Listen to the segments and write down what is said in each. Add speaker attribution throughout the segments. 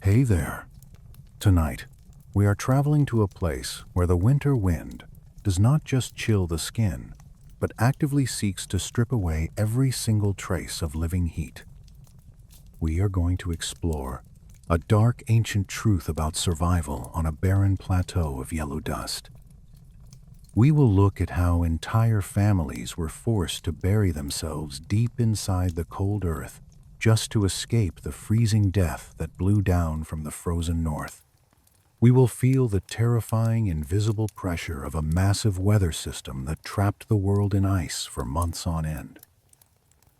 Speaker 1: Hey there. Tonight, we are traveling to a place where the winter wind does not just chill the skin, but actively seeks to strip away every single trace of living heat. We are going to explore a dark ancient truth about survival on a barren plateau of yellow dust. We will look at how entire families were forced to bury themselves deep inside the cold earth just to escape the freezing death that blew down from the frozen north. We will feel the terrifying invisible pressure of a massive weather system that trapped the world in ice for months on end.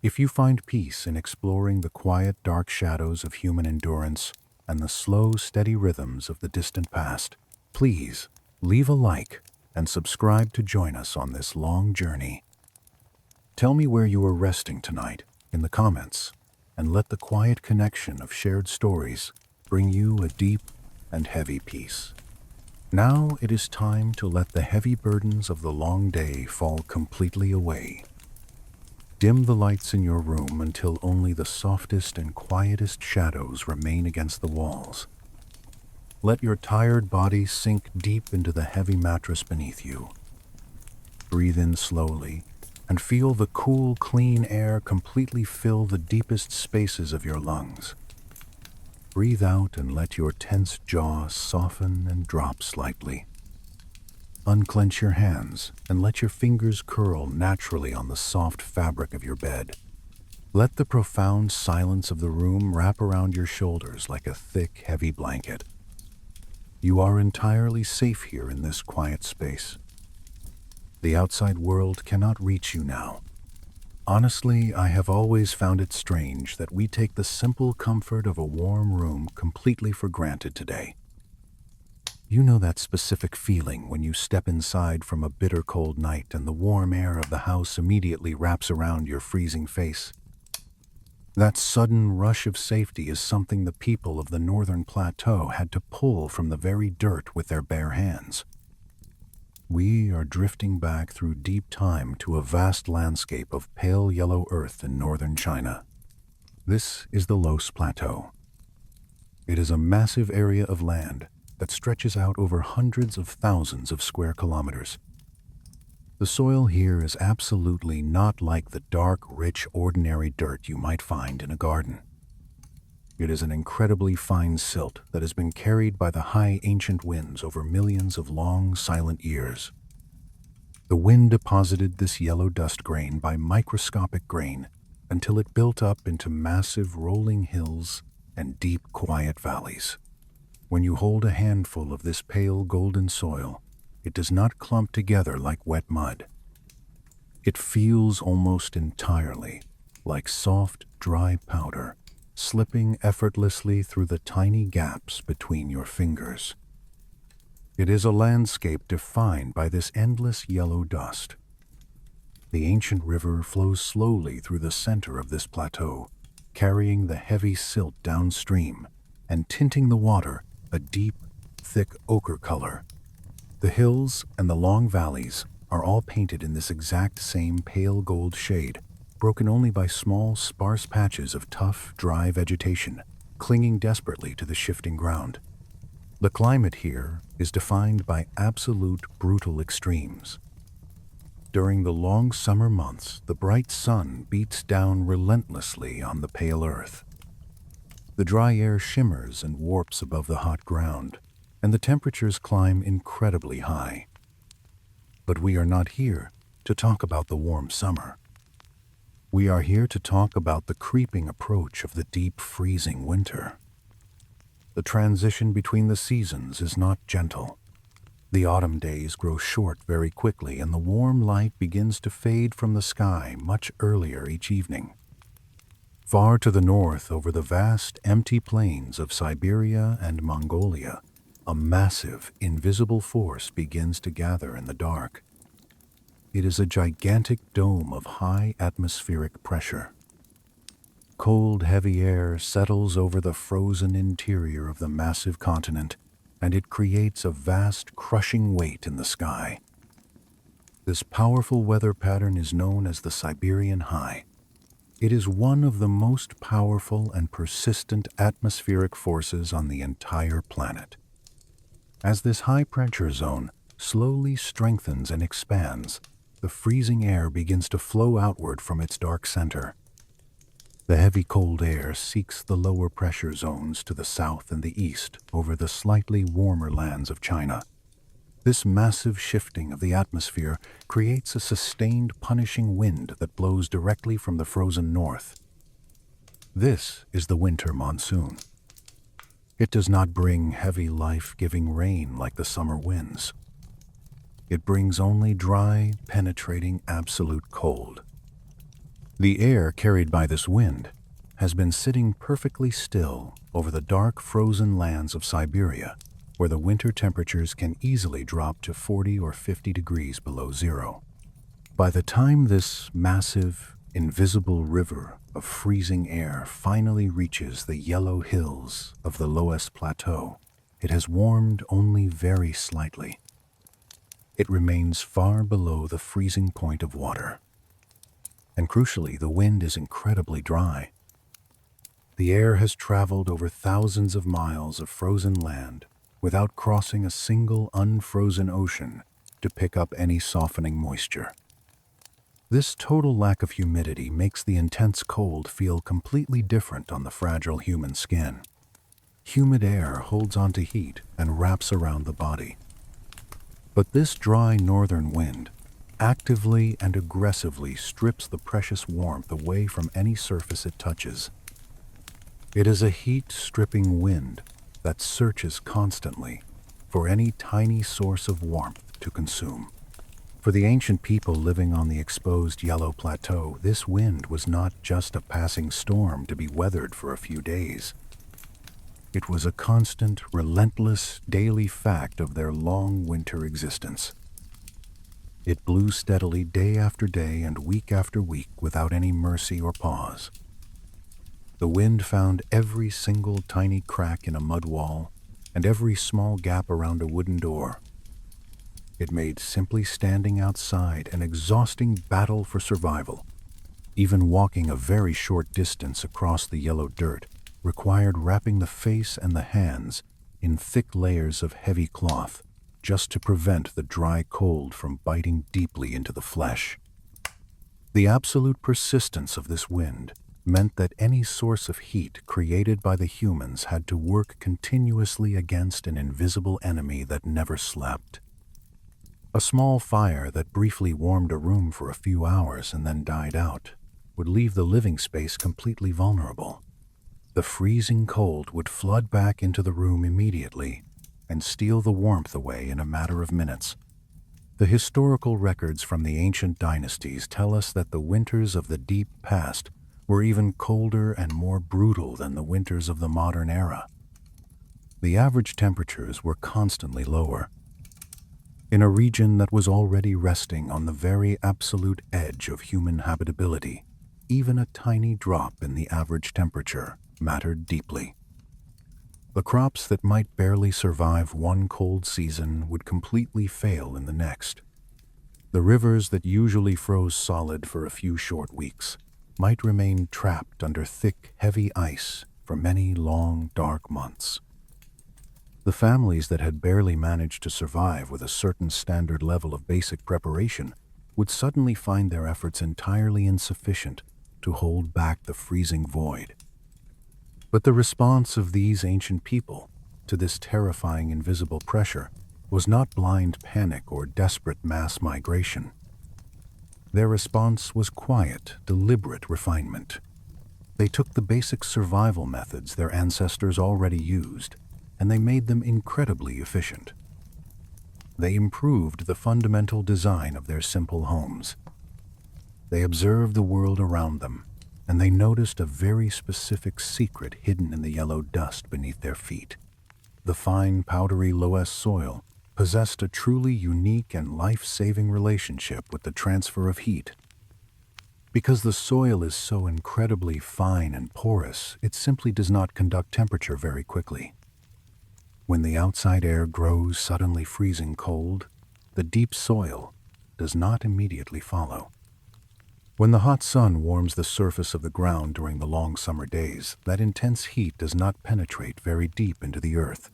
Speaker 1: If you find peace in exploring the quiet, dark shadows of human endurance and the slow, steady rhythms of the distant past, please leave a like and subscribe to join us on this long journey. Tell me where you are resting tonight in the comments, and let the quiet connection of shared stories bring you a deep and heavy peace. Now it is time to let the heavy burdens of the long day fall completely away. Dim the lights in your room until only the softest and quietest shadows remain against the walls. Let your tired body sink deep into the heavy mattress beneath you. Breathe in slowly and feel the cool, clean air completely fill the deepest spaces of your lungs. Breathe out and let your tense jaw soften and drop slightly. Unclench your hands and let your fingers curl naturally on the soft fabric of your bed. Let the profound silence of the room wrap around your shoulders like a thick, heavy blanket. You are entirely safe here in this quiet space. The outside world cannot reach you now. Honestly, I have always found it strange that we take the simple comfort of a warm room completely for granted today. You know that specific feeling when you step inside from a bitter cold night and the warm air of the house immediately wraps around your freezing face? That sudden rush of safety is something the people of the northern plateau had to pull from the very dirt with their bare hands. We are drifting back through deep time to a vast landscape of pale yellow earth in northern China. This is the Loess Plateau. It is a massive area of land that stretches out over hundreds of thousands of square kilometers. The soil here is absolutely not like the dark, rich, ordinary dirt you might find in a garden. It is an incredibly fine silt that has been carried by the high ancient winds over millions of long, silent years. The wind deposited this yellow dust grain by microscopic grain until it built up into massive rolling hills and deep, quiet valleys. When you hold a handful of this pale golden soil, it does not clump together like wet mud. It feels almost entirely like soft, dry powder, slipping effortlessly through the tiny gaps between your fingers. It is a landscape defined by this endless yellow dust. The ancient river flows slowly through the center of this plateau, carrying the heavy silt downstream and tinting the water a deep, thick ochre color. The hills and the long valleys are all painted in this exact same pale gold shade, broken only by small, sparse patches of tough, dry vegetation, clinging desperately to the shifting ground. The climate here is defined by absolute, brutal extremes. During the long summer months, the bright sun beats down relentlessly on the pale earth. The dry air shimmers and warps above the hot ground, and the temperatures climb incredibly high. But we are not here to talk about the warm summer. We are here to talk about the creeping approach of the deep, freezing winter. The transition between the seasons is not gentle. The autumn days grow short very quickly, and the warm light begins to fade from the sky much earlier each evening. Far to the north, over the vast, empty plains of Siberia and Mongolia, a massive, invisible force begins to gather in the dark. It is a gigantic dome of high atmospheric pressure. Cold, heavy air settles over the frozen interior of the massive continent, and it creates a vast, crushing weight in the sky. This powerful weather pattern is known as the Siberian High. It is one of the most powerful and persistent atmospheric forces on the entire planet. As this high-pressure zone slowly strengthens and expands, the freezing air begins to flow outward from its dark center. The heavy cold air seeks the lower pressure zones to the south and the east over the slightly warmer lands of China. This massive shifting of the atmosphere creates a sustained, punishing wind that blows directly from the frozen north. This is the winter monsoon. It does not bring heavy, life-giving rain like the summer winds. It brings only dry, penetrating, absolute cold. The air carried by this wind has been sitting perfectly still over the dark, frozen lands of Siberia, where the winter temperatures can easily drop to 40 or 50 degrees below zero. By the time this massive, invisible river of freezing air finally reaches the yellow hills of the Loess Plateau, it has warmed only very slightly. It remains far below the freezing point of water. And crucially, the wind is incredibly dry. The air has traveled over thousands of miles of frozen land without crossing a single unfrozen ocean to pick up any softening moisture. This total lack of humidity makes the intense cold feel completely different on the fragile human skin. Humid air holds onto heat and wraps around the body. But this dry northern wind actively and aggressively strips the precious warmth away from any surface it touches. It is a heat-stripping wind that searches constantly for any tiny source of warmth to consume. For the ancient people living on the exposed yellow plateau, this wind was not just a passing storm to be weathered for a few days. It was a constant, relentless, daily fact of their long winter existence. It blew steadily day after day and week after week without any mercy or pause. The wind found every single tiny crack in a mud wall and every small gap around a wooden door. It made simply standing outside an exhausting battle for survival. Even walking a very short distance across the yellow dirt required wrapping the face and the hands in thick layers of heavy cloth just to prevent the dry cold from biting deeply into the flesh. The absolute persistence of this wind meant that any source of heat created by the humans had to work continuously against an invisible enemy that never slept. A small fire that briefly warmed a room for a few hours and then died out would leave the living space completely vulnerable. The freezing cold would flood back into the room immediately and steal the warmth away in a matter of minutes. The historical records from the ancient dynasties tell us that the winters of the deep past were even colder and more brutal than the winters of the modern era. The average temperatures were constantly lower. In a region that was already resting on the very absolute edge of human habitability, even a tiny drop in the average temperature mattered deeply. The crops that might barely survive one cold season would completely fail in the next. The rivers that usually froze solid for a few short weeks might remain trapped under thick, heavy ice for many long, dark months. The families that had barely managed to survive with a certain standard level of basic preparation would suddenly find their efforts entirely insufficient to hold back the freezing void. But the response of these ancient people to this terrifying invisible pressure was not blind panic or desperate mass migration. Their response was quiet, deliberate refinement. They took the basic survival methods their ancestors already used, and they made them incredibly efficient. They improved the fundamental design of their simple homes. They observed the world around them, and they noticed a very specific secret hidden in the yellow dust beneath their feet. The fine, powdery Loess soil possessed a truly unique and life-saving relationship with the transfer of heat. Because the soil is so incredibly fine and porous, it simply does not conduct temperature very quickly. When the outside air grows suddenly freezing cold, the deep soil does not immediately follow. When the hot sun warms the surface of the ground during the long summer days, that intense heat does not penetrate very deep into the earth.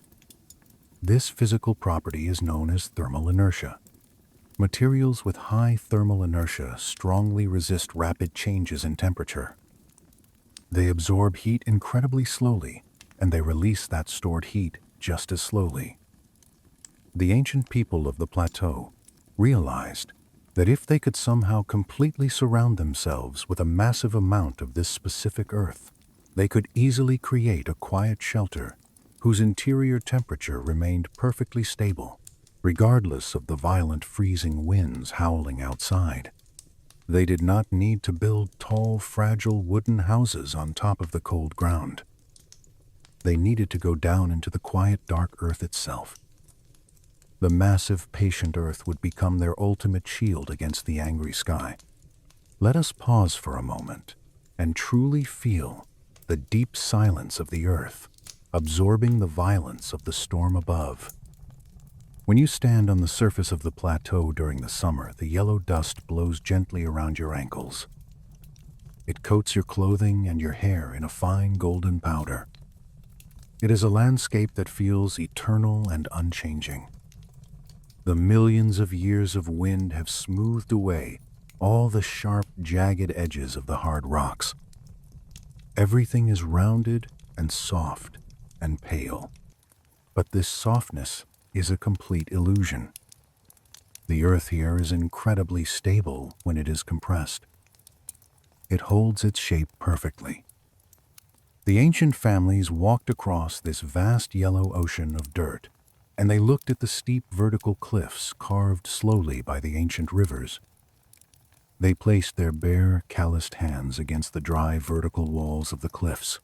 Speaker 1: This physical property is known as thermal inertia. Materials with high thermal inertia strongly resist rapid changes in temperature. They absorb heat incredibly slowly, and they release that stored heat just as slowly. The ancient people of the plateau realized that if they could somehow completely surround themselves with a massive amount of this specific earth, they could easily create a quiet shelter whose interior temperature remained perfectly stable, regardless of the violent freezing winds howling outside. They did not need to build tall, fragile wooden houses on top of the cold ground. They needed to go down into the quiet, dark earth itself. The massive, patient earth would become their ultimate shield against the angry sky. Let us pause for a moment and truly feel the deep silence of the earth, absorbing the violence of the storm above. When you stand on the surface of the plateau during the summer, the yellow dust blows gently around your ankles. It coats your clothing and your hair in a fine golden powder. It is a landscape that feels eternal and unchanging. The millions of years of wind have smoothed away all the sharp, jagged edges of the hard rocks. Everything is rounded and soft and pale. But this softness is a complete illusion. The earth here is incredibly stable when it is compressed. It holds its shape perfectly. The ancient families walked across this vast yellow ocean of dirt, and they looked at the steep vertical cliffs carved slowly by the ancient rivers. They placed their bare, calloused hands against the dry vertical walls of the cliffs.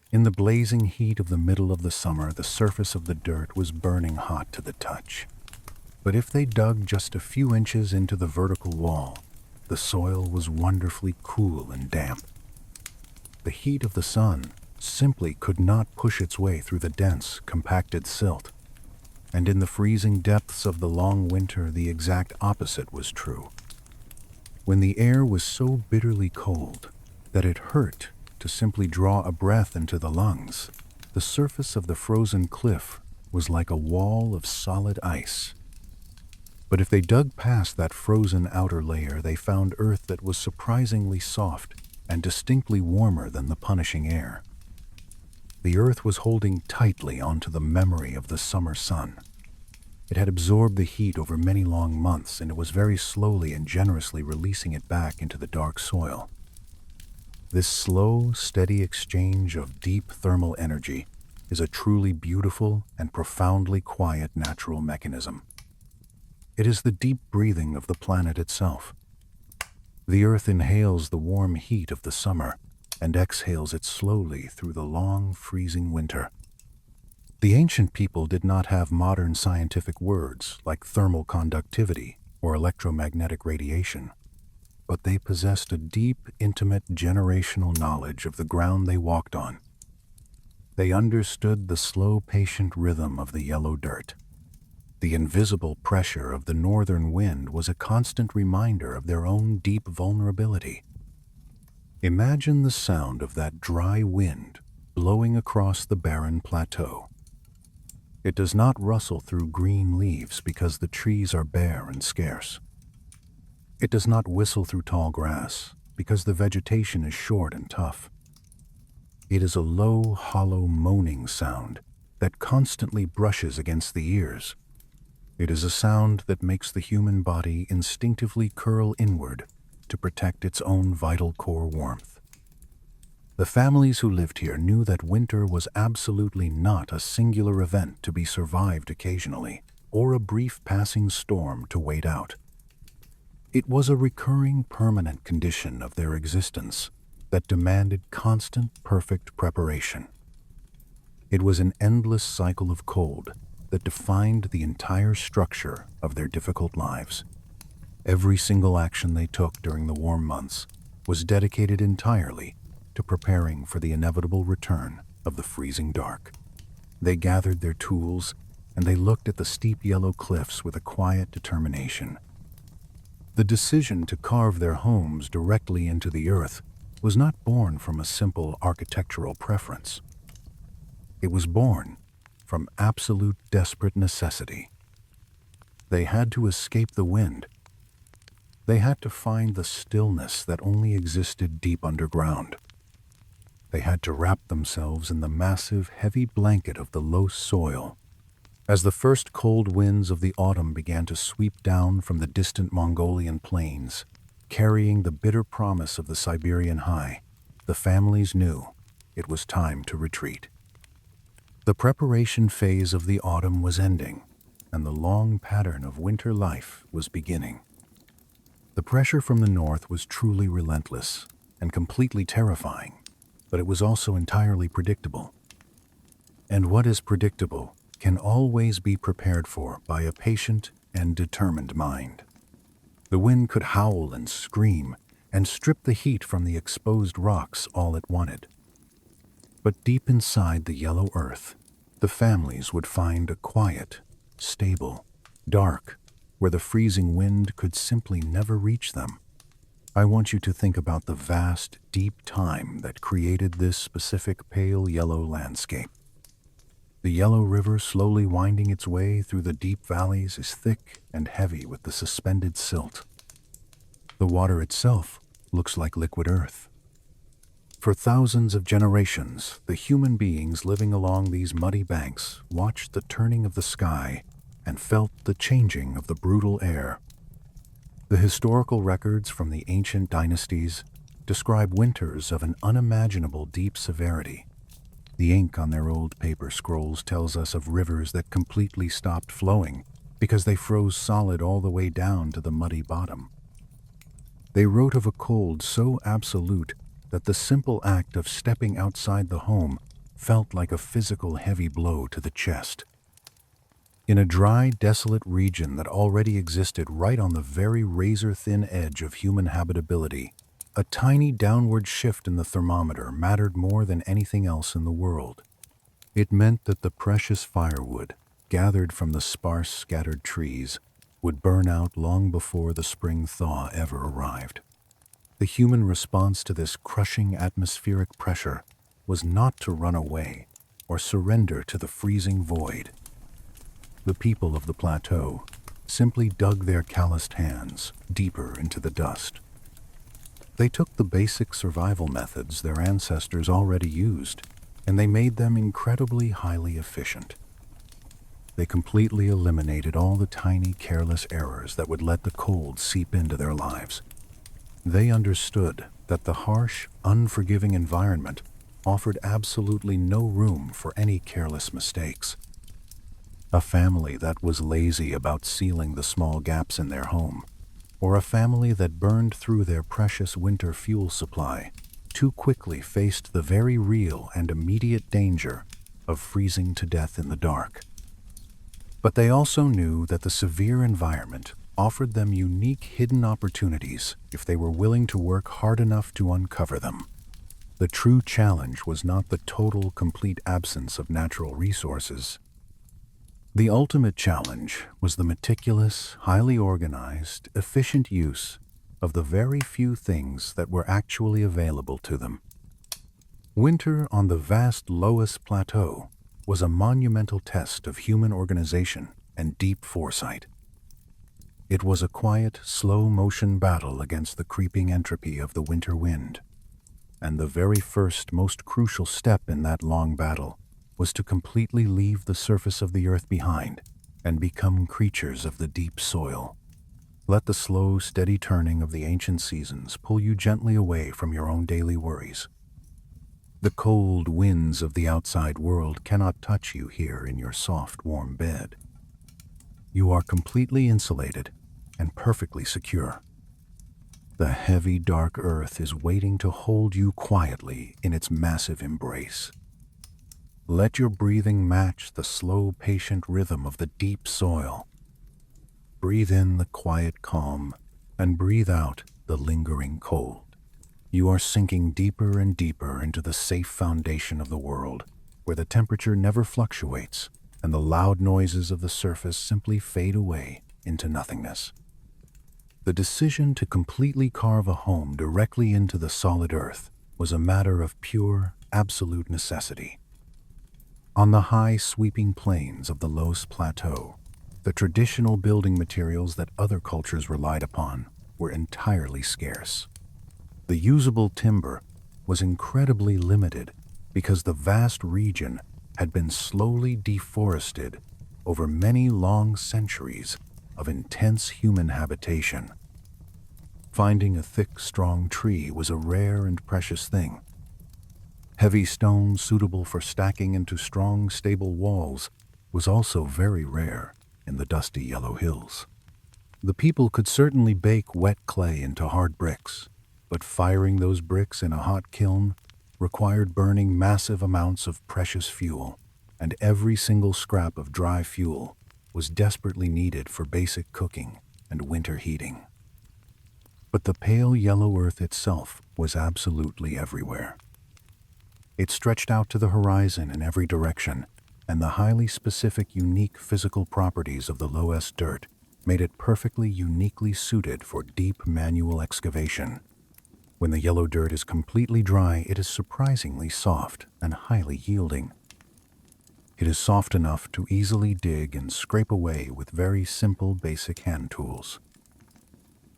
Speaker 1: In the blazing heat of the middle of the summer, the surface of the dirt was burning hot to the touch. But if they dug just a few inches into the vertical wall, the soil was wonderfully cool and damp. The heat of the sun simply could not push its way through the dense, compacted silt. And in the freezing depths of the long winter, the exact opposite was true. When the air was so bitterly cold that it hurt to simply draw a breath into the lungs, the surface of the frozen cliff was like a wall of solid ice. But if they dug past that frozen outer layer, they found earth that was surprisingly soft and distinctly warmer than the punishing air. The earth was holding tightly onto the memory of the summer sun. It had absorbed the heat over many long months, and it was very slowly and generously releasing it back into the dark soil. This slow, steady exchange of deep thermal energy is a truly beautiful and profoundly quiet natural mechanism. It is the deep breathing of the planet itself. The earth inhales the warm heat of the summer and exhales it slowly through the long, freezing winter. The ancient people did not have modern scientific words like thermal conductivity or electromagnetic radiation, but they possessed a deep, intimate, generational knowledge of the ground they walked on. They understood the slow, patient rhythm of the yellow dirt. The invisible pressure of the northern wind was a constant reminder of their own deep vulnerability. Imagine the sound of that dry wind blowing across the barren plateau. It does not rustle through green leaves because the trees are bare and scarce. It does not whistle through tall grass because the vegetation is short and tough. It is a low, hollow, moaning sound that constantly brushes against the ears. It is a sound that makes the human body instinctively curl inward to protect its own vital core warmth. The families who lived here knew that winter was absolutely not a singular event to be survived occasionally, or a brief passing storm to wait out. It was a recurring, permanent condition of their existence that demanded constant, perfect preparation. It was an endless cycle of cold that defined the entire structure of their difficult lives. Every single action they took during the warm months was dedicated entirely to preparing for the inevitable return of the freezing dark. They gathered their tools and they looked at the steep yellow cliffs with a quiet determination. The decision to carve their homes directly into the earth was not born from a simple architectural preference. It was born from absolute desperate necessity. They had to escape the wind. They had to find the stillness that only existed deep underground. They had to wrap themselves in the massive, heavy blanket of the Loess soil. As the first cold winds of the autumn began to sweep down from the distant Mongolian plains, carrying the bitter promise of the Siberian high, the families knew it was time to retreat. The preparation phase of the autumn was ending, and the long pattern of winter life was beginning. The pressure from the north was truly relentless and completely terrifying, but it was also entirely predictable. And what is predictable can always be prepared for by a patient and determined mind. The wind could howl and scream and strip the heat from the exposed rocks all it wanted. But deep inside the yellow earth, the families would find a quiet, stable, dark, where the freezing wind could simply never reach them. I want you to think about the vast, deep time that created this specific pale yellow landscape. The yellow river slowly winding its way through the deep valleys is thick and heavy with the suspended silt. The water itself looks like liquid earth. For thousands of generations, the human beings living along these muddy banks watched the turning of the sky and felt the changing of the brutal air. The historical records from the ancient dynasties describe winters of an unimaginable deep severity. The ink on their old paper scrolls tells us of rivers that completely stopped flowing because they froze solid all the way down to the muddy bottom. They wrote of a cold so absolute that the simple act of stepping outside the home felt like a physical heavy blow to the chest. In a dry, desolate region that already existed right on the very razor-thin edge of human habitability, a tiny downward shift in the thermometer mattered more than anything else in the world. It meant that the precious firewood, gathered from the sparse, scattered trees, would burn out long before the spring thaw ever arrived. The human response to this crushing atmospheric pressure was not to run away or surrender to the freezing void. The people of the plateau simply dug their calloused hands deeper into the dust. They took the basic survival methods their ancestors already used, and they made them incredibly highly efficient. They completely eliminated all the tiny, careless errors that would let the cold seep into their lives. They understood that the harsh, unforgiving environment offered absolutely no room for any careless mistakes. A family that was lazy about sealing the small gaps in their home, or a family that burned through their precious winter fuel supply, too quickly faced the very real and immediate danger of freezing to death in the dark. But they also knew that the severe environment offered them unique hidden opportunities if they were willing to work hard enough to uncover them. The true challenge was not the total, complete absence of natural resources. The ultimate challenge was the meticulous, highly organized, efficient use of the very few things that were actually available to them. Winter on the vast Loess Plateau was a monumental test of human organization and deep foresight. It was a quiet, slow-motion battle against the creeping entropy of the winter wind, and the very first, most crucial step in that long battle was to completely leave the surface of the earth behind and become creatures of the deep soil. Let the slow, steady turning of the ancient seasons pull you gently away from your own daily worries. The cold winds of the outside world cannot touch you here in your soft, warm bed. You are completely insulated and perfectly secure. The heavy, dark earth is waiting to hold you quietly in its massive embrace. Let your breathing match the slow, patient rhythm of the deep soil. Breathe in the quiet calm and breathe out the lingering cold. You are sinking deeper and deeper into the safe foundation of the world, where the temperature never fluctuates and the loud noises of the surface simply fade away into nothingness. The decision to completely carve a home directly into the solid earth was a matter of pure, absolute necessity. On the high, sweeping plains of the Loess Plateau, the traditional building materials that other cultures relied upon were entirely scarce. The usable timber was incredibly limited because the vast region had been slowly deforested over many long centuries of intense human habitation. Finding a thick, strong tree was a rare and precious thing. Heavy stone suitable for stacking into strong, stable walls was also very rare in the dusty yellow hills. The people could certainly bake wet clay into hard bricks, but firing those bricks in a hot kiln required burning massive amounts of precious fuel, and every single scrap of dry fuel was desperately needed for basic cooking and winter heating. But the pale yellow earth itself was absolutely everywhere. It stretched out to the horizon in every direction, and the highly specific, unique physical properties of the Loess dirt made it perfectly uniquely suited for deep manual excavation. When the yellow dirt is completely dry, it is surprisingly soft and highly yielding. It is soft enough to easily dig and scrape away with very simple basic hand tools.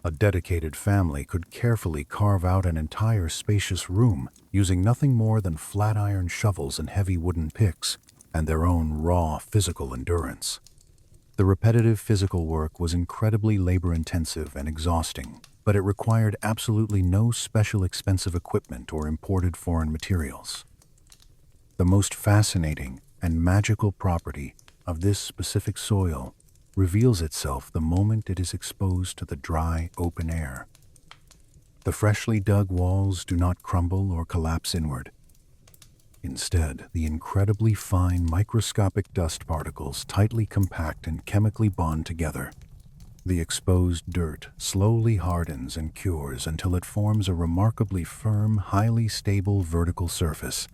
Speaker 1: A dedicated family could carefully carve out an entire spacious room using nothing more than flat iron shovels and heavy wooden picks and their own raw physical endurance. The repetitive physical work was incredibly labor-intensive and exhausting, but it required absolutely no special expensive equipment or imported foreign materials. The most fascinating and magical property of this specific soil reveals itself the moment it is exposed to the dry, open air. The freshly dug walls do not crumble or collapse inward. Instead, the incredibly fine microscopic dust particles tightly compact and chemically bond together. The exposed dirt slowly hardens and cures until it forms a remarkably firm, highly stable vertical surface.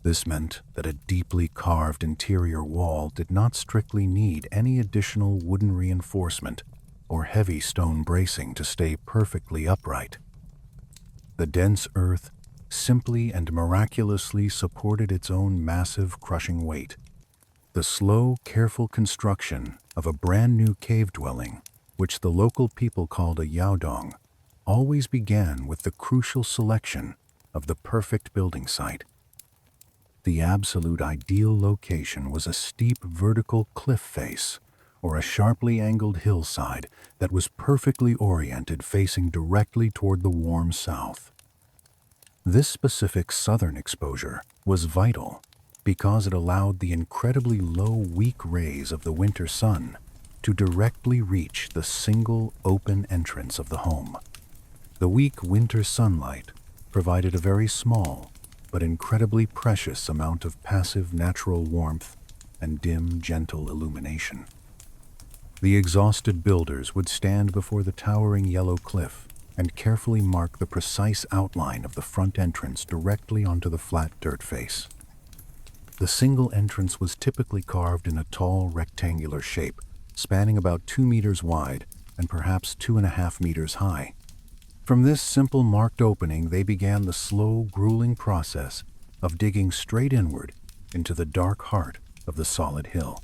Speaker 1: This meant that a deeply carved interior wall did not strictly need any additional wooden reinforcement or heavy stone bracing to stay perfectly upright. The dense earth simply and miraculously supported its own massive, crushing weight. The slow, careful construction of a brand new cave dwelling, which the local people called a yaodong, always began with the crucial selection of the perfect building site. The absolute ideal location was a steep vertical cliff face or a sharply angled hillside that was perfectly oriented facing directly toward the warm south. This specific southern exposure was vital because it allowed the incredibly low, weak rays of the winter sun to directly reach the single open entrance of the home. The weak winter sunlight provided a very small but incredibly precious amount of passive natural warmth and dim, gentle illumination. The exhausted builders would stand before the towering yellow cliff and carefully mark the precise outline of the front entrance directly onto the flat dirt face. The single entrance was typically carved in a tall, rectangular shape, spanning about 2 meters wide and perhaps 2.5 meters high. From this simple marked opening, they began the slow, grueling process of digging straight inward into the dark heart of the solid hill.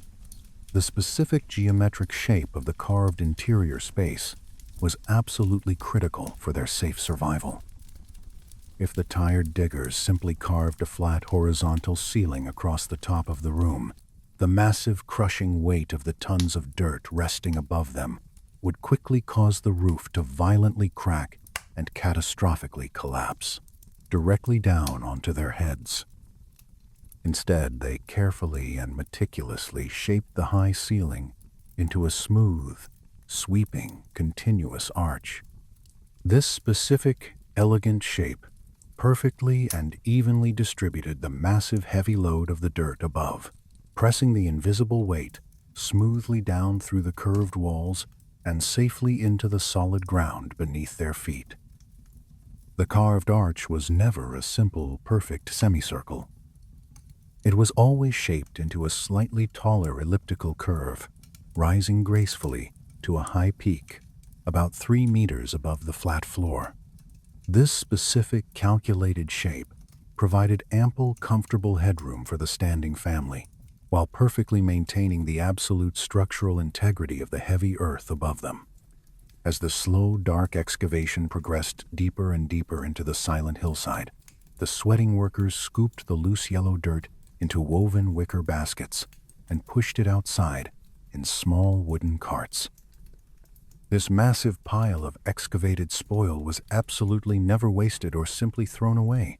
Speaker 1: The specific geometric shape of the carved interior space was absolutely critical for their safe survival. If the tired diggers simply carved a flat horizontal ceiling across the top of the room, the massive crushing weight of the tons of dirt resting above them would quickly cause the roof to violently crack and catastrophically collapse, directly down onto their heads. Instead, they carefully and meticulously shaped the high ceiling into a smooth, sweeping, continuous arch. This specific, elegant shape perfectly and evenly distributed the massive heavy load of the dirt above, pressing the invisible weight smoothly down through the curved walls and safely into the solid ground beneath their feet. The carved arch was never a simple, perfect semicircle. It was always shaped into a slightly taller elliptical curve, rising gracefully to a high peak about 3 meters above the flat floor. This specific calculated shape provided ample, comfortable headroom for the standing family, while perfectly maintaining the absolute structural integrity of the heavy earth above them. As the slow, dark excavation progressed deeper and deeper into the silent hillside, the sweating workers scooped the loose yellow dirt into woven wicker baskets and pushed it outside in small wooden carts. This massive pile of excavated spoil was absolutely never wasted or simply thrown away.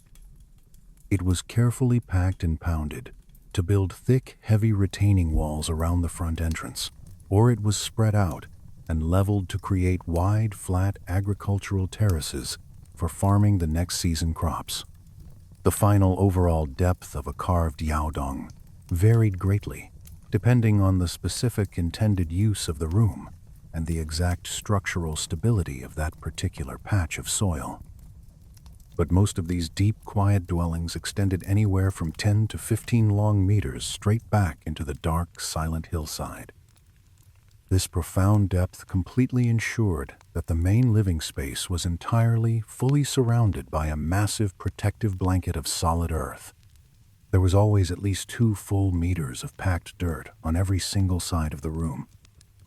Speaker 1: It was carefully packed and pounded to build thick, heavy retaining walls around the front entrance, or it was spread out and leveled to create wide, flat agricultural terraces for farming the next season crops. The final overall depth of a carved yaodong varied greatly, depending on the specific intended use of the room and the exact structural stability of that particular patch of soil. But most of these deep, quiet dwellings extended anywhere from 10 to 15 long meters straight back into the dark, silent hillside. This profound depth completely ensured that the main living space was entirely, fully surrounded by a massive protective blanket of solid earth. There was always at least 2 full meters of packed dirt on every single side of the room.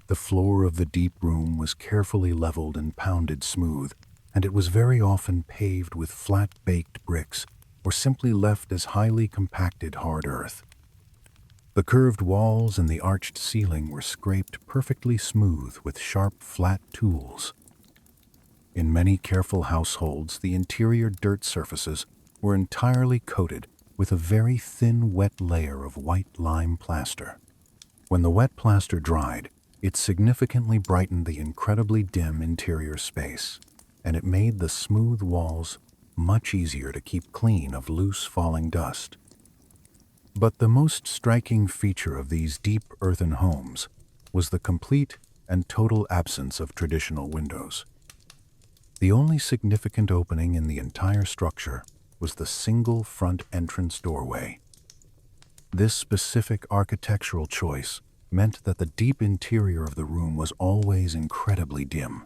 Speaker 1: The floor of the deep room was carefully leveled and pounded smooth, and it was very often paved with flat-baked bricks or simply left as highly compacted hard earth. The curved walls and the arched ceiling were scraped perfectly smooth with sharp, flat tools. In many careful households, the interior dirt surfaces were entirely coated with a very thin, wet layer of white lime plaster. When the wet plaster dried, it significantly brightened the incredibly dim interior space, and it made the smooth walls much easier to keep clean of loose falling dust. But the most striking feature of these deep earthen homes was the complete and total absence of traditional windows. The only significant opening in the entire structure was the single front entrance doorway. This specific architectural choice meant that the deep interior of the room was always incredibly dim.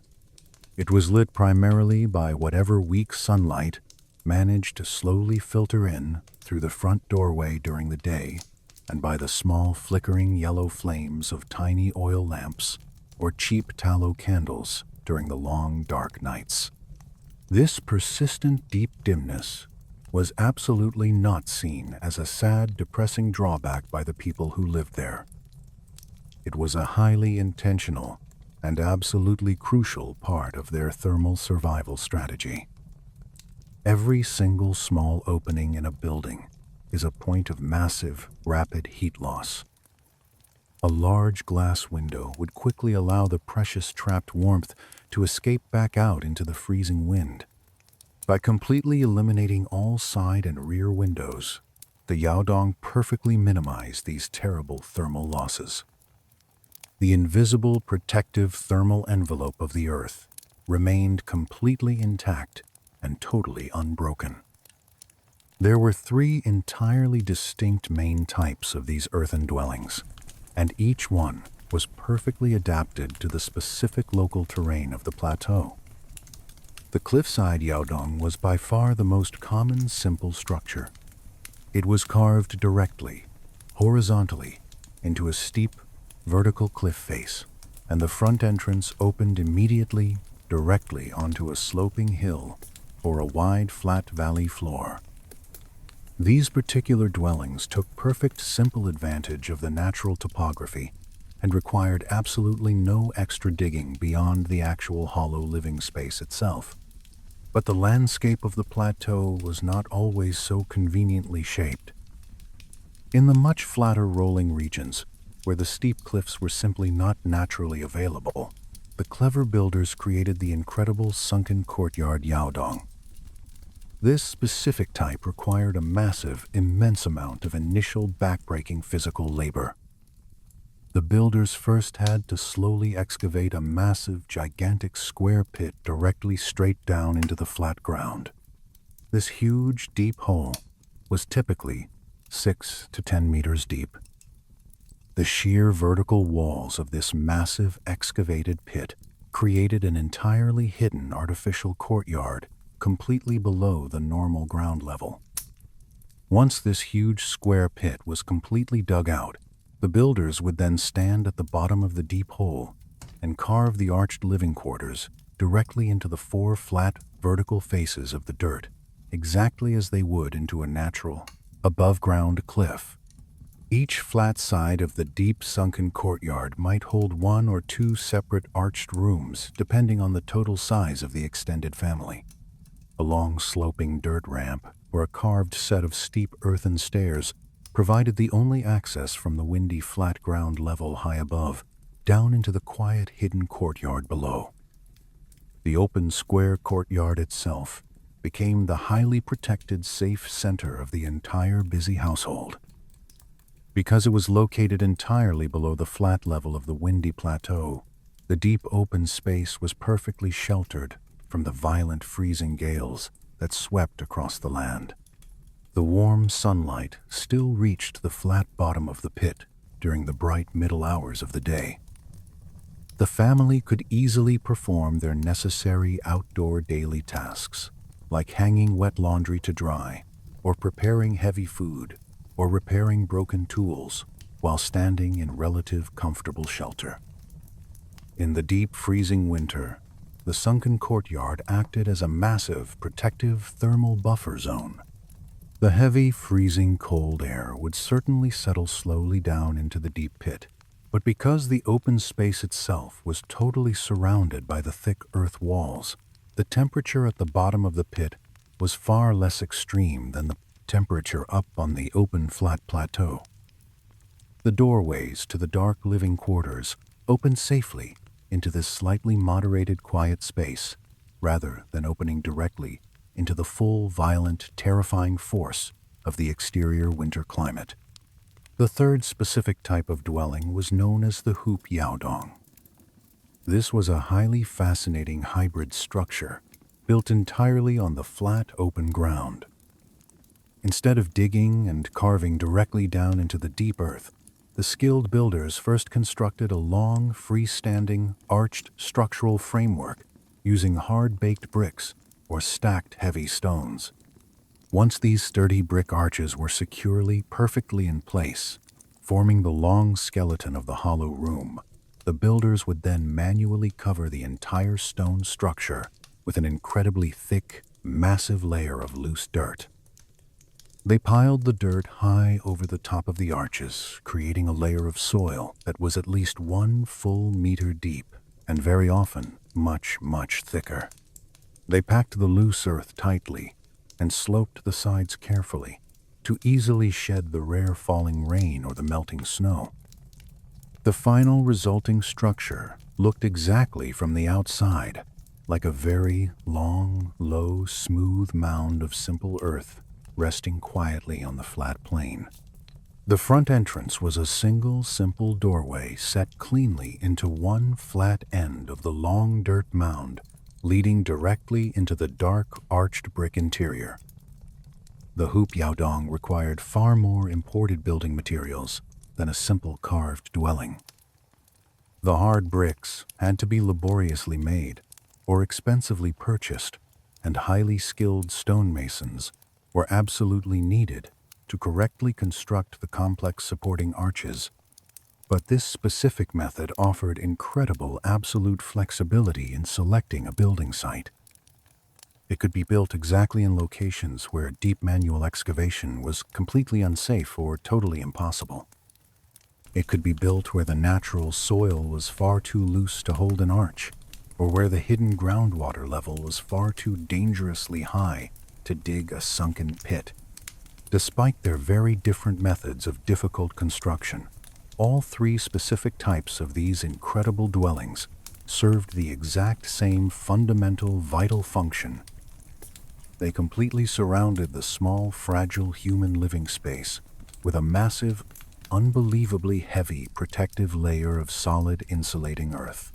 Speaker 1: It was lit primarily by whatever weak sunlight managed to slowly filter in through the front doorway during the day, and by the small flickering yellow flames of tiny oil lamps or cheap tallow candles during the long dark nights. This persistent deep dimness was absolutely not seen as a sad, depressing drawback by the people who lived there. It was a highly intentional and absolutely crucial part of their thermal survival strategy. Every single small opening in a building is a point of massive, rapid heat loss. A large glass window would quickly allow the precious trapped warmth to escape back out into the freezing wind. By completely eliminating all side and rear windows, the yaodong perfectly minimized these terrible thermal losses. The invisible protective thermal envelope of the earth remained completely intact and totally unbroken. There were 3 entirely distinct main types of these earthen dwellings, and each one was perfectly adapted to the specific local terrain of the plateau. The cliffside yaodong was by far the most common simple structure. It was carved directly, horizontally, into a steep, vertical cliff face, and the front entrance opened immediately, directly onto a sloping hill or a wide, flat valley floor. These particular dwellings took perfect, simple advantage of the natural topography and required absolutely no extra digging beyond the actual hollow living space itself. But the landscape of the plateau was not always so conveniently shaped. In the much flatter rolling regions, where the steep cliffs were simply not naturally available, the clever builders created the incredible sunken courtyard yaodong. This specific type required a massive, immense amount of initial backbreaking physical labor. The builders first had to slowly excavate a massive, gigantic square pit directly straight down into the flat ground. This huge, deep hole was typically 6 to 10 meters deep. The sheer vertical walls of this massive excavated pit created an entirely hidden artificial courtyard completely below the normal ground level. Once this huge square pit was completely dug out, the builders would then stand at the bottom of the deep hole and carve the arched living quarters directly into the 4 flat, vertical faces of the dirt, exactly as they would into a natural, above-ground cliff. Each flat side of the deep sunken courtyard might hold 1 or 2 separate arched rooms, depending on the total size of the extended family. A long sloping dirt ramp or a carved set of steep earthen stairs provided the only access from the windy flat ground level high above, down into the quiet hidden courtyard below. The open square courtyard itself became the highly protected safe center of the entire busy household. Because it was located entirely below the flat level of the windy plateau, the deep open space was perfectly sheltered from the violent freezing gales that swept across the land. The warm sunlight still reached the flat bottom of the pit during the bright middle hours of the day. The family could easily perform their necessary outdoor daily tasks, like hanging wet laundry to dry, or preparing heavy food, or repairing broken tools, while standing in relative comfortable shelter. In the deep freezing winter, the sunken courtyard acted as a massive protective thermal buffer zone. The heavy, freezing cold air would certainly settle slowly down into the deep pit, but because the open space itself was totally surrounded by the thick earth walls, the temperature at the bottom of the pit was far less extreme than the temperature up on the open flat plateau. The doorways to the dark living quarters opened safely into this slightly moderated quiet space, rather than opening directly into the full, violent, terrifying force of the exterior winter climate. The third specific type of dwelling was known as the hoop yaodong. This was a highly fascinating hybrid structure built entirely on the flat, open ground. Instead of digging and carving directly down into the deep earth, the skilled builders first constructed a long, freestanding, arched structural framework using hard-baked bricks or stacked heavy stones. Once these sturdy brick arches were securely, perfectly in place, forming the long skeleton of the hollow room, the builders would then manually cover the entire stone structure with an incredibly thick, massive layer of loose dirt. They piled the dirt high over the top of the arches, creating a layer of soil that was at least 1 full meter deep, and very often much, much thicker. They packed the loose earth tightly and sloped the sides carefully to easily shed the rare falling rain or the melting snow. The final resulting structure looked exactly from the outside like a very long, low, smooth mound of simple earth resting quietly on the flat plain. The front entrance was a single, simple doorway set cleanly into one flat end of the long dirt mound, leading directly into the dark, arched brick interior. The hoop yaodong required far more imported building materials than a simple carved dwelling. The hard bricks had to be laboriously made or expensively purchased, and highly skilled stonemasons were absolutely needed to correctly construct the complex supporting arches. But this specific method offered incredible absolute flexibility in selecting a building site. It could be built exactly in locations where deep manual excavation was completely unsafe or totally impossible. It could be built where the natural soil was far too loose to hold an arch, or where the hidden groundwater level was far too dangerously high to dig a sunken pit. Despite their very different methods of difficult construction, all 3 specific types of these incredible dwellings served the exact same fundamental vital function. They completely surrounded the small, fragile human living space with a massive, unbelievably heavy protective layer of solid insulating earth.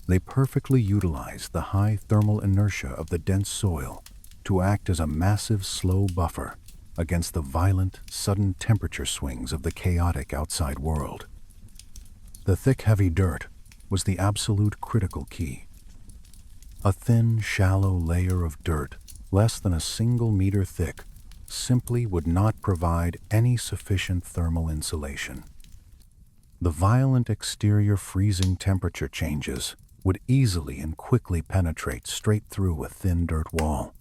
Speaker 1: They perfectly utilized the high thermal inertia of the dense soil to act as a massive slow buffer against the violent, sudden temperature swings of the chaotic outside world. The thick, heavy dirt was the absolute critical key. A thin, shallow layer of dirt, less than a single meter thick, simply would not provide any sufficient thermal insulation. The violent exterior freezing temperature changes would easily and quickly penetrate straight through a thin dirt wall.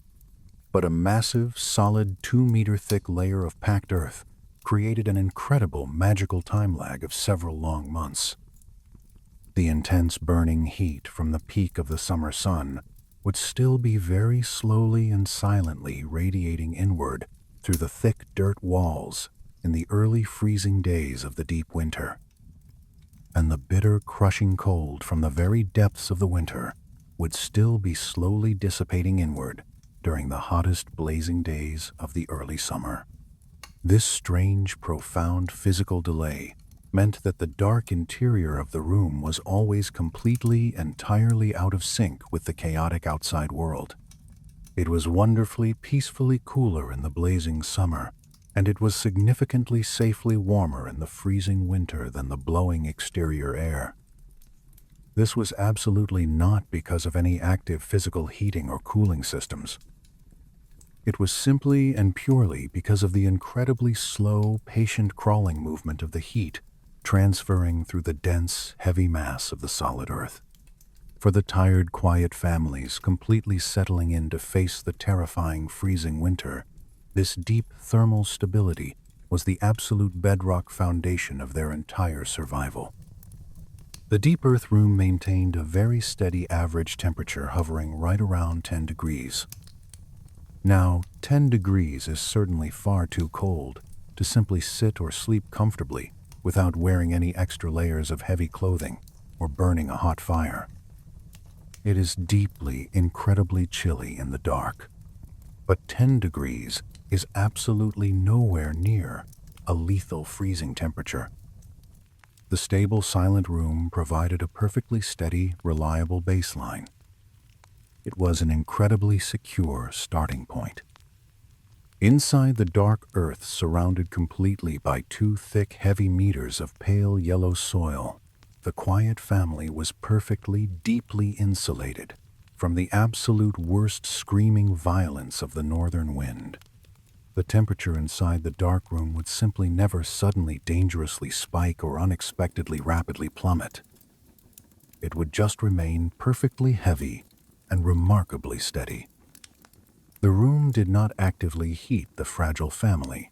Speaker 1: But a massive, solid 2-meter thick layer of packed earth created an incredible magical time lag of several long months. The intense burning heat from the peak of the summer sun would still be very slowly and silently radiating inward through the thick dirt walls in the early freezing days of the deep winter. And the bitter, crushing cold from the very depths of the winter would still be slowly dissipating inward during the hottest blazing days of the early summer. This strange, profound physical delay meant that the dark interior of the room was always completely, entirely out of sync with the chaotic outside world. It was wonderfully, peacefully cooler in the blazing summer, and it was significantly safely warmer in the freezing winter than the blowing exterior air. This was absolutely not because of any active physical heating or cooling systems. It was simply and purely because of the incredibly slow, patient crawling movement of the heat transferring through the dense, heavy mass of the solid earth. For the tired, quiet families completely settling in to face the terrifying freezing winter, this deep thermal stability was the absolute bedrock foundation of their entire survival. The deep earth room maintained a very steady average temperature hovering right around 10 degrees. Now, 10 degrees is certainly far too cold to simply sit or sleep comfortably without wearing any extra layers of heavy clothing or burning a hot fire. It is deeply, incredibly chilly in the dark. But 10 degrees is absolutely nowhere near a lethal freezing temperature. The stable, silent room provided a perfectly steady, reliable baseline. It was an incredibly secure starting point. Inside the dark earth, surrounded completely by 2 thick, heavy meters of pale yellow soil, the quiet family was perfectly, deeply insulated from the absolute worst screaming violence of the northern wind. The temperature inside the dark room would simply never suddenly dangerously spike or unexpectedly rapidly plummet. It would just remain perfectly heavy and remarkably steady. The room did not actively heat the fragile family.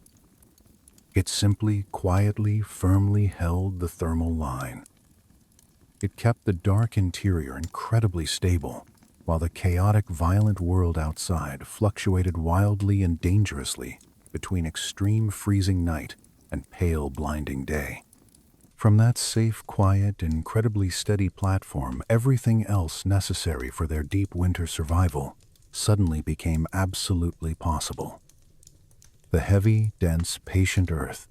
Speaker 1: It simply, quietly, firmly held the thermal line. It kept the dark interior incredibly stable, while the chaotic, violent world outside fluctuated wildly and dangerously between extreme freezing night and pale, blinding day. From that safe, quiet, incredibly steady platform, everything else necessary for their deep winter survival suddenly became absolutely possible. The heavy, dense, patient earth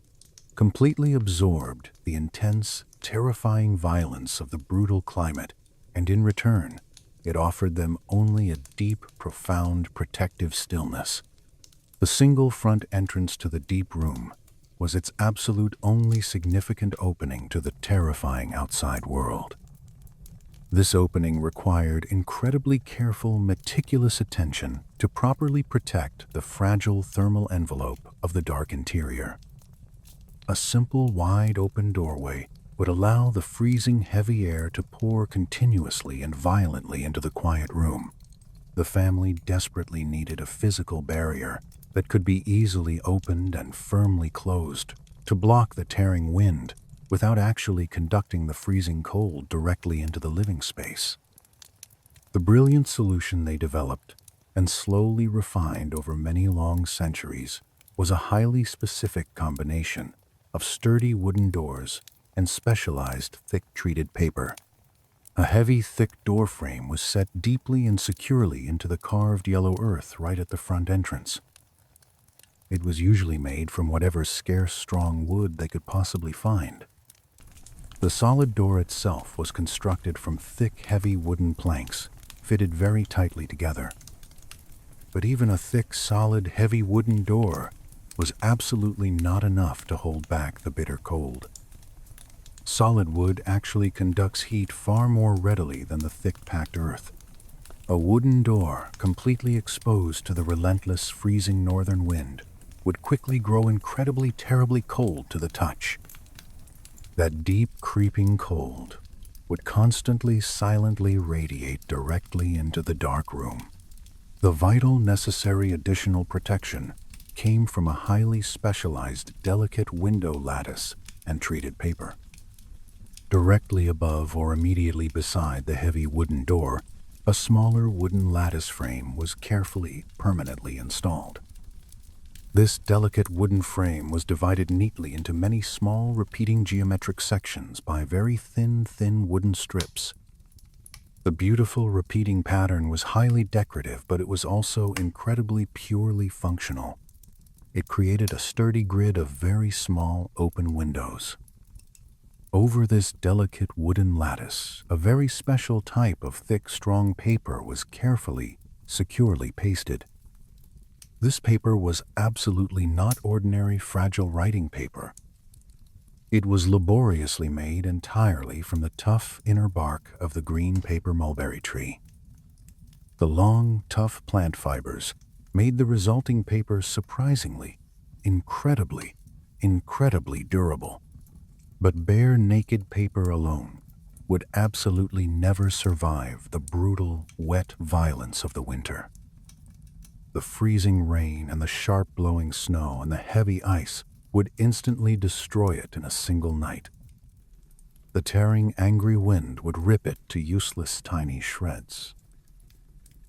Speaker 1: completely absorbed the intense, terrifying violence of the brutal climate, and in return, it offered them only a deep, profound, protective stillness. The single front entrance to the deep room was its absolute only significant opening to the terrifying outside world. This opening required incredibly careful, meticulous attention to properly protect the fragile thermal envelope of the dark interior. A simple, wide-open doorway would allow the freezing, heavy air to pour continuously and violently into the quiet room. The family desperately needed a physical barrier that could be easily opened and firmly closed to block the tearing wind without actually conducting the freezing cold directly into the living space. The brilliant solution they developed and slowly refined over many long centuries was a highly specific combination of sturdy wooden doors and specialized thick treated paper. A heavy, thick door frame was set deeply and securely into the carved yellow earth right at the front entrance. It was usually made from whatever scarce, strong wood they could possibly find. The solid door itself was constructed from thick, heavy wooden planks, fitted very tightly together. But even a thick, solid, heavy wooden door was absolutely not enough to hold back the bitter cold. Solid wood actually conducts heat far more readily than the thick, packed earth. A wooden door, completely exposed to the relentless, freezing northern wind, would quickly grow incredibly, terribly cold to the touch. That deep, creeping cold would constantly, silently radiate directly into the dark room. The vital, necessary additional protection came from a highly specialized, delicate window lattice and treated paper. Directly above or immediately beside the heavy wooden door, a smaller wooden lattice frame was carefully, permanently installed. This delicate wooden frame was divided neatly into many small, repeating geometric sections by very thin wooden strips. The beautiful repeating pattern was highly decorative, but it was also incredibly purely functional. It created a sturdy grid of very small, open windows. Over this delicate wooden lattice, a very special type of thick, strong paper was carefully, securely pasted. This paper was absolutely not ordinary fragile writing paper. It was laboriously made entirely from the tough inner bark of the green paper mulberry tree. The long, tough plant fibers made the resulting paper surprisingly, incredibly durable. But bare, naked paper alone would absolutely never survive the brutal, wet violence of the winter. The freezing rain and the sharp blowing snow and the heavy ice would instantly destroy it in a single night. The tearing, angry wind would rip it to useless, tiny shreds.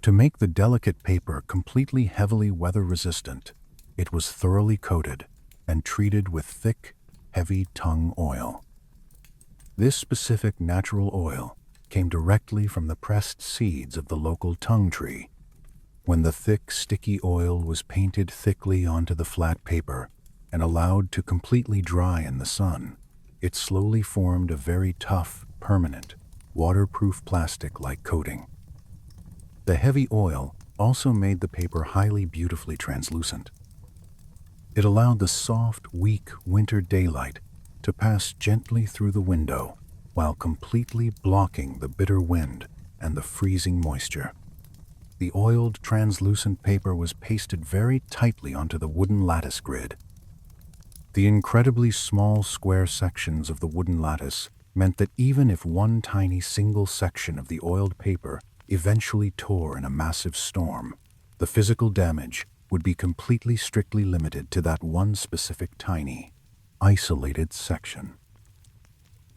Speaker 1: To make the delicate paper completely heavily weather-resistant, it was thoroughly coated and treated with thick, heavy tung oil. This specific natural oil came directly from the pressed seeds of the local tung tree. When the thick, sticky oil was painted thickly onto the flat paper and allowed to completely dry in the sun, it slowly formed a very tough, permanent, waterproof plastic-like coating. The heavy oil also made the paper highly beautifully translucent. It allowed the soft, weak winter daylight to pass gently through the window while completely blocking the bitter wind and the freezing moisture. The oiled, translucent paper was pasted very tightly onto the wooden lattice grid. The incredibly small square sections of the wooden lattice meant that even if one tiny single section of the oiled paper eventually tore in a massive storm, the physical damage would be completely strictly limited to that one specific tiny, isolated section.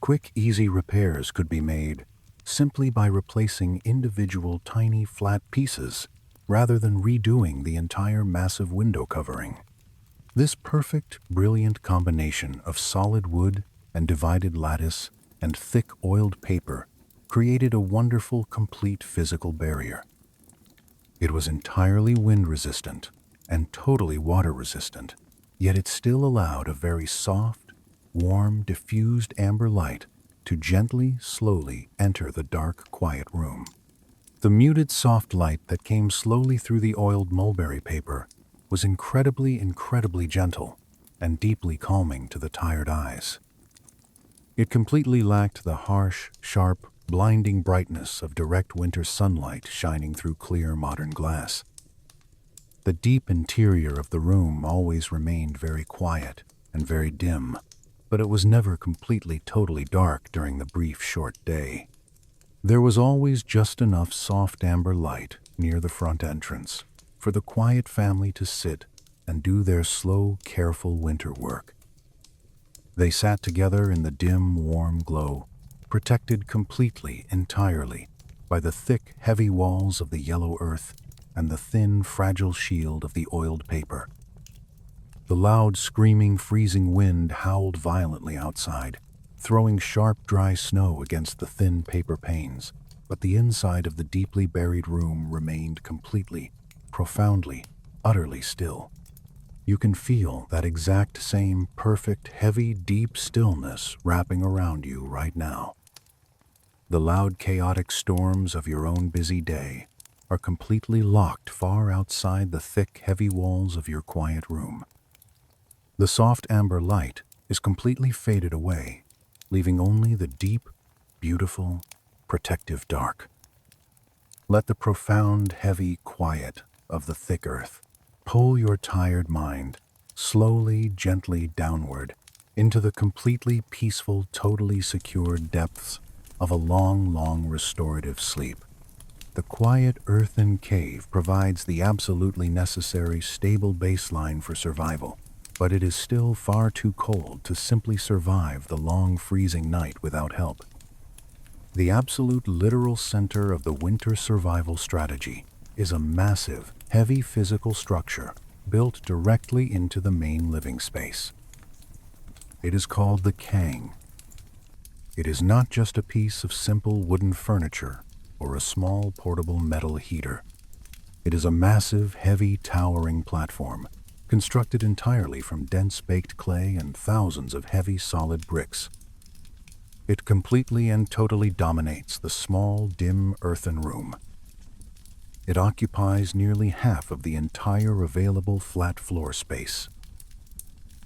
Speaker 1: Quick, easy repairs could be made simply by replacing individual tiny flat pieces rather than redoing the entire massive window covering. This perfect, brilliant combination of solid wood and divided lattice and thick oiled paper created a wonderful, complete physical barrier. It was entirely wind-resistant and totally water-resistant, yet it still allowed a very soft, warm, diffused amber light to gently, slowly enter the dark, quiet room. The muted, soft light that came slowly through the oiled mulberry paper was incredibly gentle and deeply calming to the tired eyes. It completely lacked the harsh, sharp, blinding brightness of direct winter sunlight shining through clear modern glass. The deep interior of the room always remained very quiet and very dim, but it was never completely, totally dark during the brief, short day. There was always just enough soft amber light near the front entrance for the quiet family to sit and do their slow, careful winter work. They sat together in the dim, warm glow, protected completely, entirely, by the thick, heavy walls of the yellow earth and the thin, fragile shield of the oiled paper. The loud, screaming, freezing wind howled violently outside, throwing sharp, dry snow against the thin paper panes, but the inside of the deeply buried room remained completely, profoundly, utterly still. You can feel that exact same perfect, heavy, deep stillness wrapping around you right now. The loud, chaotic storms of your own busy day are completely locked far outside the thick, heavy walls of your quiet room. The soft amber light is completely faded away, leaving only the deep, beautiful, protective dark. Let the profound, heavy quiet of the thick earth pull your tired mind slowly, gently downward into the completely peaceful, totally secure depths of a long, long restorative sleep. The quiet earthen cave provides the absolutely necessary stable baseline for survival, but it is still far too cold to simply survive the long freezing night without help. The absolute literal center of the winter survival strategy is a massive, heavy physical structure built directly into the main living space. It is called the kang. It is not just a piece of simple wooden furniture or a small portable metal heater. It is a massive, heavy, towering platform constructed entirely from dense baked clay and thousands of heavy, solid bricks. It completely and totally dominates the small, dim earthen room. It occupies nearly half of the entire available flat floor space.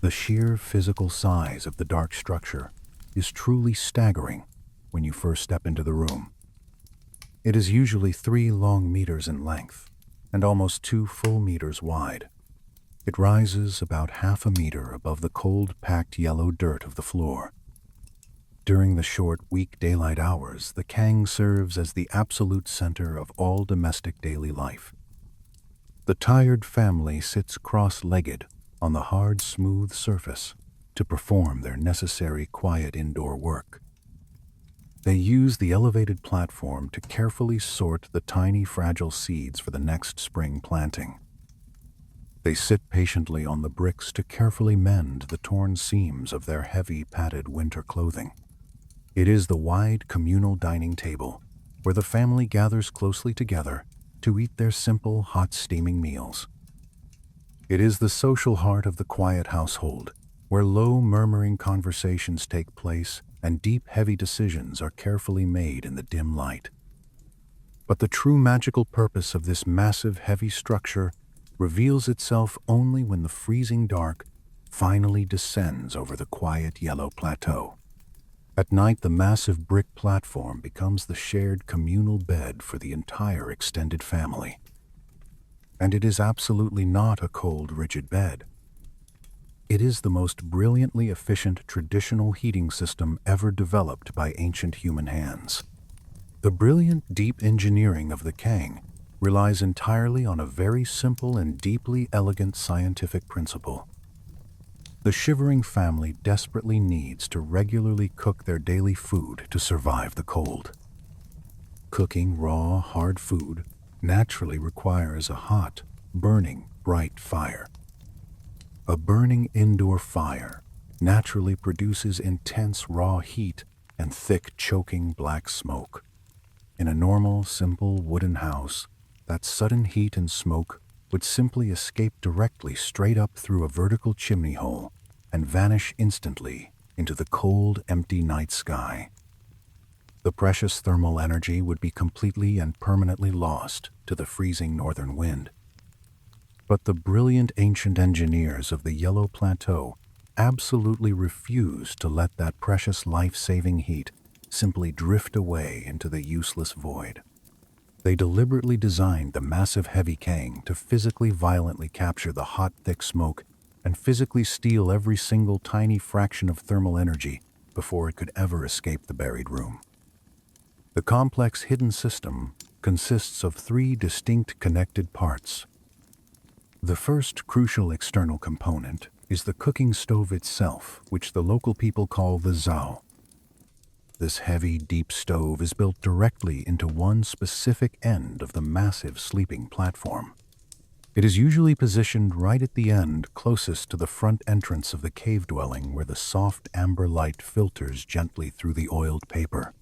Speaker 1: The sheer physical size of the dark structure is truly staggering when you first step into the room. It is usually 3 long meters in length and almost 2 full meters wide. It rises about half a meter above the cold, packed yellow dirt of the floor. During the short, weak daylight hours, the kang serves as the absolute center of all domestic daily life. The tired family sits cross-legged on the hard, smooth surface to perform their necessary quiet indoor work. They use the elevated platform to carefully sort the tiny, fragile seeds for the next spring planting. They sit patiently on the bricks to carefully mend the torn seams of their heavy, padded winter clothing. It is the wide communal dining table where the family gathers closely together to eat their simple, hot, steaming meals. It is the social heart of the quiet household where low, murmuring conversations take place and deep, heavy decisions are carefully made in the dim light. But the true magical purpose of this massive, heavy structure reveals itself only when the freezing dark finally descends over the quiet yellow plateau. At night, the massive brick platform becomes the shared communal bed for the entire extended family. And it is absolutely not a cold, rigid bed. It is the most brilliantly efficient traditional heating system ever developed by ancient human hands. The brilliant, deep engineering of the kang relies entirely on a very simple and deeply elegant scientific principle. The shivering family desperately needs to regularly cook their daily food to survive the cold. Cooking raw, hard food naturally requires a hot, burning, bright fire. A burning indoor fire naturally produces intense raw heat and thick, choking black smoke. In a normal, simple wooden house, that sudden heat and smoke would simply escape directly straight up through a vertical chimney hole and vanish instantly into the cold, empty night sky. The precious thermal energy would be completely and permanently lost to the freezing northern wind. But the brilliant ancient engineers of the Yellow Plateau absolutely refused to let that precious life-saving heat simply drift away into the useless void. They deliberately designed the massive heavy kang to physically violently capture the hot, thick smoke and physically steal every single tiny fraction of thermal energy before it could ever escape the buried room. The complex hidden system consists of 3 distinct connected parts. The first crucial external component is the cooking stove itself, which the local people call the zao. This heavy, deep stove is built directly into one specific end of the massive sleeping platform. It is usually positioned right at the end closest to the front entrance of the cave dwelling where the soft amber light filters gently through the oiled paper.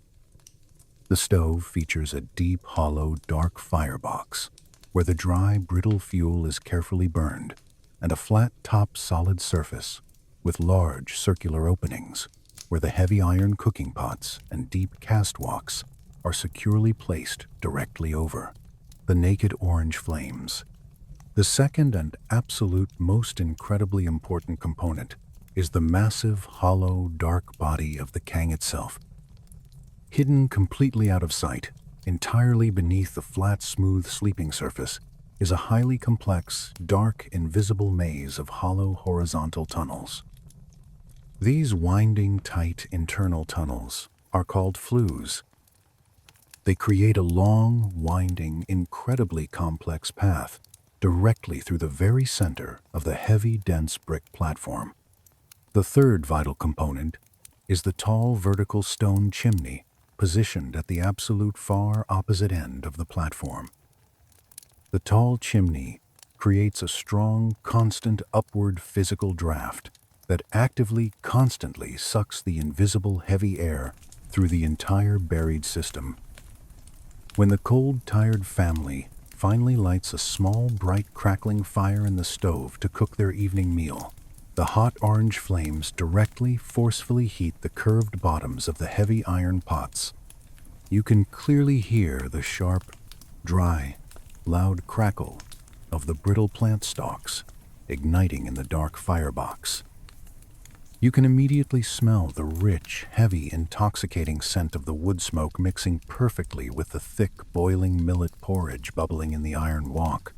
Speaker 1: The stove features a deep, hollow, dark firebox where the dry, brittle fuel is carefully burned, and a flat-top solid surface with large circular openings where the heavy iron cooking pots and deep cast woks are securely placed directly over the naked orange flames. The second and absolute most incredibly important component is the massive, hollow, dark body of the kang itself. Hidden completely out of sight Entirely beneath the flat, smooth sleeping surface is a highly complex, dark, invisible maze of hollow horizontal tunnels. These winding, tight internal tunnels are called flues. They create a long, winding, incredibly complex path directly through the very center of the heavy, dense brick platform. The third vital component is the tall vertical stone chimney positioned at the absolute far opposite end of the platform. The tall chimney creates a strong, constant upward physical draft that actively, constantly sucks the invisible heavy air through the entire buried system. When the cold, tired family finally lights a small, bright, crackling fire in the stove to cook their evening meal, the hot orange flames directly, forcefully heat the curved bottoms of the heavy iron pots. You can clearly hear the sharp, dry, loud crackle of the brittle plant stalks igniting in the dark firebox. You can immediately smell the rich, heavy, intoxicating scent of the wood smoke mixing perfectly with the thick, boiling millet porridge bubbling in the iron wok.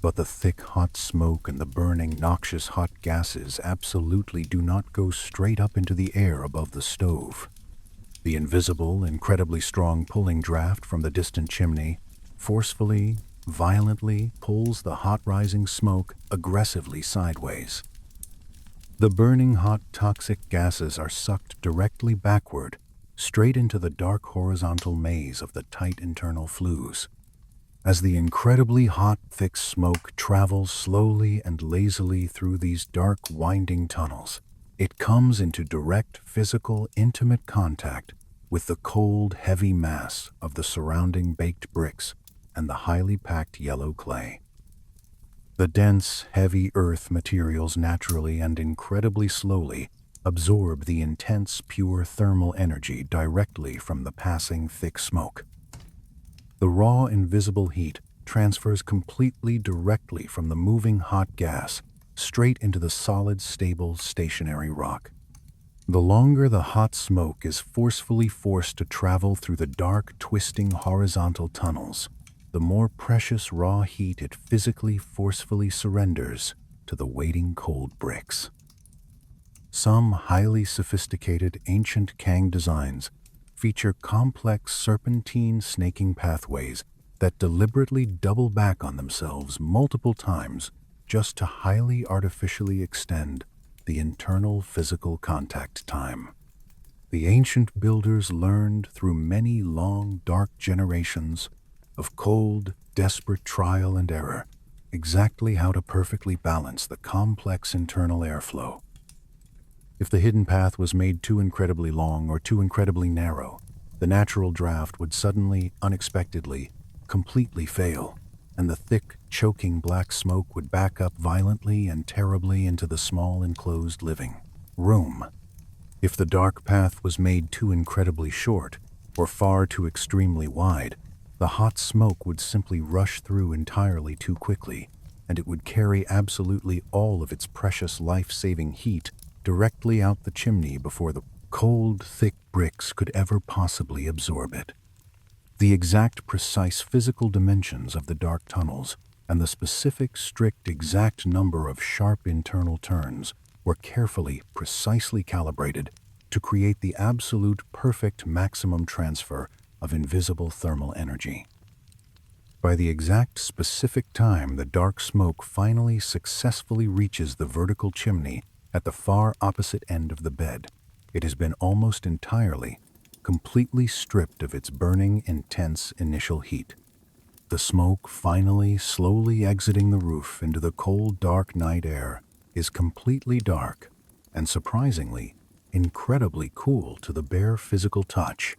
Speaker 1: But the thick, hot smoke and the burning, noxious hot gases absolutely do not go straight up into the air above the stove. The invisible, incredibly strong pulling draft from the distant chimney forcefully, violently pulls the hot rising smoke aggressively sideways. The burning hot toxic gases are sucked directly backward, straight into the dark horizontal maze of the tight internal flues. As the incredibly hot, thick smoke travels slowly and lazily through these dark, winding tunnels, it comes into direct, physical, intimate contact with the cold, heavy mass of the surrounding baked bricks and the highly packed yellow clay. The dense, heavy earth materials naturally and incredibly slowly absorb the intense, pure thermal energy directly from the passing thick smoke. The raw, invisible heat transfers completely directly from the moving hot gas straight into the solid, stable, stationary rock. The longer the hot smoke is forcefully forced to travel through the dark, twisting horizontal tunnels, the more precious raw heat it physically, forcefully surrenders to the waiting cold bricks. Some highly sophisticated ancient kang designs feature complex serpentine snaking pathways that deliberately double back on themselves multiple times just to highly artificially extend the internal physical contact time. The ancient builders learned through many long, dark generations of cold, desperate trial and error exactly how to perfectly balance the complex internal airflow. If the hidden path was made too incredibly long or too incredibly narrow, the natural draft would suddenly, unexpectedly, completely fail, and the thick, choking black smoke would back up violently and terribly into the small enclosed living room. If the dark path was made too incredibly short or far too extremely wide, the hot smoke would simply rush through entirely too quickly, and it would carry absolutely all of its precious life-saving heat directly out the chimney before the cold, thick bricks could ever possibly absorb it. The exact, precise physical dimensions of the dark tunnels and the specific, strict, exact number of sharp internal turns were carefully, precisely calibrated to create the absolute perfect maximum transfer of invisible thermal energy. By the exact specific time the dark smoke finally successfully reaches the vertical chimney at the far opposite end of the bed, it has been almost entirely, completely stripped of its burning, intense initial heat. The smoke finally, slowly exiting the roof into the cold, dark night air is completely dark and, surprisingly, incredibly cool to the bare physical touch.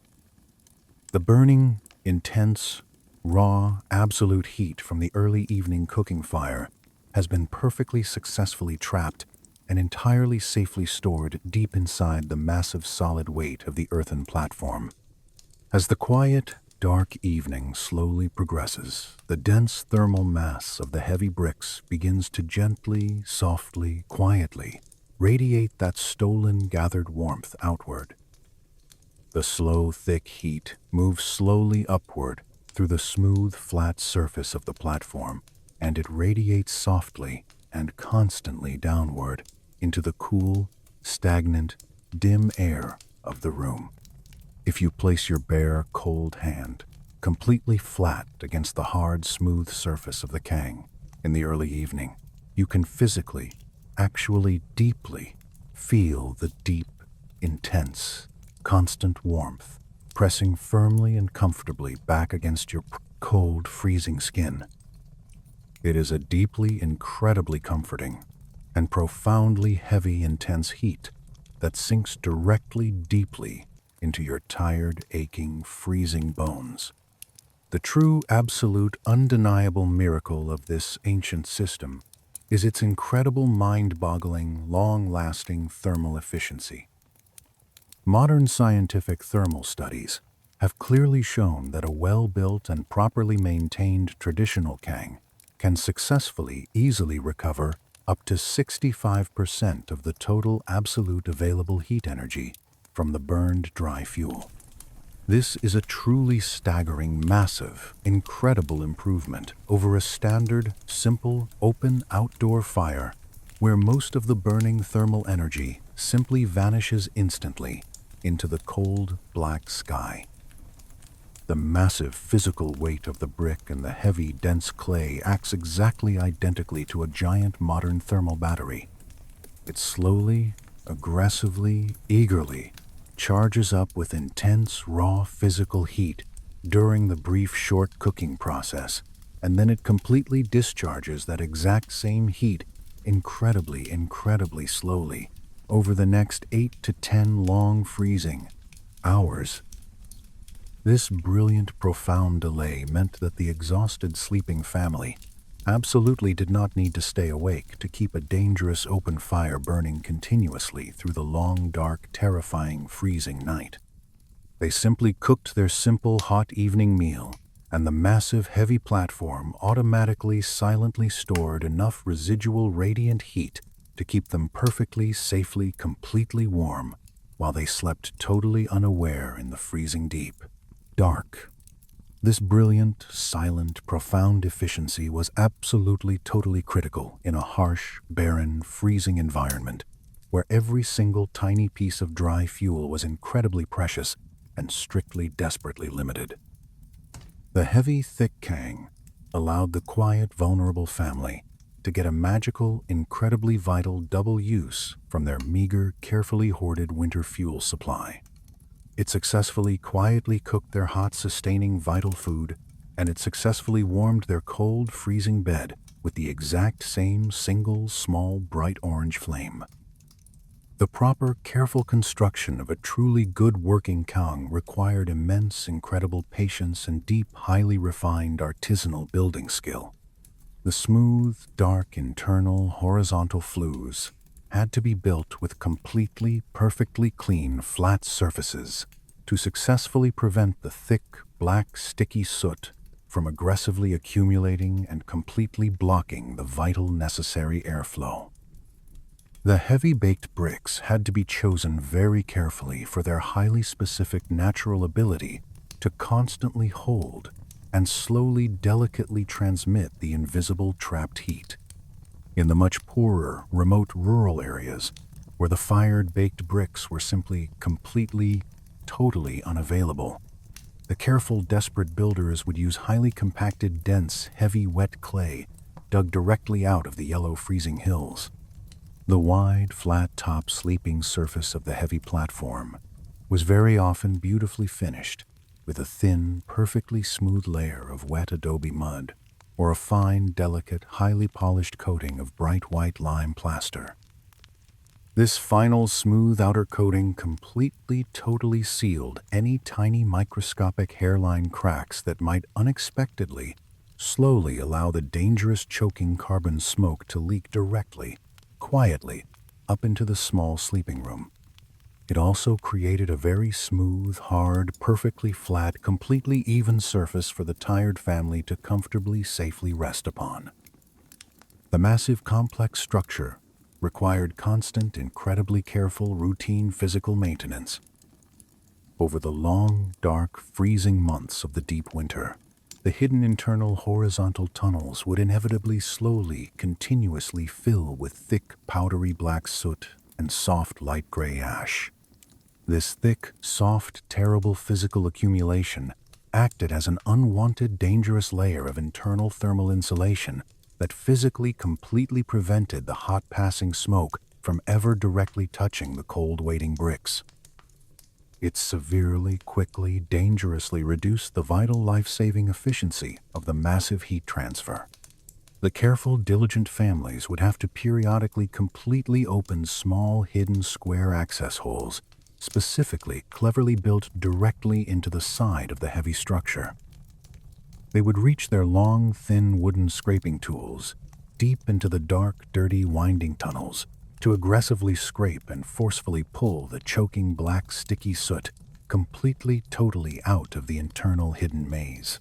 Speaker 1: The burning, intense, raw, absolute heat from the early evening cooking fire has been perfectly successfully trapped and entirely safely stored deep inside the massive solid weight of the earthen platform. As the quiet, dark evening slowly progresses, the dense thermal mass of the heavy bricks begins to gently, softly, quietly radiate that stolen, gathered warmth outward. The slow, thick heat moves slowly upward through the smooth, flat surface of the platform, and it radiates softly and constantly downward into the cool, stagnant, dim air of the room. If you place your bare, cold hand completely flat against the hard, smooth surface of the kang in the early evening, you can physically, actually deeply feel the deep, intense, constant warmth pressing firmly and comfortably back against your cold, freezing skin. It is a deeply, incredibly comforting and profoundly heavy, intense heat that sinks directly, deeply into your tired, aching, freezing bones. The true, absolute, undeniable miracle of this ancient system is its incredible, mind-boggling, long-lasting thermal efficiency. Modern scientific thermal studies have clearly shown that a well-built and properly maintained traditional kang can successfully, easily recover up to 65% of the total absolute available heat energy from the burned dry fuel. This is a truly staggering, massive, incredible improvement over a standard, simple, open outdoor fire where most of the burning thermal energy simply vanishes instantly into the cold, black sky. The massive physical weight of the brick and the heavy, dense clay acts exactly identically to a giant modern thermal battery. It slowly, aggressively, eagerly charges up with intense, raw physical heat during the brief, short cooking process, and then it completely discharges that exact same heat incredibly, incredibly slowly over the next 8 to 10 long freezing hours. This brilliant, profound delay meant that the exhausted sleeping family absolutely did not need to stay awake to keep a dangerous open fire burning continuously through the long, dark, terrifying, freezing night. They simply cooked their simple, hot evening meal, and the massive, heavy platform automatically, silently stored enough residual radiant heat to keep them perfectly, safely, completely warm while they slept totally unaware in the freezing deep. Dark. This brilliant, silent, profound efficiency was absolutely, totally critical in a harsh, barren, freezing environment where every single tiny piece of dry fuel was incredibly precious and strictly, desperately limited. The heavy, thick kang allowed the quiet, vulnerable family to get a magical, incredibly vital double use from their meager, carefully hoarded winter fuel supply. It successfully, quietly cooked their hot, sustaining, vital food, and it successfully warmed their cold, freezing bed with the exact same single, small, bright orange flame. The proper, careful construction of a truly good working kang required immense, incredible patience and deep, highly refined artisanal building skill. The smooth, dark, internal, horizontal flues had to be built with completely, perfectly clean, flat surfaces to successfully prevent the thick, black, sticky soot from aggressively accumulating and completely blocking the vital, necessary airflow. The heavy baked bricks had to be chosen very carefully for their highly specific natural ability to constantly hold and slowly, delicately transmit the invisible trapped heat. In the much poorer, remote rural areas, where the fired baked bricks were simply completely, totally unavailable, the careful, desperate builders would use highly compacted, dense, heavy, wet clay dug directly out of the yellow freezing hills. The wide, flat-top sleeping surface of the heavy platform was very often beautifully finished with a thin, perfectly smooth layer of wet adobe mud or a fine, delicate, highly polished coating of bright white lime plaster. This final, smooth outer coating completely, totally sealed any tiny microscopic hairline cracks that might unexpectedly, slowly allow the dangerous choking carbon smoke to leak directly, quietly, up into the small sleeping room. It also created a very smooth, hard, perfectly flat, completely even surface for the tired family to comfortably, safely rest upon. The massive, complex structure required constant, incredibly careful, routine physical maintenance. Over the long, dark, freezing months of the deep winter, the hidden internal horizontal tunnels would inevitably slowly, continuously fill with thick, powdery black soot and soft, light gray ash. This thick, soft, terrible physical accumulation acted as an unwanted, dangerous layer of internal thermal insulation that physically completely prevented the hot-passing smoke from ever directly touching the cold-waiting bricks. It severely, quickly, dangerously reduced the vital life-saving efficiency of the massive heat transfer. The careful, diligent families would have to periodically completely open small, hidden square access holes, specifically cleverly built directly into the side of the heavy structure. They would reach their long, thin wooden scraping tools deep into the dark, dirty, winding tunnels to aggressively scrape and forcefully pull the choking black, sticky soot completely, totally out of the internal hidden maze.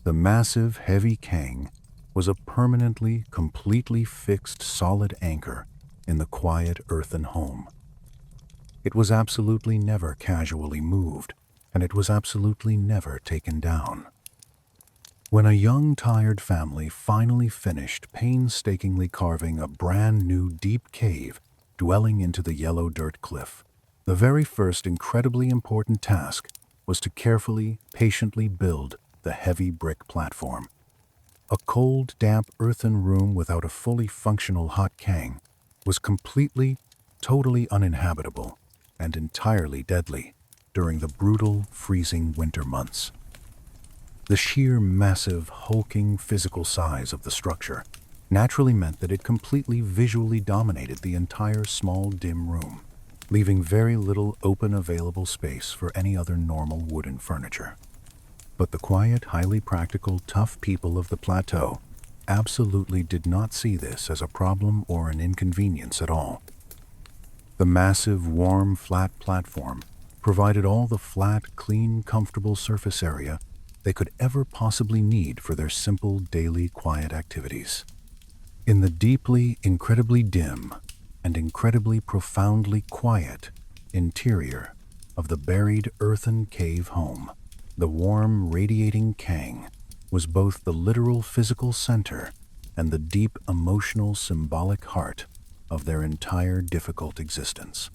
Speaker 1: The massive, heavy kang was a permanently, completely fixed, solid anchor in the quiet earthen home. It was absolutely never casually moved, and it was absolutely never taken down. When a young, tired family finally finished painstakingly carving a brand new deep cave dwelling into the yellow dirt cliff, the very first incredibly important task was to carefully, patiently build the heavy brick platform. A cold, damp earthen room without a fully functional hot kang was completely, totally uninhabitable and entirely deadly during the brutal, freezing winter months. The sheer, massive, hulking physical size of the structure naturally meant that it completely visually dominated the entire small, dim room, leaving very little open available space for any other normal wooden furniture. But the quiet, highly practical, tough people of the plateau absolutely did not see this as a problem or an inconvenience at all. The massive, warm, flat platform provided all the flat, clean, comfortable surface area they could ever possibly need for their simple, daily, quiet activities. In the deeply, incredibly dim, and incredibly profoundly quiet interior of the buried earthen cave home, the warm, radiating kang was both the literal physical center and the deep, emotional, symbolic heart of their entire difficult existence.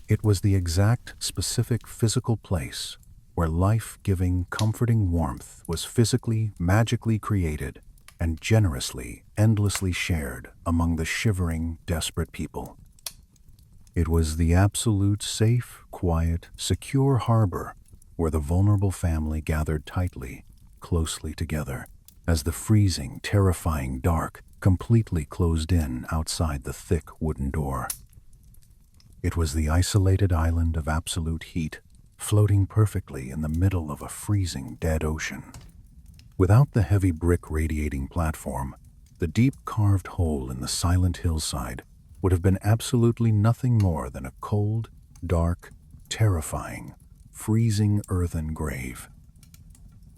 Speaker 1: It was the exact, specific physical place where life-giving, comforting warmth was physically, magically created and generously, endlessly shared among the shivering, desperate people. It was the absolute, safe, quiet, secure harbor where the vulnerable family gathered tightly, closely together, as the freezing, terrifying dark completely closed in outside the thick wooden door. It was the isolated island of absolute heat, floating perfectly in the middle of a freezing, dead ocean. Without the heavy brick radiating platform, the deep carved hole in the silent hillside would have been absolutely nothing more than a cold, dark, terrifying, freezing earthen grave.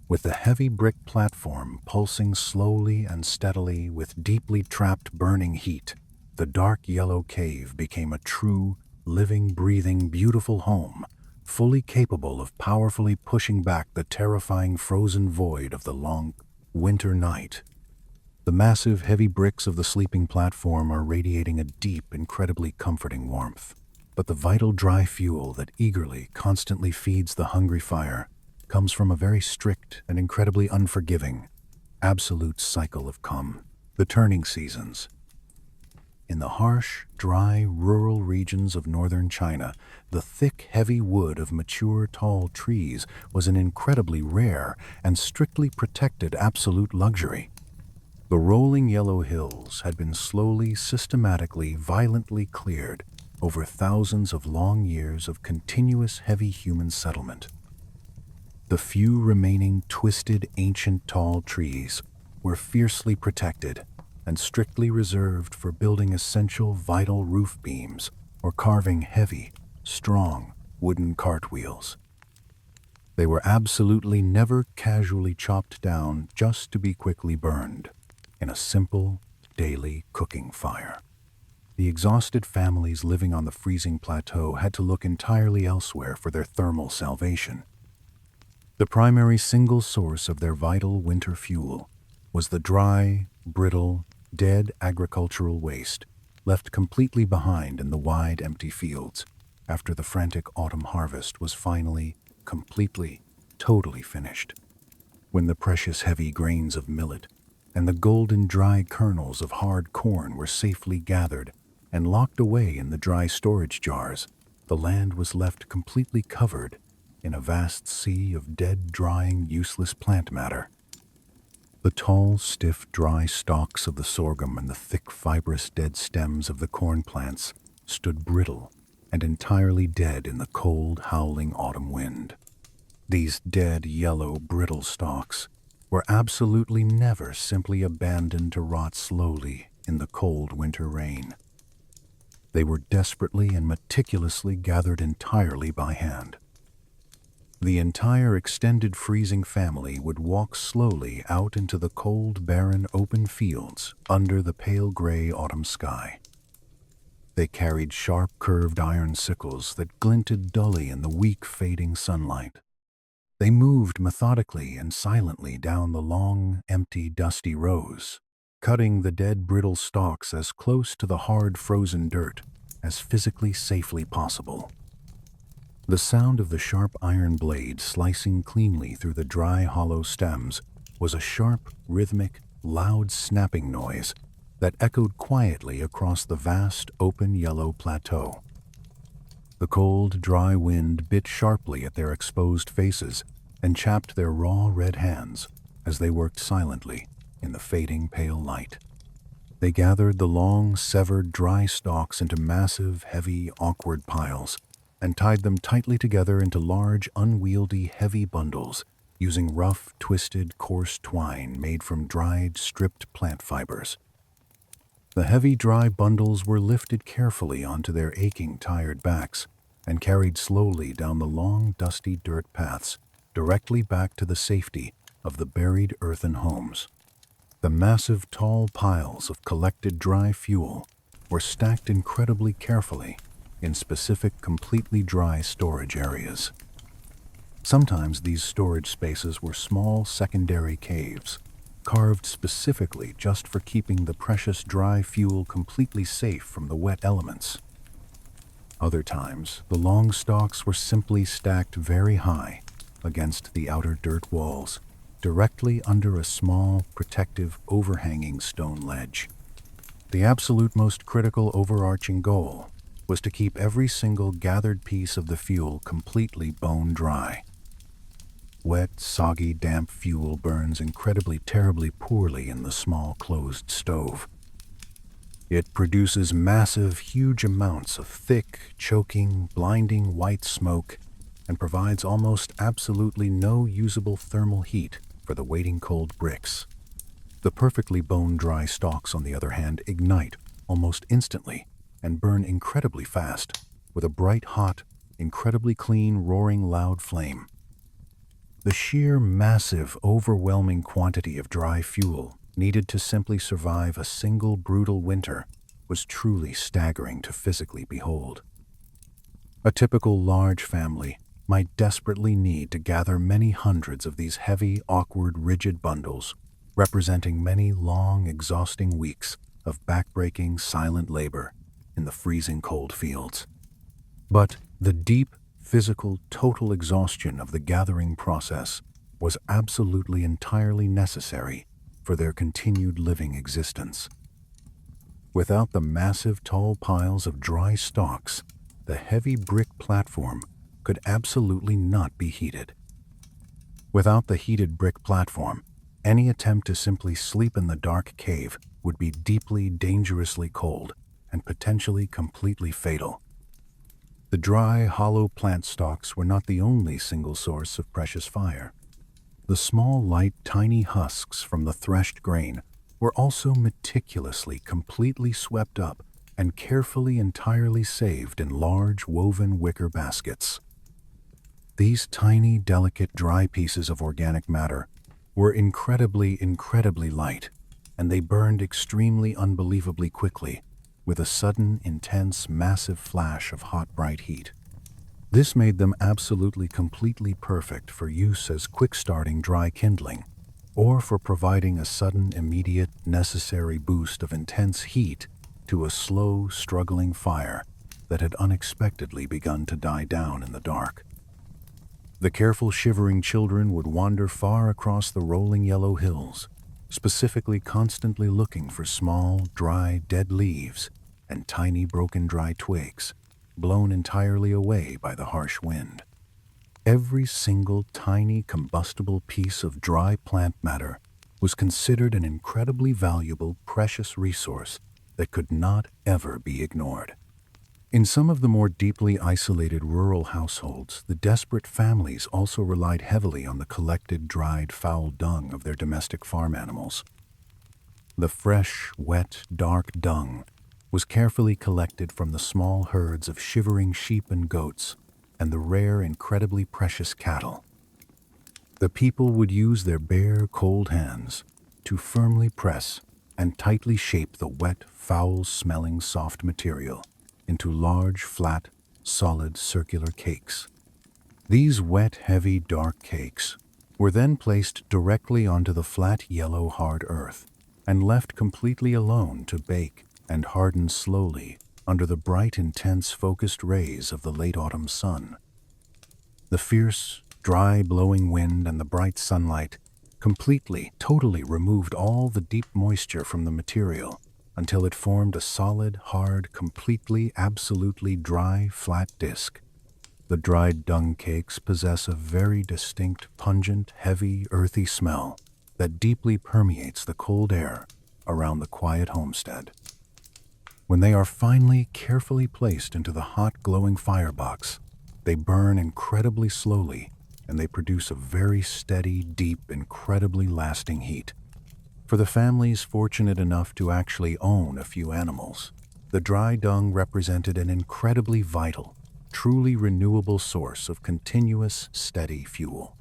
Speaker 1: With the heavy brick platform pulsing slowly and steadily with deeply trapped burning heat, the dark yellow cave became a true, living, breathing, beautiful home, fully capable of powerfully pushing back the terrifying frozen void of the long winter night. The massive, heavy bricks of the sleeping platform are radiating a deep, incredibly comforting warmth. But the vital dry fuel that eagerly, constantly feeds the hungry fire comes from a very strict and incredibly unforgiving, absolute cycle of the turning seasons. In the harsh, dry, rural regions of northern China, the thick, heavy wood of mature, tall trees was an incredibly rare and strictly protected absolute luxury. The rolling yellow hills had been slowly, systematically, violently cleared over thousands of long years of continuous heavy human settlement. The few remaining twisted, ancient tall trees were fiercely protected and strictly reserved for building essential vital roof beams or carving heavy, strong wooden cartwheels. They were absolutely never casually chopped down just to be quickly burned in a simple, daily cooking fire. the exhausted families living on the freezing plateau had to look entirely elsewhere for their thermal salvation. The primary single source of their vital winter fuel was the dry, brittle, dead agricultural waste left completely behind in the wide, empty fields after the frantic autumn harvest was finally, completely, totally finished. When the precious heavy grains of millet and the golden dry kernels of hard corn were safely gathered and locked away in the dry storage jars, the land was left completely covered in a vast sea of dead, drying, useless plant matter. The tall, stiff, dry stalks of the sorghum and the thick, fibrous, dead stems of the corn plants stood brittle and entirely dead in the cold, howling autumn wind. These dead, yellow, brittle stalks were absolutely never simply abandoned to rot slowly in the cold winter rain. They were desperately and meticulously gathered entirely by hand. The entire extended freezing family would walk slowly out into the cold, barren, open fields under the pale gray autumn sky. They carried sharp, curved iron sickles that glinted dully in the weak, fading sunlight. They moved methodically and silently down the long, empty, dusty rows, cutting the dead, brittle stalks as close to the hard, frozen dirt as physically safely possible. The sound of the sharp iron blade slicing cleanly through the dry, hollow stems was a sharp, rhythmic, loud snapping noise that echoed quietly across the vast, open yellow plateau. The cold, dry wind bit sharply at their exposed faces and chapped their raw, red hands as they worked silently in the fading, pale light. They gathered the long, severed, dry stalks into massive, heavy, awkward piles and tied them tightly together into large, unwieldy, heavy bundles using rough, twisted, coarse twine made from dried, stripped plant fibers. The heavy, dry bundles were lifted carefully onto their aching, tired backs and carried slowly down the long, dusty dirt paths directly back to the safety of the buried earthen homes. The massive, tall piles of collected dry fuel were stacked incredibly carefully in specific, completely dry storage areas. Sometimes these storage spaces were small secondary caves, carved specifically just for keeping the precious dry fuel completely safe from the wet elements. Other times, the long stalks were simply stacked very high against the outer dirt walls, directly under a small, protective, overhanging stone ledge. The absolute most critical overarching goal was to keep every single gathered piece of the fuel completely bone dry. Wet, soggy, damp fuel burns incredibly, terribly poorly in the small, closed stove. It produces massive, huge amounts of thick, choking, blinding white smoke and provides almost absolutely no usable thermal heat for the waiting cold bricks. The perfectly bone-dry stalks, on the other hand, ignite almost instantly and burn incredibly fast with a bright, hot, incredibly clean, roaring, loud flame. The sheer, massive, overwhelming quantity of dry fuel needed to simply survive a single brutal winter was truly staggering to physically behold. A typical large family might desperately need to gather many hundreds of these heavy, awkward, rigid bundles, representing many long, exhausting weeks of backbreaking, silent labor in the freezing cold fields. But the deep, physical, total exhaustion of the gathering process was absolutely entirely necessary for their continued living existence. Without the massive, tall piles of dry stalks, the heavy brick platform could absolutely not be heated. Without the heated brick platform, any attempt to simply sleep in the dark cave would be deeply, dangerously cold and potentially completely fatal. The dry, hollow plant stalks were not the only single source of precious fire. The small, light, tiny husks from the threshed grain were also meticulously, completely swept up and carefully, entirely saved in large, woven wicker baskets. These tiny, delicate, dry pieces of organic matter were incredibly, incredibly light, and they burned extremely, unbelievably quickly, with a sudden, intense, massive flash of hot, bright heat. This made them absolutely completely perfect for use as quick-starting dry kindling, or for providing a sudden, immediate, necessary boost of intense heat to a slow, struggling fire that had unexpectedly begun to die down in the dark. The careful, shivering children would wander far across the rolling yellow hills, specifically constantly looking for small, dry, dead leaves and tiny, broken, dry twigs, blown entirely away by the harsh wind. Every single tiny, combustible piece of dry plant matter was considered an incredibly valuable, precious resource that could not ever be ignored. In some of the more deeply isolated rural households, the desperate families also relied heavily on the collected, dried, foul dung of their domestic farm animals. The fresh, wet, dark dung was carefully collected from the small herds of shivering sheep and goats and the rare, incredibly precious cattle. The people would use their bare, cold hands to firmly press and tightly shape the wet, foul-smelling soft material into large, flat, solid, circular cakes. These wet, heavy, dark cakes were then placed directly onto the flat, yellow, hard earth and left completely alone to bake and harden slowly under the bright, intense, focused rays of the late autumn sun. The fierce, dry, blowing wind and the bright sunlight completely, totally removed all the deep moisture from the material until it formed a solid, hard, completely, absolutely dry, flat disc. The dried dung cakes possess a very distinct, pungent, heavy, earthy smell that deeply permeates the cold air around the quiet homestead. When they are finally carefully placed into the hot, glowing firebox, they burn incredibly slowly and they produce a very steady, deep, incredibly lasting heat. For the families fortunate enough to actually own a few animals, the dry dung represented an incredibly vital, truly renewable source of continuous, steady fuel.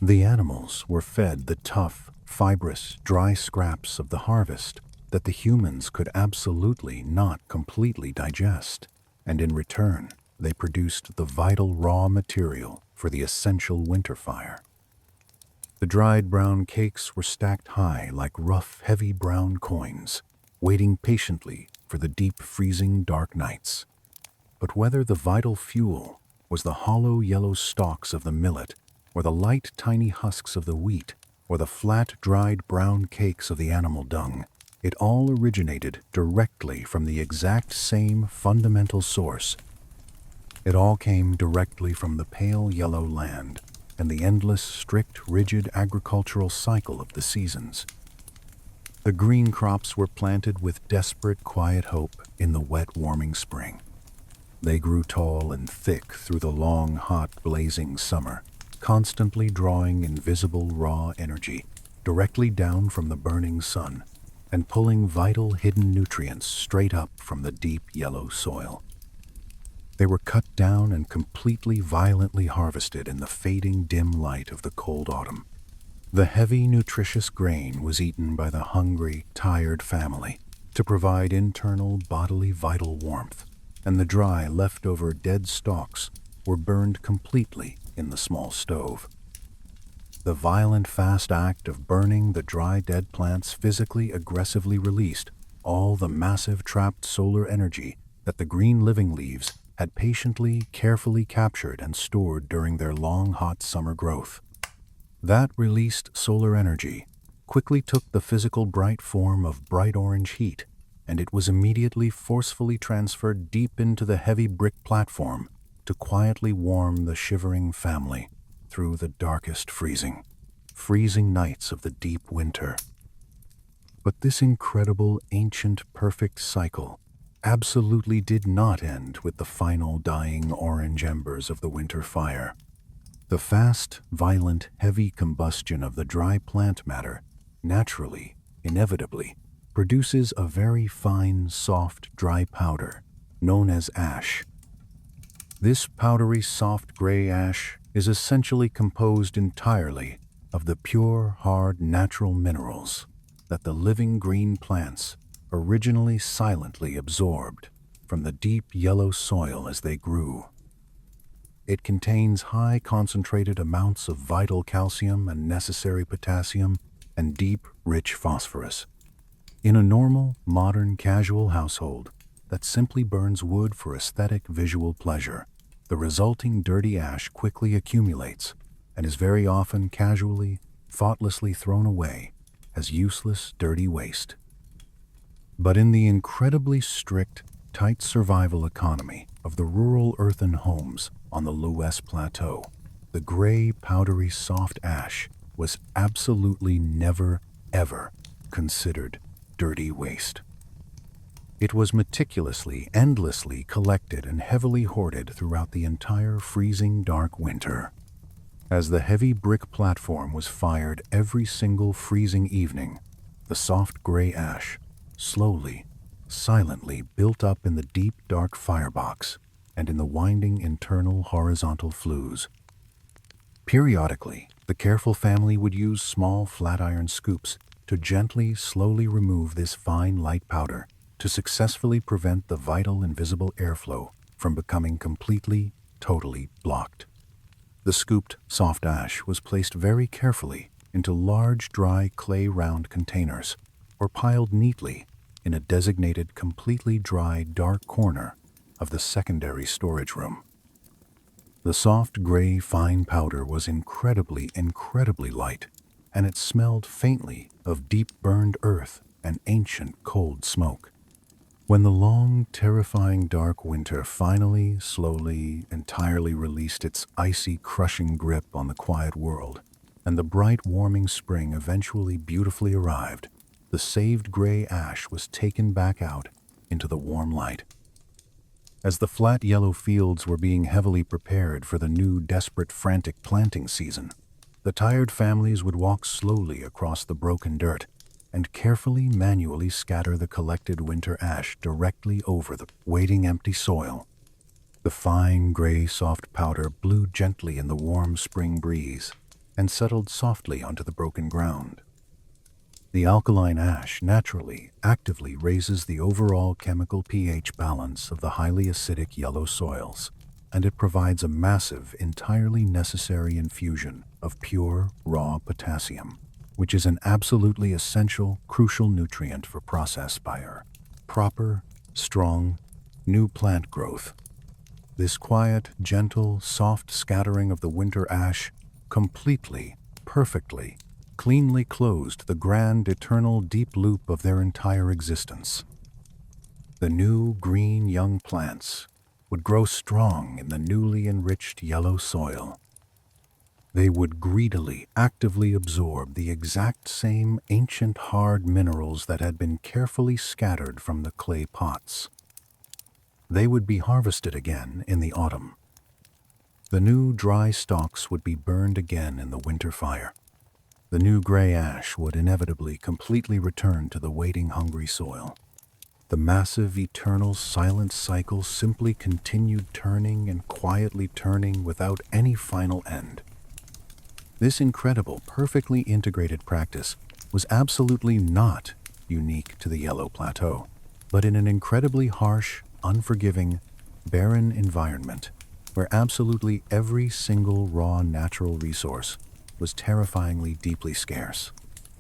Speaker 1: The animals were fed the tough, fibrous, dry scraps of the harvest that the humans could absolutely not completely digest, and in return, they produced the vital raw material for the essential winter fire. The dried brown cakes were stacked high like rough, heavy brown coins, waiting patiently for the deep, freezing, dark nights. But whether the vital fuel was the hollow yellow stalks of the millet, or the light, tiny husks of the wheat, or the flat, dried brown cakes of the animal dung, it all originated directly from the exact same fundamental source. It all came directly from the pale yellow land and the endless, strict, rigid agricultural cycle of the seasons. The green crops were planted with desperate, quiet hope in the wet, warming spring. They grew tall and thick through the long, hot, blazing summer, constantly drawing invisible, raw energy directly down from the burning sun and pulling vital, hidden nutrients straight up from the deep, yellow soil. They were cut down and completely, violently harvested in the fading, dim light of the cold autumn. The heavy, nutritious grain was eaten by the hungry, tired family to provide internal, bodily, vital warmth, and the dry, leftover, dead stalks were burned completely in the small stove. The violent, fast act of burning the dry, dead plants physically, aggressively released all the massive, trapped solar energy that the green living leaves had patiently, carefully captured and stored during their long, hot summer growth. That released solar energy quickly took the physical bright form of bright orange heat, and it was immediately forcefully transferred deep into the heavy brick platform to quietly warm the shivering family through the darkest freezing nights of the deep winter. But this incredible, ancient, perfect cycle absolutely did not end with the final dying orange embers of the winter fire. The fast, violent, heavy combustion of the dry plant matter naturally, inevitably, produces a very fine, soft, dry powder known as ash. This powdery, soft gray ash is essentially composed entirely of the pure, hard, natural minerals that the living green plants originally silently absorbed from the deep yellow soil as they grew. It contains high concentrated amounts of vital calcium and necessary potassium and deep, rich phosphorus. In a normal, modern, casual household that simply burns wood for aesthetic visual pleasure, the resulting dirty ash quickly accumulates and is very often casually, thoughtlessly thrown away as useless, dirty waste. But in the incredibly strict, tight survival economy of the rural earthen homes on the Loess Plateau, the gray, powdery, soft ash was absolutely never, ever considered dirty waste. It was meticulously, endlessly collected and heavily hoarded throughout the entire freezing dark winter. As the heavy brick platform was fired every single freezing evening, the soft gray ash slowly, silently built up in the deep dark firebox and in the winding internal horizontal flues. Periodically, the careful family would use small flat iron scoops to gently, slowly remove this fine light powder to successfully prevent the vital invisible airflow from becoming completely, totally blocked. The scooped soft ash was placed very carefully into large dry clay round containers or piled neatly in a designated completely dry dark corner of the secondary storage room. The soft gray fine powder was incredibly, incredibly light, and it smelled faintly of deep burned earth and ancient cold smoke. When the long, terrifying dark winter finally, slowly, entirely released its icy, crushing grip on the quiet world, and the bright, warming spring eventually beautifully arrived, the saved gray ash was taken back out into the warm light. As the flat yellow fields were being heavily prepared for the new, desperate, frantic planting season, the tired families would walk slowly across the broken dirt and carefully, manually scatter the collected winter ash directly over the waiting empty soil. The fine, gray, soft powder blew gently in the warm spring breeze and settled softly onto the broken ground. The alkaline ash naturally, actively raises the overall chemical pH balance of the highly acidic yellow soils, and it provides a massive, entirely necessary infusion of pure, raw potassium, which is an absolutely essential, crucial nutrient for process by proper, strong, new plant growth. This quiet, gentle, soft scattering of the winter ash completely, perfectly, cleanly closed the grand, eternal, deep loop of their entire existence. The new, green, young plants would grow strong in the newly enriched yellow soil. They would greedily, actively absorb the exact same ancient hard minerals that had been carefully scattered from the clay pots. They would be harvested again in the autumn. The new dry stalks would be burned again in the winter fire. The new gray ash would inevitably completely return to the waiting, hungry soil. The massive, eternal, silent cycle simply continued turning and quietly turning without any final end. This incredible, perfectly integrated practice was absolutely not unique to the Yellow Plateau, but in an incredibly harsh, unforgiving, barren environment where absolutely every single raw natural resource was terrifyingly deeply scarce.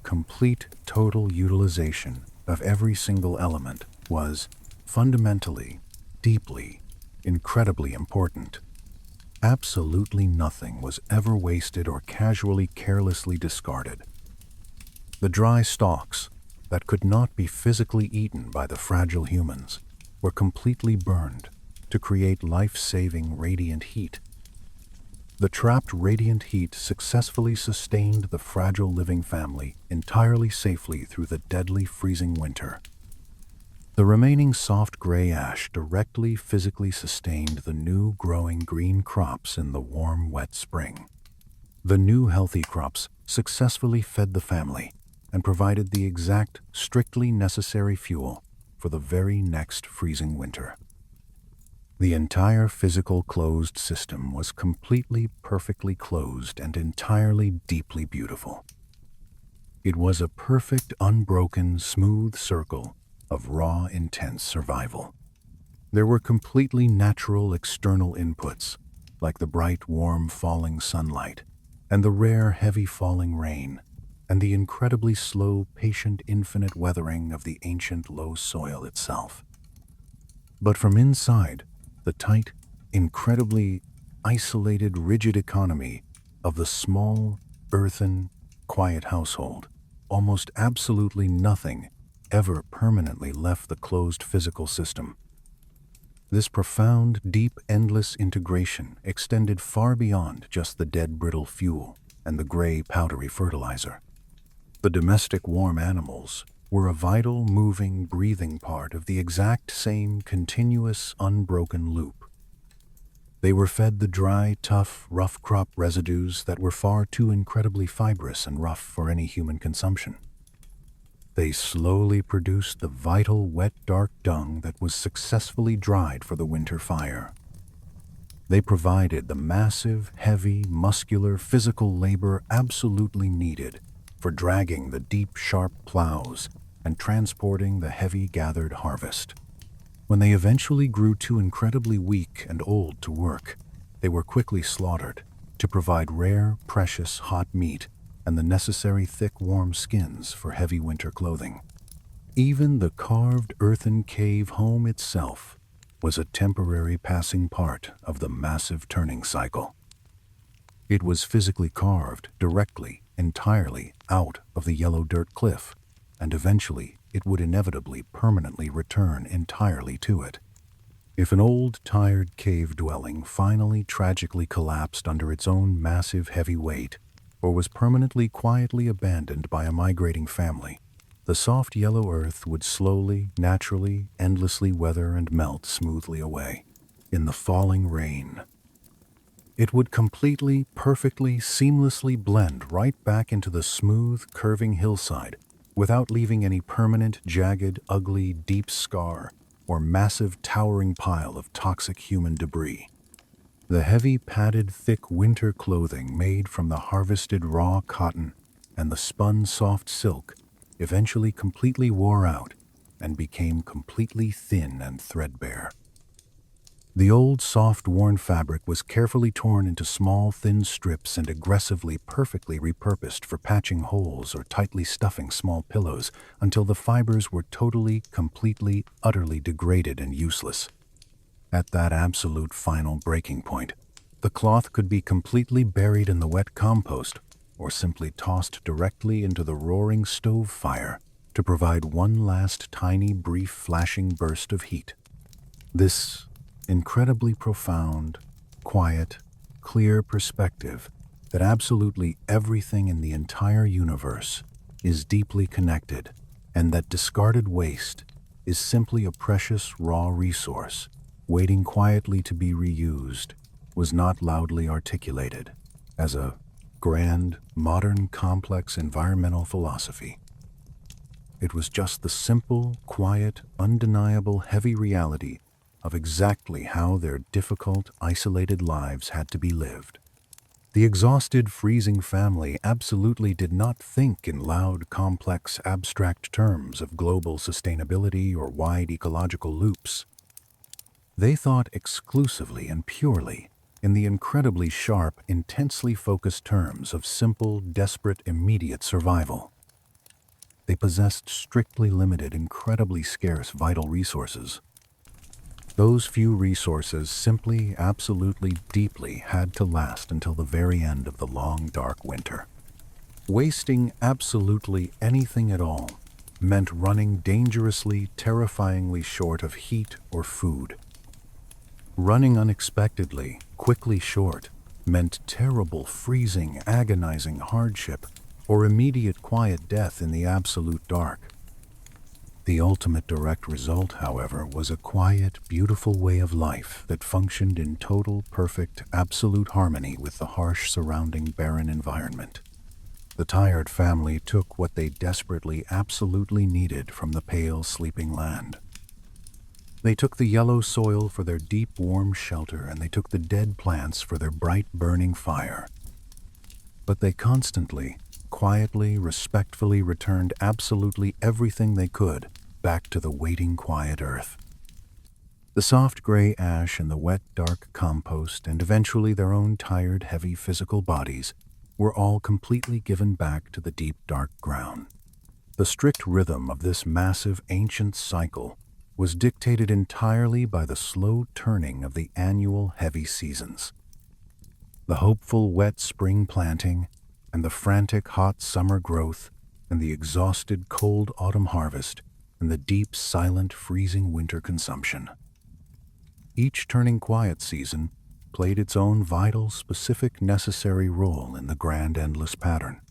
Speaker 1: Complete, total utilization of every single element was fundamentally, deeply, incredibly important. Absolutely nothing was ever wasted or casually, carelessly discarded. The dry stalks that could not be physically eaten by the fragile humans were completely burned to create life-saving radiant heat. The trapped radiant heat successfully sustained the fragile living family entirely safely through the deadly freezing winter. The remaining soft gray ash directly physically sustained the new growing green crops in the warm, wet spring. The new healthy crops successfully fed the family and provided the exact, strictly necessary fuel for the very next freezing winter. The entire physical closed system was completely, perfectly closed and entirely deeply beautiful. It was a perfect, unbroken, smooth circle of raw, intense survival. There were completely natural external inputs, like the bright, warm, falling sunlight, and the rare, heavy falling rain, and the incredibly slow, patient, infinite weathering of the ancient low soil itself. But from inside, the tight, incredibly isolated, rigid economy of the small, earthen, quiet household, almost absolutely nothing ever permanently left the closed physical system. This profound, deep, endless integration extended far beyond just the dead, brittle fuel and the gray, powdery fertilizer. The domestic warm animals were a vital, moving, breathing part of the exact same continuous, unbroken loop. They were fed the dry, tough, rough crop residues that were far too incredibly fibrous and rough for any human consumption. They slowly produced the vital, wet, dark dung that was successfully dried for the winter fire. They provided the massive, heavy, muscular, physical labor absolutely needed for dragging the deep, sharp plows and transporting the heavy gathered harvest. When they eventually grew too incredibly weak and old to work, they were quickly slaughtered to provide rare, precious, hot meat and the necessary thick, warm skins for heavy winter clothing. Even the carved earthen cave home itself was a temporary passing part of the massive turning cycle. It was physically carved directly, entirely out of the yellow dirt cliff, and eventually it would inevitably permanently return entirely to it. If an old, tired cave dwelling finally tragically collapsed under its own massive heavy weight, or was permanently quietly abandoned by a migrating family, the soft yellow earth would slowly, naturally, endlessly weather and melt smoothly away in the falling rain. It would completely, perfectly, seamlessly blend right back into the smooth, curving hillside without leaving any permanent, jagged, ugly, deep scar or massive, towering pile of toxic human debris. The heavy, padded, thick winter clothing made from the harvested raw cotton and the spun soft silk eventually completely wore out and became completely thin and threadbare. The old, soft, worn fabric was carefully torn into small, thin strips and aggressively, perfectly repurposed for patching holes or tightly stuffing small pillows until the fibers were totally, completely, utterly degraded and useless. At that absolute final breaking point, the cloth could be completely buried in the wet compost or simply tossed directly into the roaring stove fire to provide one last tiny, brief, flashing burst of heat. This incredibly profound, quiet, clear perspective that absolutely everything in the entire universe is deeply connected and that discarded waste is simply a precious raw resource waiting quietly to be reused was not loudly articulated as a grand, modern, complex environmental philosophy. It was just the simple, quiet, undeniable, heavy reality of exactly how their difficult, isolated lives had to be lived. The exhausted, freezing family absolutely did not think in loud, complex, abstract terms of global sustainability or wide ecological loops. They thought exclusively and purely in the incredibly sharp, intensely focused terms of simple, desperate, immediate survival. They possessed strictly limited, incredibly scarce vital resources. Those few resources simply, absolutely, deeply had to last until the very end of the long, dark winter. Wasting absolutely anything at all meant running dangerously, terrifyingly short of heat or food. Running unexpectedly, quickly short, meant terrible, freezing, agonizing hardship or immediate quiet death in the absolute dark. The ultimate direct result, however, was a quiet, beautiful way of life that functioned in total, perfect, absolute harmony with the harsh, surrounding, barren environment. The tired family took what they desperately, absolutely needed from the pale, sleeping land. They took the yellow soil for their deep, warm shelter, and they took the dead plants for their bright, burning fire. But they constantly, quietly, respectfully returned absolutely everything they could back to the waiting, quiet earth. The soft gray ash and the wet, dark compost, and eventually their own tired, heavy physical bodies, were all completely given back to the deep, dark ground. The strict rhythm of this massive, ancient cycle was dictated entirely by the slow turning of the annual heavy seasons. The hopeful, wet spring planting, and the frantic, hot summer growth, and the exhausted, cold autumn harvest, and the deep, silent, freezing winter consumption. Each turning quiet season played its own vital, specific, necessary role in the grand, endless pattern.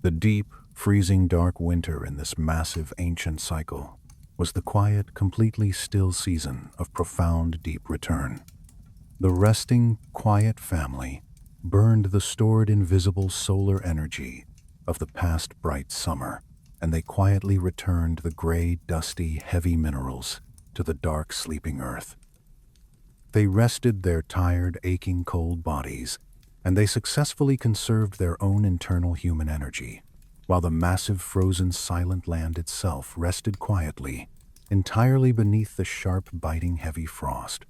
Speaker 1: The deep, freezing, dark winter in this massive, ancient cycle was the quiet, completely still season of profound, deep return. The resting, quiet family burned the stored, invisible solar energy of the past bright summer, and they quietly returned the gray, dusty, heavy minerals to the dark, sleeping earth. They rested their tired, aching, cold bodies, and they successfully conserved their own internal human energy, while the massive, frozen, silent land itself rested quietly, entirely beneath the sharp, biting, heavy frost.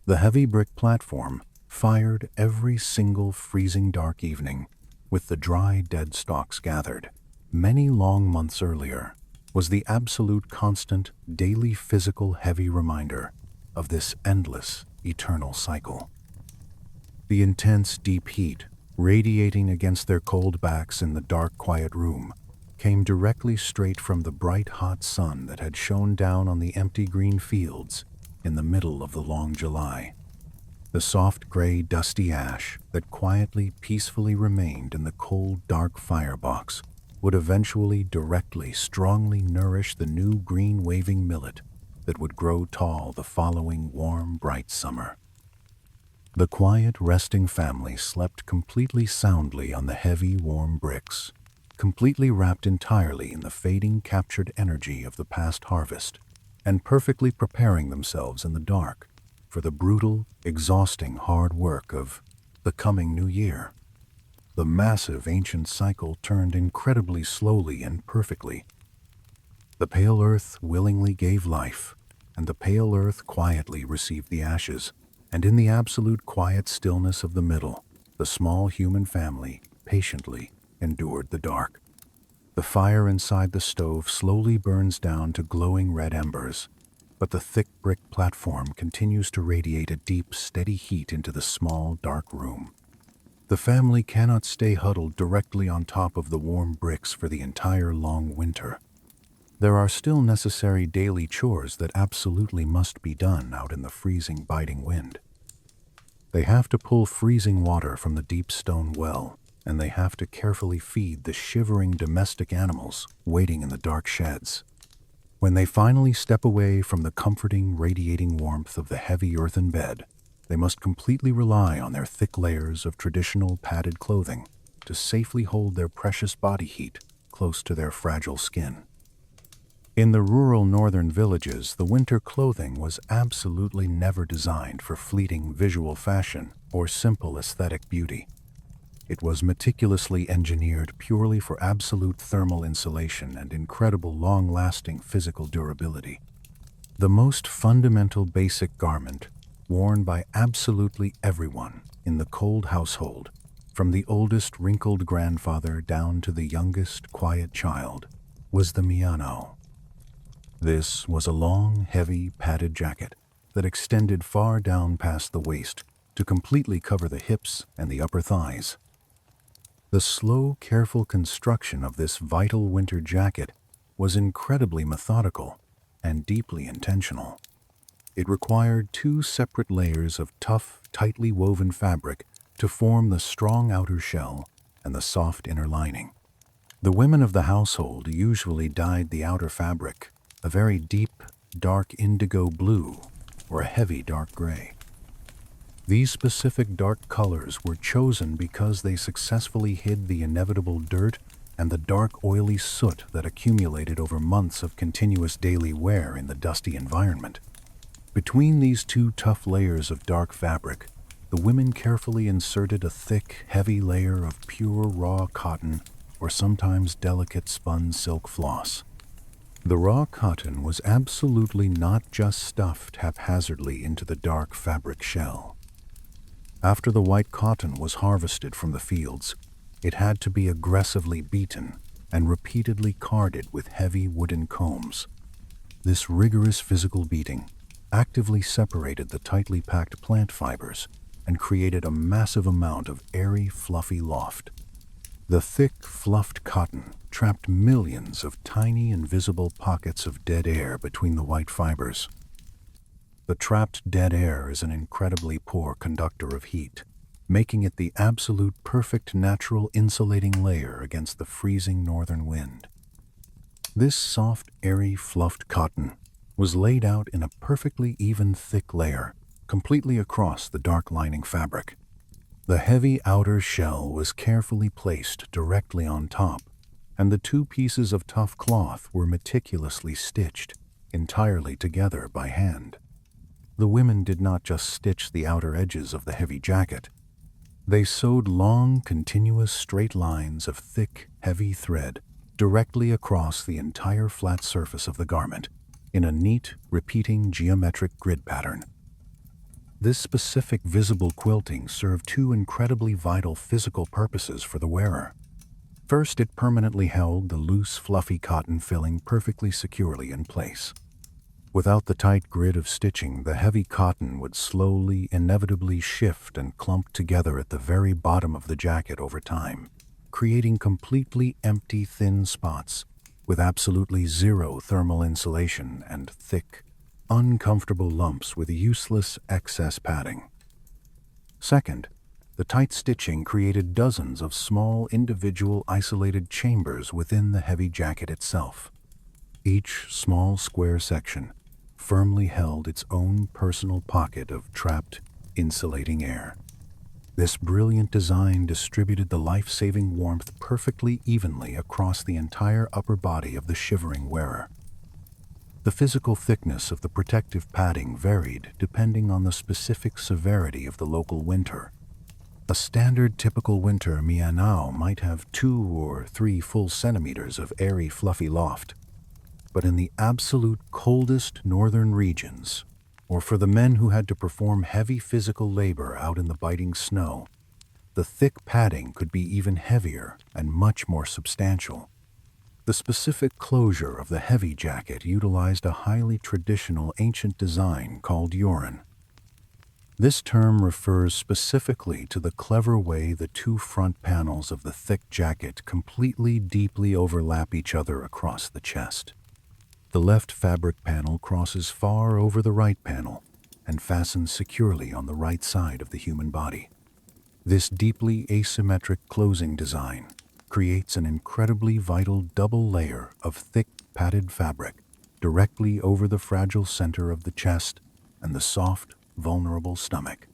Speaker 1: The heavy brick platform, fired every single freezing dark evening, with the dry, dead stalks gathered, many long months earlier, was the absolute constant, daily physical heavy reminder of this endless, eternal cycle. The intense, deep heat, radiating against their cold backs in the dark, quiet room, came directly straight from the bright, hot sun that had shone down on the empty green fields in the middle of the long July. The soft, gray, dusty ash that quietly, peacefully remained in the cold, dark firebox would eventually, directly, strongly nourish the new green, waving millet that would grow tall the following warm, bright summer. The quiet, resting family slept completely soundly on the heavy, warm bricks, completely wrapped entirely in the fading, captured energy of the past harvest, and perfectly preparing themselves in the dark for the brutal, exhausting hard work of the coming new year. The massive, ancient cycle turned incredibly slowly and perfectly. The pale earth willingly gave life, and the pale earth quietly received the ashes, and in the absolute quiet stillness of the middle, the small human family patiently endured the dark. The fire inside the stove slowly burns down to glowing red embers, but the thick brick platform continues to radiate a deep, steady heat into the small, dark room. The family cannot stay huddled directly on top of the warm bricks for the entire long winter. There are still necessary daily chores that absolutely must be done out in the freezing, biting wind. They have to pull freezing water from the deep stone well, and they have to carefully feed the shivering domestic animals waiting in the dark sheds. When they finally step away from the comforting, radiating warmth of the heavy earthen bed, they must completely rely on their thick layers of traditional padded clothing to safely hold their precious body heat close to their fragile skin. In the rural northern villages, the winter clothing was absolutely never designed for fleeting visual fashion or simple aesthetic beauty. It was meticulously engineered purely for absolute thermal insulation and incredible long-lasting physical durability. The most fundamental basic garment, worn by absolutely everyone in the cold household, from the oldest wrinkled grandfather down to the youngest quiet child, was the miyano. This was a long, heavy, padded jacket that extended far down past the waist to completely cover the hips and the upper thighs. The slow, careful construction of this vital winter jacket was incredibly methodical and deeply intentional. It required 2 separate layers of tough, tightly woven fabric to form the strong outer shell and the soft inner lining. The women of the household usually dyed the outer fabric a very deep, dark indigo blue or a heavy dark gray. These specific dark colors were chosen because they successfully hid the inevitable dirt and the dark, oily soot that accumulated over months of continuous daily wear in the dusty environment. Between these 2 tough layers of dark fabric, the women carefully inserted a thick, heavy layer of pure raw cotton or sometimes delicate spun silk floss. The raw cotton was absolutely not just stuffed haphazardly into the dark fabric shell. After the white cotton was harvested from the fields, it had to be aggressively beaten and repeatedly carded with heavy wooden combs. This rigorous physical beating actively separated the tightly packed plant fibers and created a massive amount of airy, fluffy loft. The thick, fluffed cotton trapped millions of tiny, invisible pockets of dead air between the white fibers. The trapped dead air is an incredibly poor conductor of heat, making it the absolute perfect natural insulating layer against the freezing northern wind. This soft, airy, fluffed cotton was laid out in a perfectly even thick layer, completely across the dark lining fabric. The heavy outer shell was carefully placed directly on top, and the two pieces of tough cloth were meticulously stitched entirely together by hand. The women did not just stitch the outer edges of the heavy jacket. They sewed long, continuous straight lines of thick, heavy thread directly across the entire flat surface of the garment in a neat, repeating geometric grid pattern. This specific visible quilting served two incredibly vital physical purposes for the wearer. First, it permanently held the loose, fluffy cotton filling perfectly securely in place. Without the tight grid of stitching, the heavy cotton would slowly, inevitably shift and clump together at the very bottom of the jacket over time, creating completely empty, thin spots with absolutely zero thermal insulation and thick, uncomfortable lumps with useless excess padding. Second, the tight stitching created dozens of small, individual, isolated chambers within the heavy jacket itself. Each small square section firmly held its own personal pocket of trapped, insulating air. This brilliant design distributed the life-saving warmth perfectly evenly across the entire upper body of the shivering wearer. The physical thickness of the protective padding varied depending on the specific severity of the local winter. A standard typical winter mianao might have 2 or 3 full centimeters of airy, fluffy loft. But in the absolute coldest northern regions, or for the men who had to perform heavy physical labor out in the biting snow, the thick padding could be even heavier and much more substantial. The specific closure of the heavy jacket utilized a highly traditional ancient design called yorin. This term refers specifically to the clever way the two front panels of the thick jacket completely deeply overlap each other across the chest. The left fabric panel crosses far over the right panel and fastens securely on the right side of the human body. This deeply asymmetric closing design creates an incredibly vital double layer of thick padded fabric directly over the fragile center of the chest and the soft, vulnerable stomach.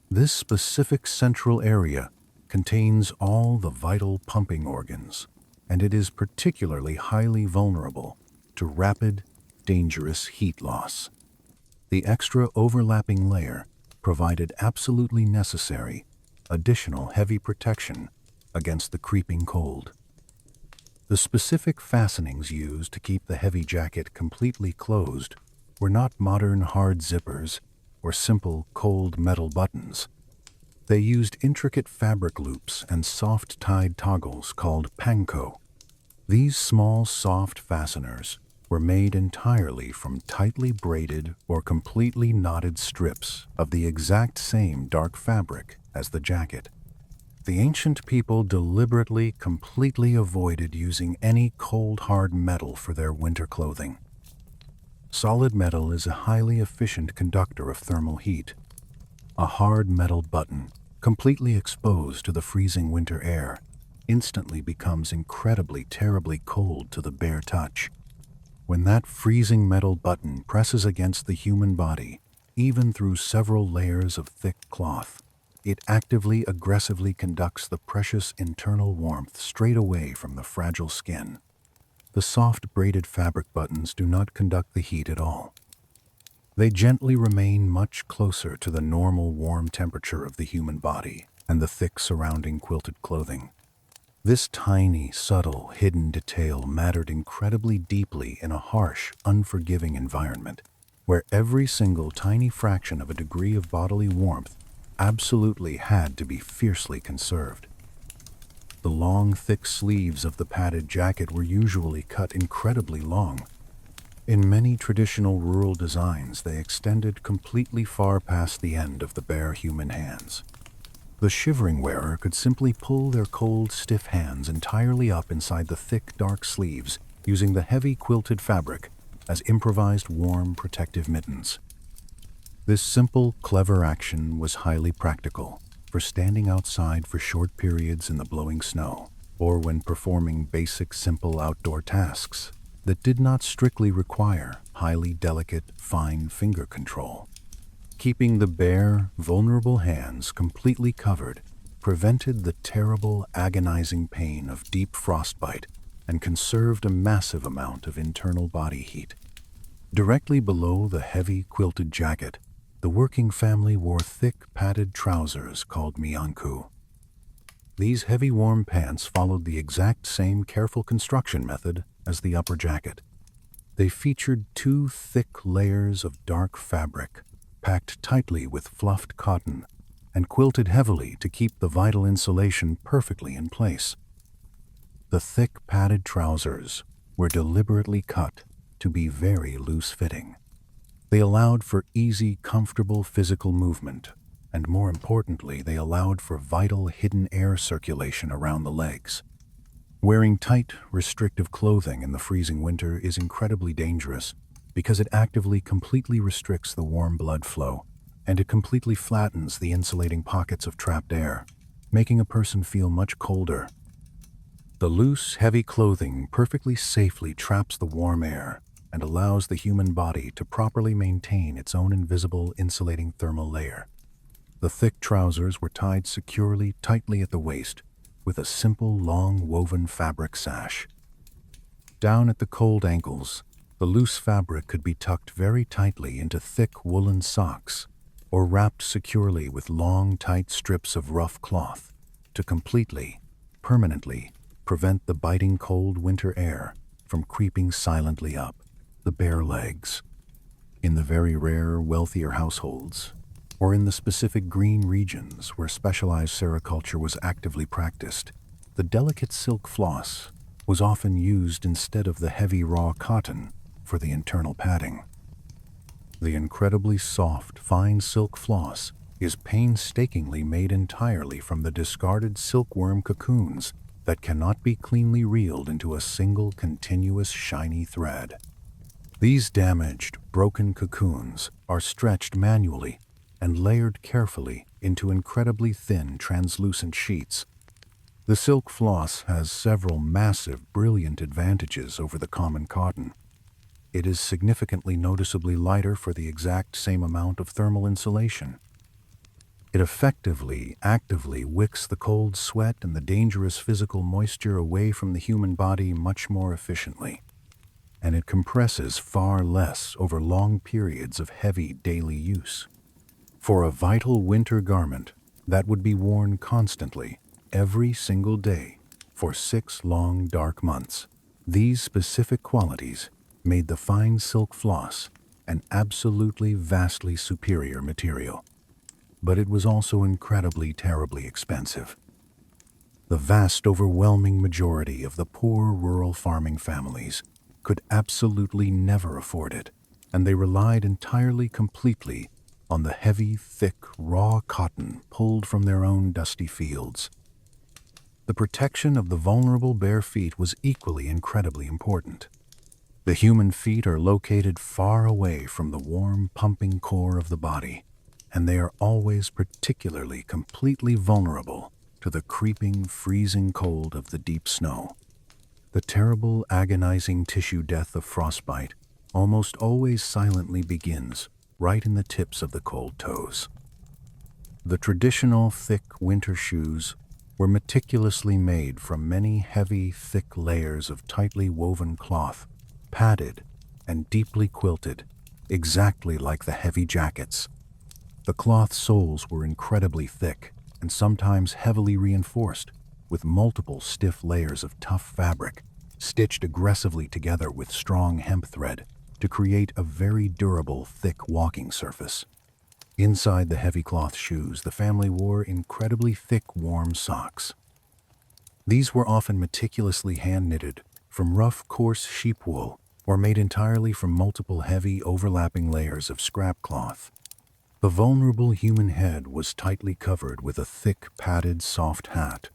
Speaker 1: This specific central area contains all the vital pumping organs, and it is particularly highly vulnerable to rapid, dangerous heat loss. The extra overlapping layer provided absolutely necessary, additional heavy protection against the creeping cold. The specific fastenings used to keep the heavy jacket completely closed were not modern hard zippers or simple cold metal buttons. They used intricate fabric loops and soft-tied toggles called panko. These small, soft fasteners were made entirely from tightly braided or completely knotted strips of the exact same dark fabric as the jacket. The ancient people deliberately, completely avoided using any cold, hard metal for their winter clothing. Solid metal is a highly efficient conductor of thermal heat. A hard metal button, completely exposed to the freezing winter air, instantly becomes incredibly, terribly cold to the bare touch. When that freezing metal button presses against the human body, even through several layers of thick cloth, it actively, aggressively conducts the precious internal warmth straight away from the fragile skin. The soft braided fabric buttons do not conduct the heat at all. They gently remain much closer to the normal warm temperature of the human body and the thick surrounding quilted clothing. This tiny, subtle, hidden detail mattered incredibly deeply in a harsh, unforgiving environment, where every single tiny fraction of a degree of bodily warmth absolutely had to be fiercely conserved. The long, thick sleeves of the padded jacket were usually cut incredibly long. In many traditional rural designs, they extended completely far past the end of the bare human hands. The shivering wearer could simply pull their cold, stiff hands entirely up inside the thick, dark sleeves, using the heavy quilted fabric as improvised warm, protective mittens. This simple, clever action was highly practical for standing outside for short periods in the blowing snow, or when performing basic, simple outdoor tasks that did not strictly require highly delicate, fine finger control. Keeping the bare, vulnerable hands completely covered prevented the terrible, agonizing pain of deep frostbite and conserved a massive amount of internal body heat. Directly below the heavy quilted jacket, the working family wore thick, padded trousers called mianku. These heavy, warm pants followed the exact same careful construction method as the upper jacket. They featured two thick layers of dark fabric, packed tightly with fluffed cotton, and quilted heavily to keep the vital insulation perfectly in place. The thick, padded trousers were deliberately cut to be very loose-fitting. They allowed for easy, comfortable physical movement, and more importantly, they allowed for vital hidden air circulation around the legs. Wearing tight, restrictive clothing in the freezing winter is incredibly dangerous because it actively completely restricts the warm blood flow, and it completely flattens the insulating pockets of trapped air, making a person feel much colder. The loose, heavy clothing perfectly safely traps the warm air and allows the human body to properly maintain its own invisible insulating thermal layer. The thick trousers were tied securely, tightly at the waist, with a simple, long woven fabric sash. Down at the cold ankles, the loose fabric could be tucked very tightly into thick woolen socks or wrapped securely with long, tight strips of rough cloth to completely, permanently prevent the biting cold winter air from creeping silently up the bare legs. In the very rare, wealthier households, or in the specific green regions where specialized sericulture was actively practiced, the delicate silk floss was often used instead of the heavy raw cotton for the internal padding. The incredibly soft, fine silk floss is painstakingly made entirely from the discarded silkworm cocoons that cannot be cleanly reeled into a single continuous shiny thread. These damaged, broken cocoons are stretched manually and layered carefully into incredibly thin, translucent sheets. The silk floss has several massive, brilliant advantages over the common cotton. It is significantly noticeably lighter for the exact same amount of thermal insulation. It effectively, actively wicks the cold sweat and the dangerous physical moisture away from the human body much more efficiently. And it compresses far less over long periods of heavy daily use. For a vital winter garment that would be worn constantly, every single day, for 6 long, dark months, these specific qualities made the fine silk floss an absolutely vastly superior material. But it was also incredibly, terribly expensive. The vast, overwhelming majority of the poor rural farming families could absolutely never afford it, and they relied entirely, completely on the heavy, thick, raw cotton pulled from their own dusty fields. The protection of the vulnerable bare feet was equally incredibly important. The human feet are located far away from the warm, pumping core of the body, and they are always particularly completely vulnerable to the creeping, freezing cold of the deep snow. The terrible, agonizing tissue death of frostbite almost always silently begins right in the tips of the cold toes. The traditional thick winter shoes were meticulously made from many heavy, thick layers of tightly woven cloth, padded and deeply quilted, exactly like the heavy jackets. The cloth soles were incredibly thick and sometimes heavily reinforced, with multiple stiff layers of tough fabric, stitched aggressively together with strong hemp thread to create a very durable, thick walking surface. Inside the heavy cloth shoes, the family wore incredibly thick, warm socks. These were often meticulously hand-knitted from rough, coarse sheep wool or made entirely from multiple heavy, overlapping layers of scrap cloth. The vulnerable human head was tightly covered with a thick, padded, soft hat.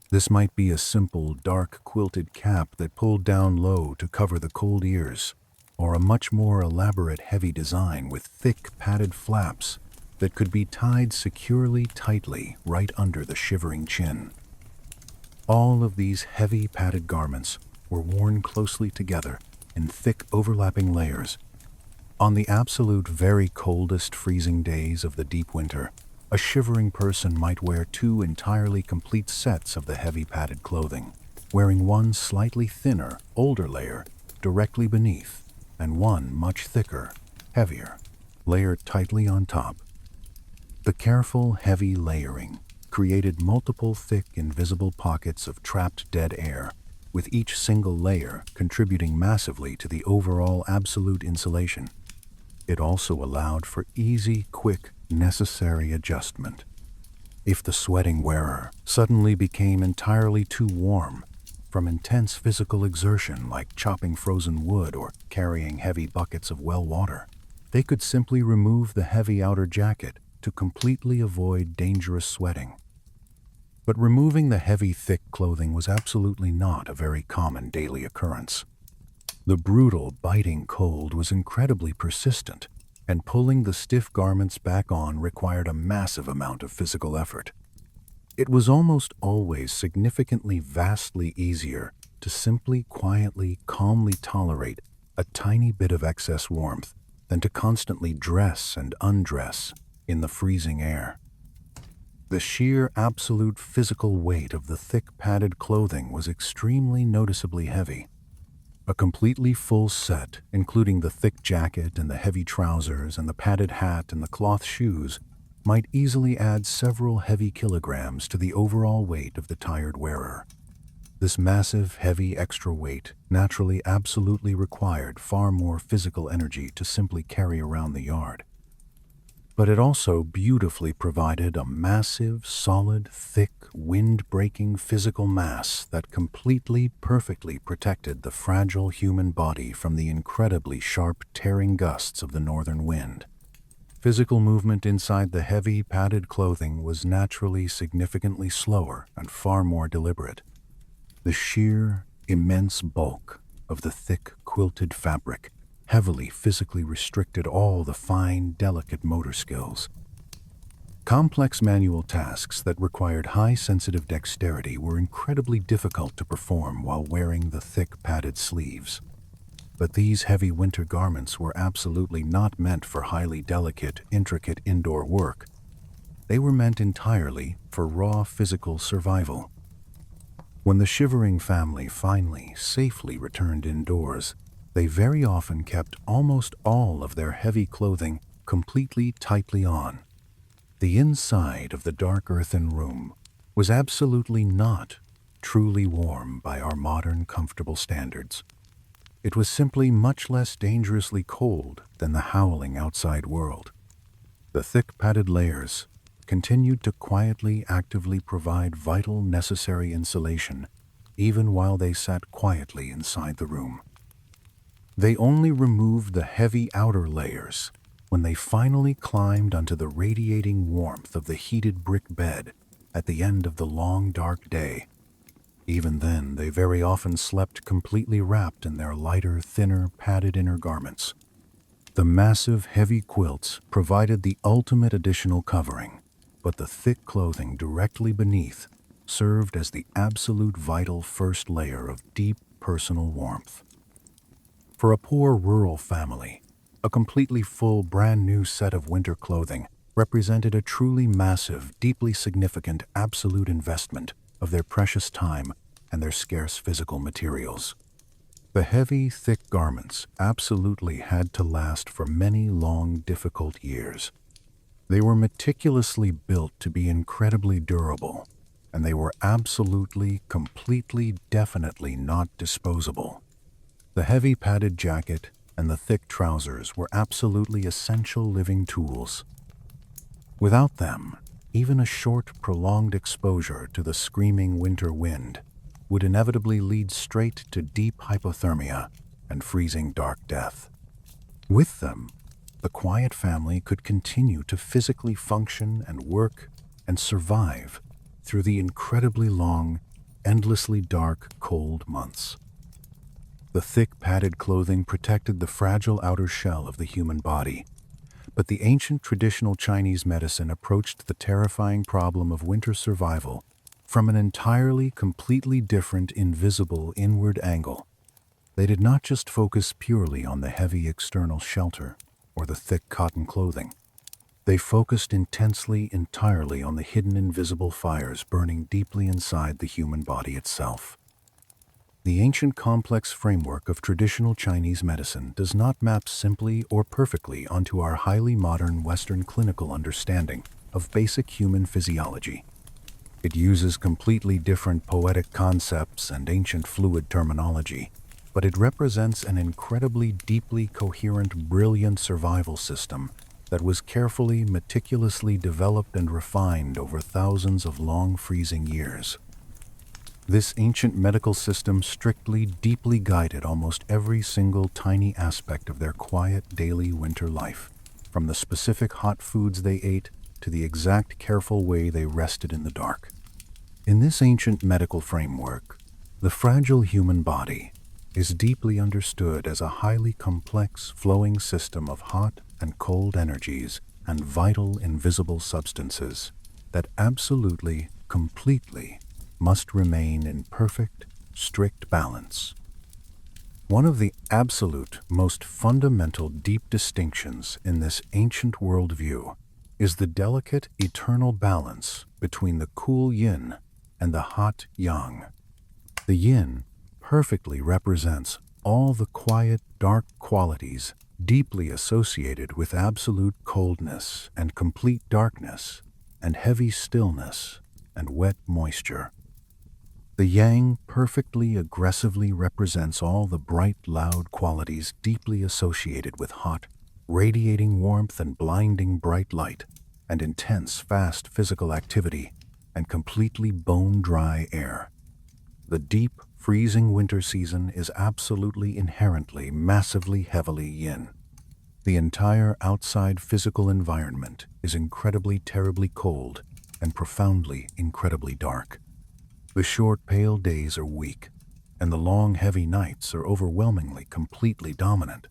Speaker 1: This might be a simple, dark, quilted cap that pulled down low to cover the cold ears, or a much more elaborate, heavy design with thick, padded flaps that could be tied securely, tightly, right under the shivering chin. All of these heavy, padded garments were worn closely together in thick, overlapping layers. On the absolute very coldest, freezing days of the deep winter, a shivering person might wear two entirely complete sets of the heavy padded clothing, wearing one slightly thinner, older layer directly beneath, and one much thicker, heavier, layered tightly on top. The careful, heavy layering created multiple thick, invisible pockets of trapped dead air, with each single layer contributing massively to the overall absolute insulation. It also allowed for easy, quick, necessary adjustment. If the sweating wearer suddenly became entirely too warm from intense physical exertion like chopping frozen wood or carrying heavy buckets of well water, they could simply remove the heavy outer jacket to completely avoid dangerous sweating. But removing the heavy, thick clothing was absolutely not a very common daily occurrence. The brutal, biting cold was incredibly persistent, and pulling the stiff garments back on required a massive amount of physical effort. It was almost always significantly, vastly easier to simply, quietly, calmly tolerate a tiny bit of excess warmth than to constantly dress and undress in the freezing air. The sheer, absolute physical weight of the thick, padded clothing was extremely noticeably heavy. A completely full set, including the thick jacket and the heavy trousers and the padded hat and the cloth shoes, might easily add several heavy kilograms to the overall weight of the tired wearer. This massive, heavy extra weight naturally absolutely required far more physical energy to simply carry around the yard. But it also beautifully provided a massive, solid, thick, wind-breaking physical mass that completely, perfectly protected the fragile human body from the incredibly sharp, tearing gusts of the northern wind. Physical movement inside the heavy, padded clothing was naturally significantly slower and far more deliberate. The sheer, immense bulk of the thick, quilted fabric heavily physically restricted all the fine, delicate motor skills. Complex manual tasks that required high sensitive dexterity were incredibly difficult to perform while wearing the thick padded sleeves. But these heavy winter garments were absolutely not meant for highly delicate, intricate indoor work. They were meant entirely for raw physical survival. When the shivering family finally, safely returned indoors, they very often kept almost all of their heavy clothing completely tightly on. The inside of the dark earthen room was absolutely not truly warm by our modern comfortable standards. It was simply much less dangerously cold than the howling outside world. The thick padded layers continued to quietly, actively provide vital, necessary insulation even while they sat quietly inside the room. They only removed the heavy outer layers when they finally climbed onto the radiating warmth of the heated brick bed at the end of the long, dark day. Even then, they very often slept completely wrapped in their lighter, thinner, padded inner garments. The massive, heavy quilts provided the ultimate additional covering, but the thick clothing directly beneath served as the absolute vital first layer of deep personal warmth. For a poor rural family, a completely full, brand new set of winter clothing represented a truly massive, deeply significant, absolute investment of their precious time and their scarce physical materials. The heavy, thick garments absolutely had to last for many long, difficult years. They were meticulously built to be incredibly durable, and they were absolutely, completely, definitely not disposable. The heavy padded jacket and the thick trousers were absolutely essential living tools. Without them, even a short, prolonged exposure to the screaming winter wind would inevitably lead straight to deep hypothermia and freezing dark death. With them, the quiet family could continue to physically function and work and survive through the incredibly long, endlessly dark, cold months. The thick padded clothing protected the fragile outer shell of the human body, but the ancient traditional Chinese medicine approached the terrifying problem of winter survival from an entirely, completely different, invisible, inward angle. They did not just focus purely on the heavy external shelter or the thick cotton clothing. They focused intensely, entirely on the hidden, invisible fires burning deeply inside the human body itself. The ancient complex framework of traditional Chinese medicine does not map simply or perfectly onto our highly modern Western clinical understanding of basic human physiology. It uses completely different poetic concepts and ancient fluid terminology, but it represents an incredibly deeply coherent, brilliant survival system that was carefully, meticulously developed and refined over thousands of long freezing years. This ancient medical system strictly, deeply guided almost every single tiny aspect of their quiet daily winter life, from the specific hot foods they ate to the exact careful way they rested in the dark. In this ancient medical framework, the fragile human body is deeply understood as a highly complex, flowing system of hot and cold energies and vital, invisible substances that absolutely, completely must remain in perfect, strict balance. One of the absolute, most fundamental, deep distinctions in this ancient worldview is the delicate, eternal balance between the cool yin and the hot yang. The yin perfectly represents all the quiet, dark qualities deeply associated with absolute coldness and complete darkness and heavy stillness and wet moisture. The yang perfectly, aggressively represents all the bright, loud qualities deeply associated with hot, radiating warmth and blinding bright light, and intense, fast physical activity, and completely bone-dry air. The deep, freezing winter season is absolutely, inherently, massively, heavily yin. The entire outside physical environment is incredibly, terribly cold and profoundly, incredibly dark. The short, pale days are weak, and the long, heavy nights are overwhelmingly, completely dominant.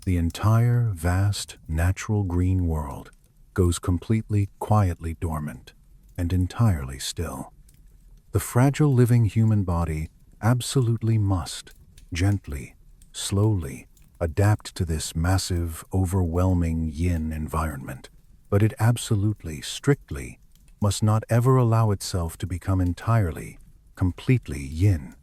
Speaker 1: The entire, vast, natural green world goes completely, quietly dormant and entirely still. The fragile living human body absolutely must, gently, slowly, adapt to this massive, overwhelming yin environment, but it absolutely, strictly, must not ever allow itself to become entirely, completely yin.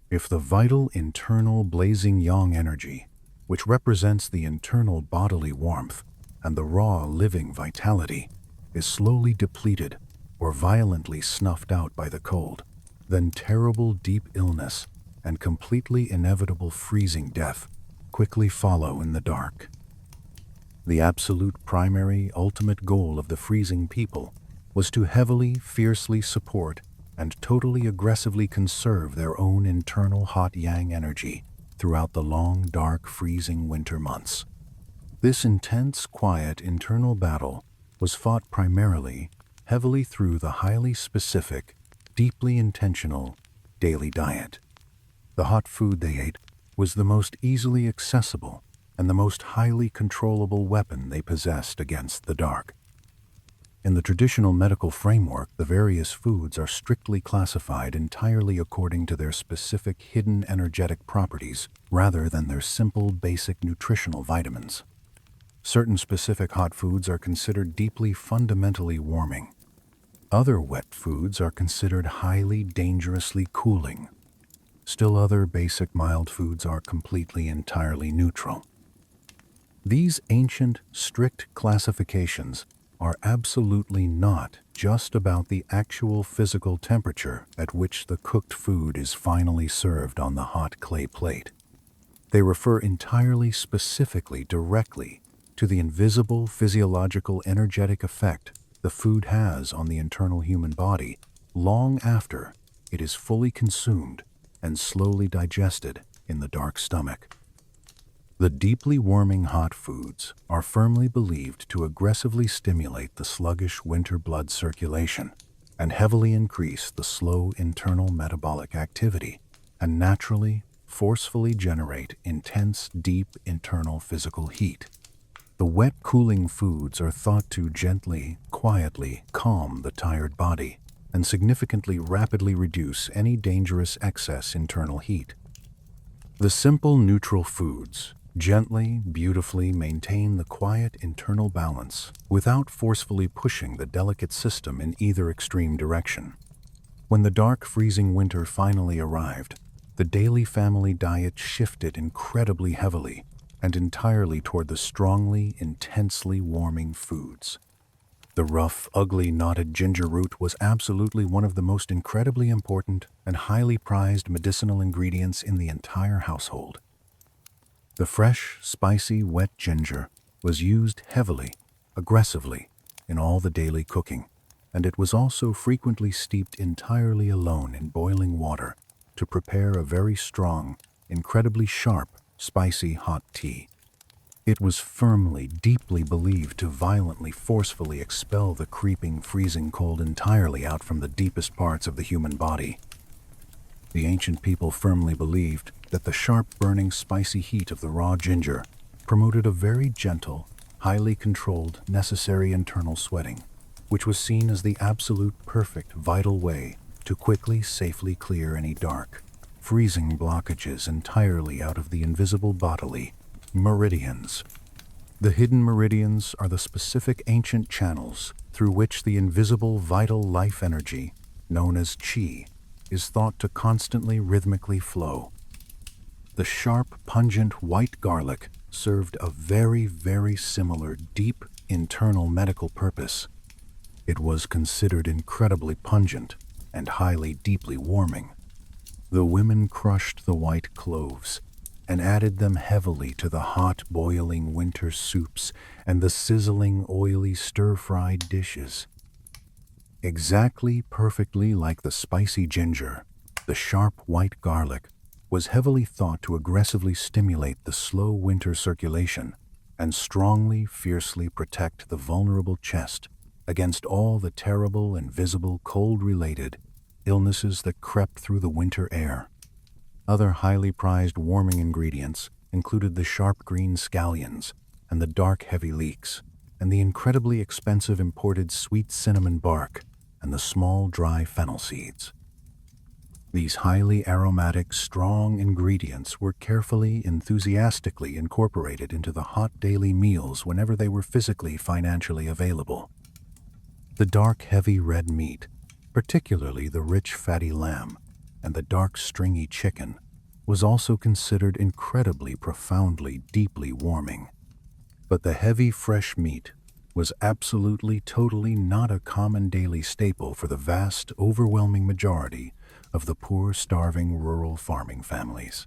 Speaker 1: If the vital, internal, blazing yang energy, which represents the internal bodily warmth and the raw, living vitality, is slowly depleted or violently snuffed out by the cold, then terrible, deep illness and completely inevitable freezing death quickly follow in the dark. The absolute, primary, ultimate goal of the freezing people was to heavily, fiercely support and totally aggressively conserve their own internal hot yang energy throughout the long, dark, freezing winter months. This intense, quiet, internal battle was fought primarily, heavily through the highly specific, deeply intentional daily diet. The hot food they ate was the most easily accessible and the most highly controllable weapon they possessed against the dark. In the traditional medical framework, the various foods are strictly classified entirely according to their specific hidden energetic properties rather than their simple basic nutritional vitamins. Certain specific hot foods are considered deeply fundamentally warming. Other wet foods are considered highly dangerously cooling. Still other basic mild foods are completely entirely neutral. These ancient, strict classifications are absolutely not just about the actual physical temperature at which the cooked food is finally served on the hot clay plate. They refer entirely specifically directly to the invisible physiological energetic effect the food has on the internal human body long after it is fully consumed and slowly digested in the dark stomach. The deeply warming hot foods are firmly believed to aggressively stimulate the sluggish winter blood circulation and heavily increase the slow internal metabolic activity and naturally, forcefully generate intense, deep internal physical heat. The wet, cooling foods are thought to gently, quietly calm the tired body and significantly rapidly reduce any dangerous excess internal heat. The simple, neutral foods gently, beautifully maintain the quiet internal balance without forcefully pushing the delicate system in either extreme direction. When the dark, freezing winter finally arrived, the daily family diet shifted incredibly heavily and entirely toward the strongly, intensely warming foods. The rough, ugly, knotted ginger root was absolutely one of the most incredibly important and highly prized medicinal ingredients in the entire household. The fresh, spicy, wet ginger was used heavily, aggressively, in all the daily cooking, and it was also frequently steeped entirely alone in boiling water to prepare a very strong, incredibly sharp, spicy hot tea. It was firmly, deeply believed to violently, forcefully expel the creeping, freezing cold entirely out from the deepest parts of the human body. The ancient people firmly believed that the sharp, burning, spicy heat of the raw ginger promoted a very gentle, highly controlled, necessary internal sweating, which was seen as the absolute perfect, vital way to quickly, safely clear any dark, freezing blockages entirely out of the invisible bodily meridians. The hidden meridians are the specific ancient channels through which the invisible vital life energy, known as qi, is thought to constantly rhythmically flow. The sharp, pungent white garlic served a very, very similar deep internal medical purpose. It was considered incredibly pungent and highly deeply warming. The women crushed the white cloves and added them heavily to the hot, boiling winter soups and the sizzling, oily, stir-fried dishes. Exactly perfectly like the spicy ginger, the sharp white garlic was heavily thought to aggressively stimulate the slow winter circulation and strongly, fiercely protect the vulnerable chest against all the terrible, invisible, cold-related illnesses that crept through the winter air. Other highly prized warming ingredients included the sharp green scallions and the dark heavy leeks, and the incredibly expensive imported sweet cinnamon bark and the small dry fennel seeds. These highly aromatic, strong ingredients were carefully, enthusiastically incorporated into the hot daily meals whenever they were physically, financially available. The dark, heavy red meat, particularly the rich, fatty lamb, and the dark, stringy chicken, was also considered incredibly, profoundly, deeply warming. But the heavy, fresh meat was absolutely, totally not a common daily staple for the vast, overwhelming majority of the poor, starving, rural farming families.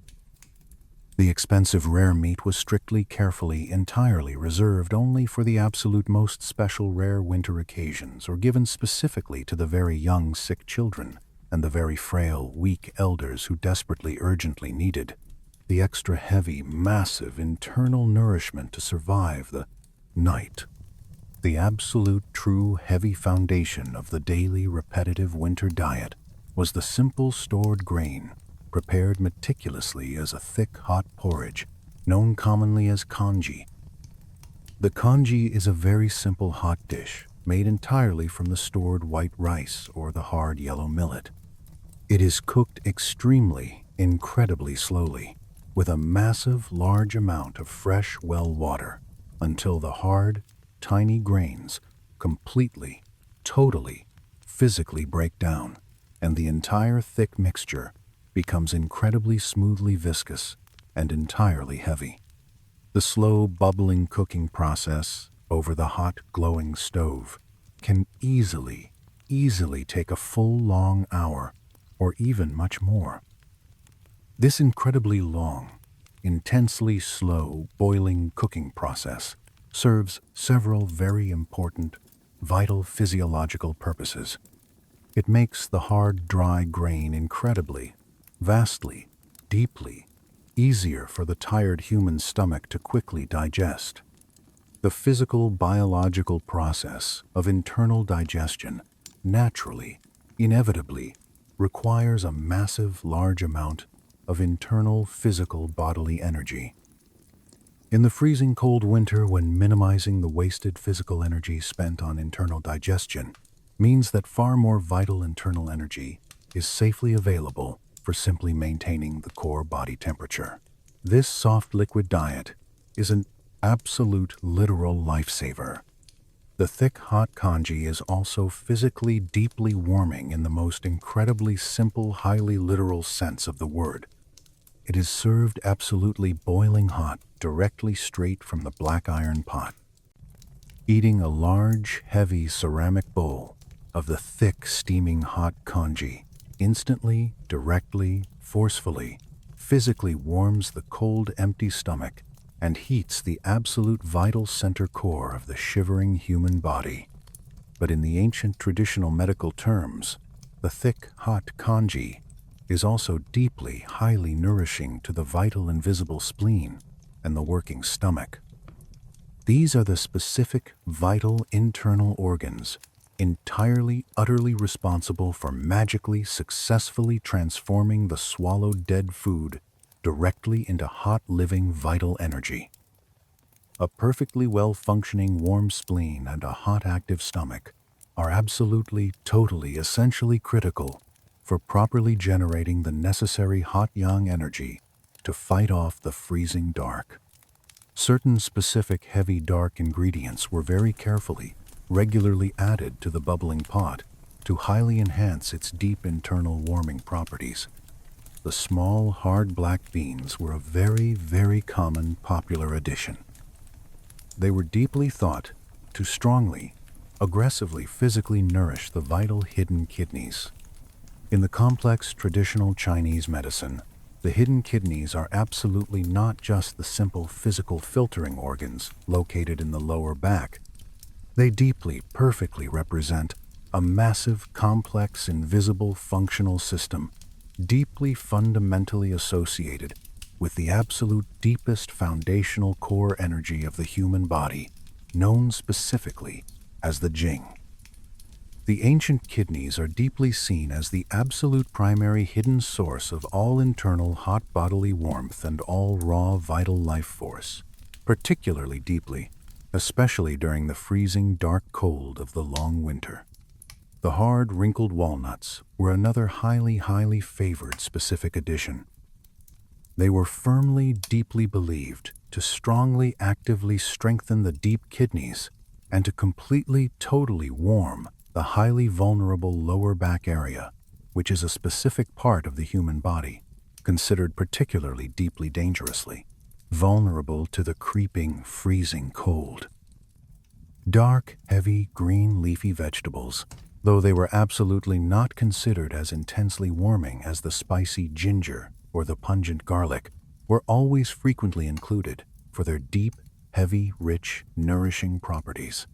Speaker 1: The expensive, rare meat was strictly, carefully, entirely reserved only for the absolute most special, rare winter occasions, or given specifically to the very young, sick children and the very frail, weak elders who desperately, urgently needed the extra heavy, massive internal nourishment to survive the night. The absolute, true, heavy foundation of the daily, repetitive winter diet was the simple stored grain, prepared meticulously as a thick, hot porridge, known commonly as congee. The congee is a very simple hot dish made entirely from the stored white rice or the hard yellow millet. It is cooked extremely, incredibly slowly, with a massive, large amount of fresh well water, until the hard, tiny grains completely, totally, physically break down, and the entire thick mixture becomes incredibly smoothly viscous and entirely heavy. The slow, bubbling cooking process over the hot, glowing stove can easily take a full long hour or even much more. This incredibly long, intensely slow boiling cooking process serves several very important, vital physiological purposes. It makes the hard, dry grain incredibly, vastly, deeply easier for the tired human stomach to quickly digest. The physical biological process of internal digestion naturally, inevitably, requires a massive, large amount of internal physical bodily energy. In the freezing cold winter, when minimizing the wasted physical energy spent on internal digestion means that far more vital internal energy is safely available for simply maintaining the core body temperature. This soft liquid diet is an absolute literal lifesaver. The thick hot congee is also physically deeply warming in the most incredibly simple, highly literal sense of the word. It is served absolutely boiling hot, directly straight from the black iron pot. Eating a large, heavy ceramic bowl of the thick, steaming hot congee instantly, directly, forcefully, physically warms the cold, empty stomach and heats the absolute vital center core of the shivering human body. But in the ancient traditional medical terms, the thick, hot congee is also deeply, highly nourishing to the vital invisible spleen and the working stomach. These are the specific, vital internal organs entirely, utterly responsible for magically, successfully transforming the swallowed dead food directly into hot, living, vital energy. A perfectly well-functioning warm spleen and a hot, active stomach are absolutely, totally, essentially critical for properly generating the necessary hot yang energy to fight off the freezing dark. Certain specific heavy dark ingredients were very carefully, regularly added to the bubbling pot to highly enhance its deep internal warming properties. The small, hard black beans were a very, very common popular addition. They were deeply thought to strongly, aggressively physically nourish the vital hidden kidneys. In the complex traditional Chinese medicine, the hidden kidneys are absolutely not just the simple physical filtering organs located in the lower back. They deeply, perfectly represent a massive, complex, invisible functional system, deeply fundamentally associated with the absolute deepest foundational core energy of the human body, known specifically as the Jing. The ancient kidneys are deeply seen as the absolute primary hidden source of all internal hot bodily warmth and all raw vital life force, particularly deeply, especially during the freezing dark cold of the long winter. The hard, wrinkled walnuts were another highly favored specific addition. They were firmly, deeply believed to strongly, actively strengthen the deep kidneys and to completely, totally warm the highly vulnerable lower back area, which is a specific part of the human body, considered particularly deeply dangerously vulnerable to the creeping, freezing cold. Dark, heavy, green leafy vegetables, though they were absolutely not considered as intensely warming as the spicy ginger or the pungent garlic, were always frequently included for their deep, heavy, rich, nourishing properties.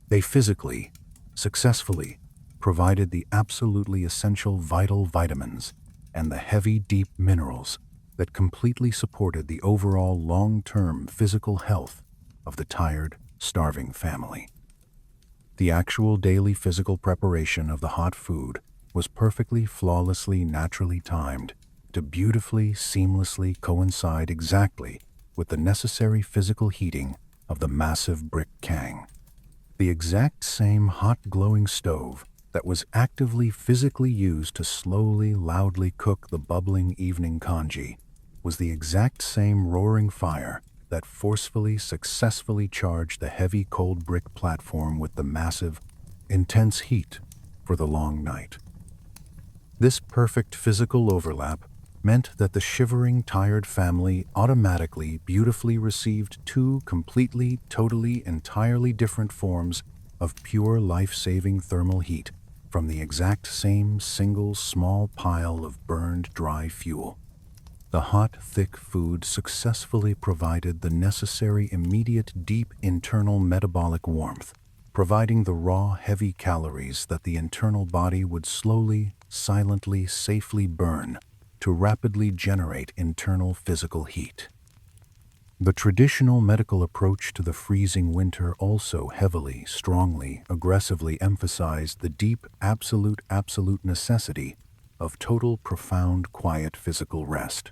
Speaker 1: They physically, successfully provided the absolutely essential vital vitamins and the heavy, deep minerals that completely supported the overall long-term physical health of the tired, starving family. The actual daily physical preparation of the hot food was perfectly, flawlessly, naturally timed to beautifully, seamlessly coincide exactly with the necessary physical heating of the massive brick kang. The exact same hot, glowing stove that was actively physically used to slowly, loudly cook the bubbling evening congee was the exact same roaring fire that forcefully, successfully charged the heavy, cold brick platform with the massive, intense heat for the long night. This perfect physical overlap meant that the shivering, tired family automatically, beautifully received two completely, totally, entirely different forms of pure life-saving thermal heat from the exact same single small pile of burned dry fuel. The hot, thick food successfully provided the necessary immediate, deep internal metabolic warmth, providing the raw, heavy calories that the internal body would slowly, silently, safely burn to rapidly generate internal physical heat. The traditional medical approach to the freezing winter also heavily, strongly, aggressively emphasized the deep, absolute necessity of total, profound, quiet physical rest.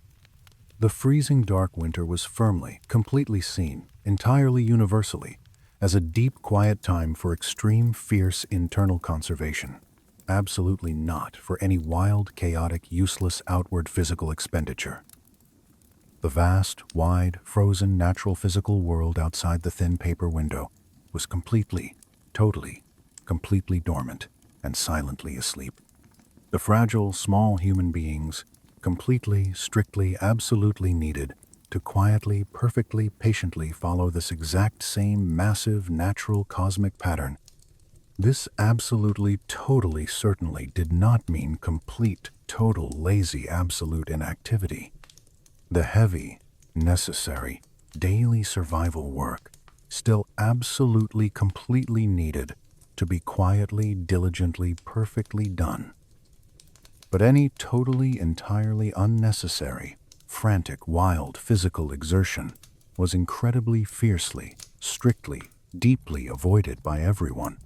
Speaker 1: The freezing dark winter was firmly, completely seen, entirely universally, as a deep, quiet time for extreme, fierce internal conservation. Absolutely not for any wild, chaotic, useless outward physical expenditure. The vast, wide, frozen, natural physical world outside the thin paper window was completely, totally, completely dormant and silently asleep. The fragile, small human beings, completely, strictly, absolutely needed to quietly, perfectly, patiently follow this exact same massive, natural, cosmic pattern. This absolutely, totally, certainly did not mean complete, total, lazy, absolute inactivity. The heavy, necessary, daily survival work still absolutely, completely needed to be quietly, diligently, perfectly done. But any totally, entirely unnecessary, frantic, wild physical exertion was incredibly, fiercely, strictly, deeply avoided by everyone.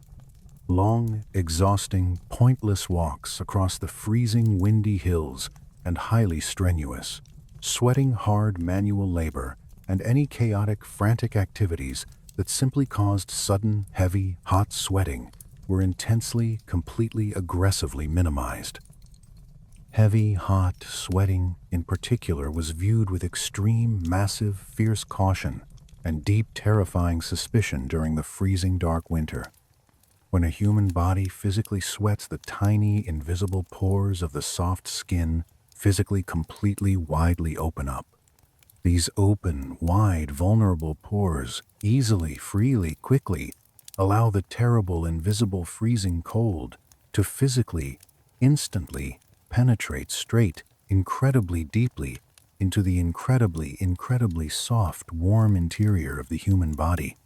Speaker 1: Long, exhausting, pointless walks across the freezing, windy hills and highly strenuous, sweating hard manual labor and any chaotic, frantic activities that simply caused sudden, heavy, hot sweating were intensely, completely, aggressively minimized. Heavy, hot sweating, in particular, was viewed with extreme, massive, fierce caution and deep, terrifying suspicion during the freezing dark winter. When a human body physically sweats, the tiny, invisible pores of the soft skin physically, completely, widely open up. These open, wide, vulnerable pores easily, freely, quickly allow the terrible, invisible, freezing cold to physically, instantly penetrate straight, incredibly deeply into the incredibly, incredibly soft, warm interior of the human body.